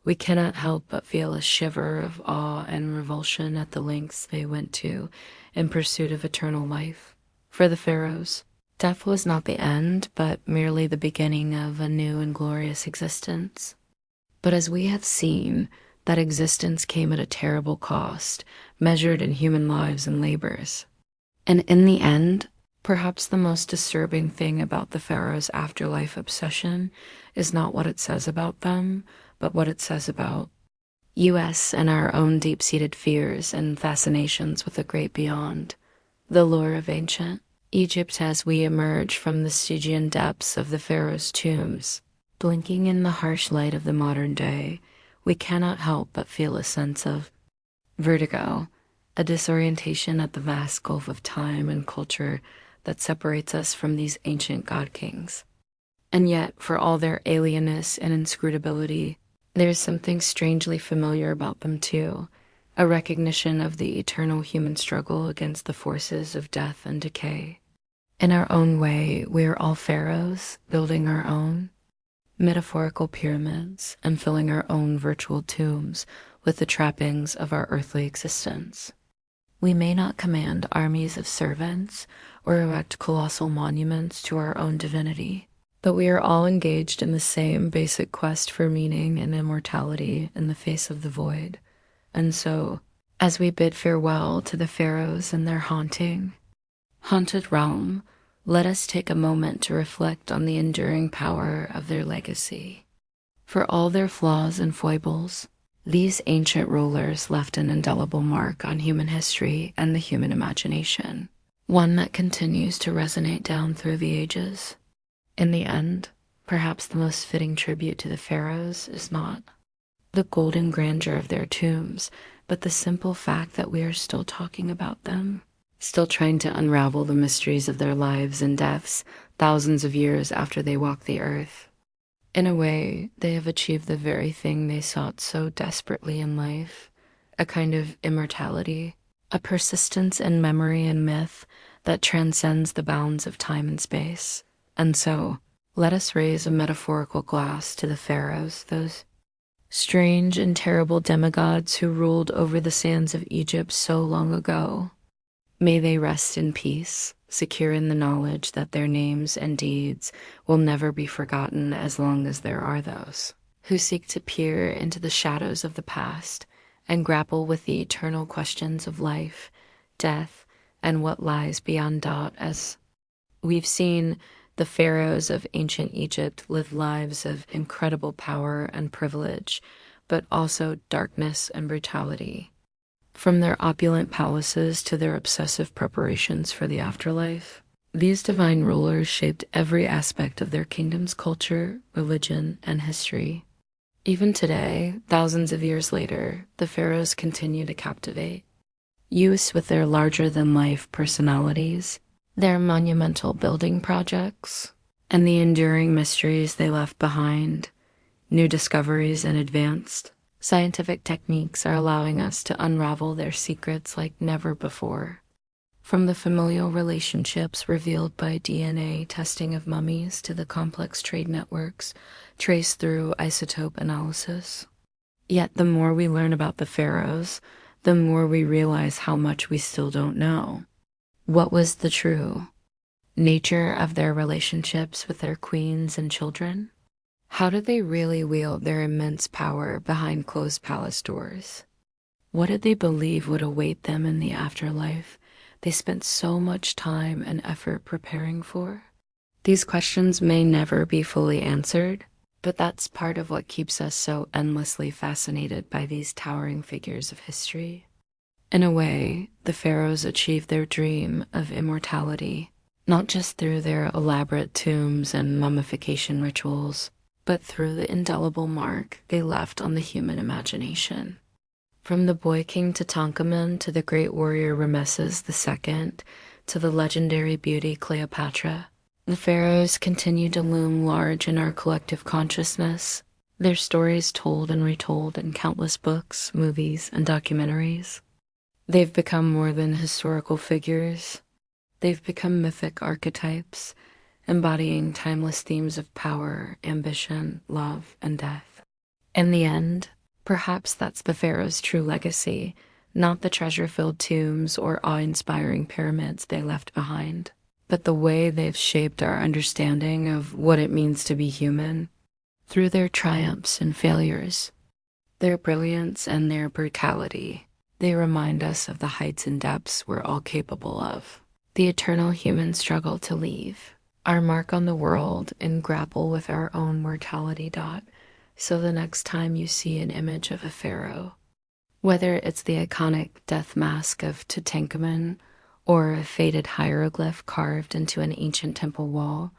we cannot help but feel a shiver of awe and revulsion at the lengths they went to in pursuit of eternal life. For the pharaohs, death was not the end, but merely the beginning of a new and glorious existence. But as we have seen, that existence came at a terrible cost, measured in human lives and labors. And in the end, perhaps the most disturbing thing about the pharaohs' afterlife obsession is not what it says about them, but what it says about us and our own deep-seated fears and fascinations with the great beyond, the lore of ancient Egypt as we emerge from the Stygian depths of the pharaohs' tombs. Blinking in the harsh light of the modern day, we cannot help but feel a sense of vertigo, a disorientation at the vast gulf of time and culture that separates us from these ancient god-kings. And yet, for all their alienness and inscrutability, there is something strangely familiar about them too, a recognition of the eternal human struggle against the forces of death and decay. In our own way, we are all pharaohs, building our own metaphorical pyramids and filling our own virtual tombs with the trappings of our earthly existence. We may not command armies of servants or erect colossal monuments to our own divinity, but we are all engaged in the same basic quest for meaning and immortality in the face of the void. And so, as we bid farewell to the pharaohs and their haunted realm, let us take a moment to reflect on the enduring power of their legacy. For all their flaws and foibles, these ancient rulers left an indelible mark on human history and the human imagination, one that continues to resonate down through the ages. In the end, perhaps the most fitting tribute to the pharaohs is not the golden grandeur of their tombs, but the simple fact that we are still talking about them, still trying to unravel the mysteries of their lives and deaths thousands of years after they walk the earth. In a way, they have achieved the very thing they sought so desperately in life, a kind of immortality, a persistence in memory and myth that transcends the bounds of time and space. And so, let us raise a metaphorical glass to the pharaohs, those strange and terrible demigods who ruled over the sands of Egypt so long ago. May they rest in peace, secure in the knowledge that their names and deeds will never be forgotten as long as there are those who seek to peer into the shadows of the past and grapple with the eternal questions of life, death, and what lies beyond doubt. As we've seen, the pharaohs of ancient Egypt lived lives of incredible power and privilege, but also darkness and brutality. From their opulent palaces to their obsessive preparations for the afterlife, these divine rulers shaped every aspect of their kingdom's culture, religion, and history. Even today, thousands of years later, the pharaohs continue to captivate. Youths with their larger-than-life personalities, their monumental building projects, and the enduring mysteries they left behind, new discoveries and advanced scientific techniques are allowing us to unravel their secrets like never before. From the familial relationships revealed by DNA testing of mummies to the complex trade networks traced through isotope analysis. Yet the more we learn about the pharaohs, the more we realize how much we still don't know. What was the true nature of their relationships with their queens and children? How did they really wield their immense power behind closed palace doors? What did they believe would await them in the afterlife they spent so much time and effort preparing for? These questions may never be fully answered, but that's part of what keeps us so endlessly fascinated by these towering figures of history. In a way, the pharaohs achieved their dream of immortality, not just through their elaborate tombs and mummification rituals, but through the indelible mark they left on the human imagination. From the boy king Tutankhamun to the great warrior Rameses II to the legendary beauty Cleopatra, the pharaohs continue to loom large in our collective consciousness, Their stories told and retold in countless books, movies, and documentaries. They've become more than historical figures. They've become mythic archetypes, embodying timeless themes of power, ambition, love, and death. In the end, perhaps that's the pharaoh's true legacy, not the treasure-filled tombs or awe-inspiring pyramids they left behind, but the way they've shaped our understanding of what it means to be human. Through their triumphs and failures, their brilliance and their brutality, they remind us of the heights and depths we're all capable of. The eternal human struggle to leave our mark on the world and grapple with our own mortality. So the next time you see an image of a pharaoh, whether it's the iconic death mask of Tutankhamun or a faded hieroglyph carved into an ancient temple wall,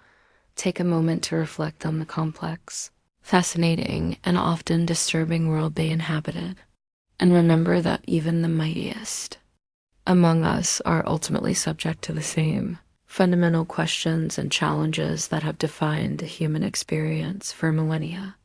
take a moment to reflect on the complex, fascinating, and often disturbing world they inhabited, and remember that even the mightiest among us are ultimately subject to the same fundamental questions and challenges that have defined the human experience for millennia.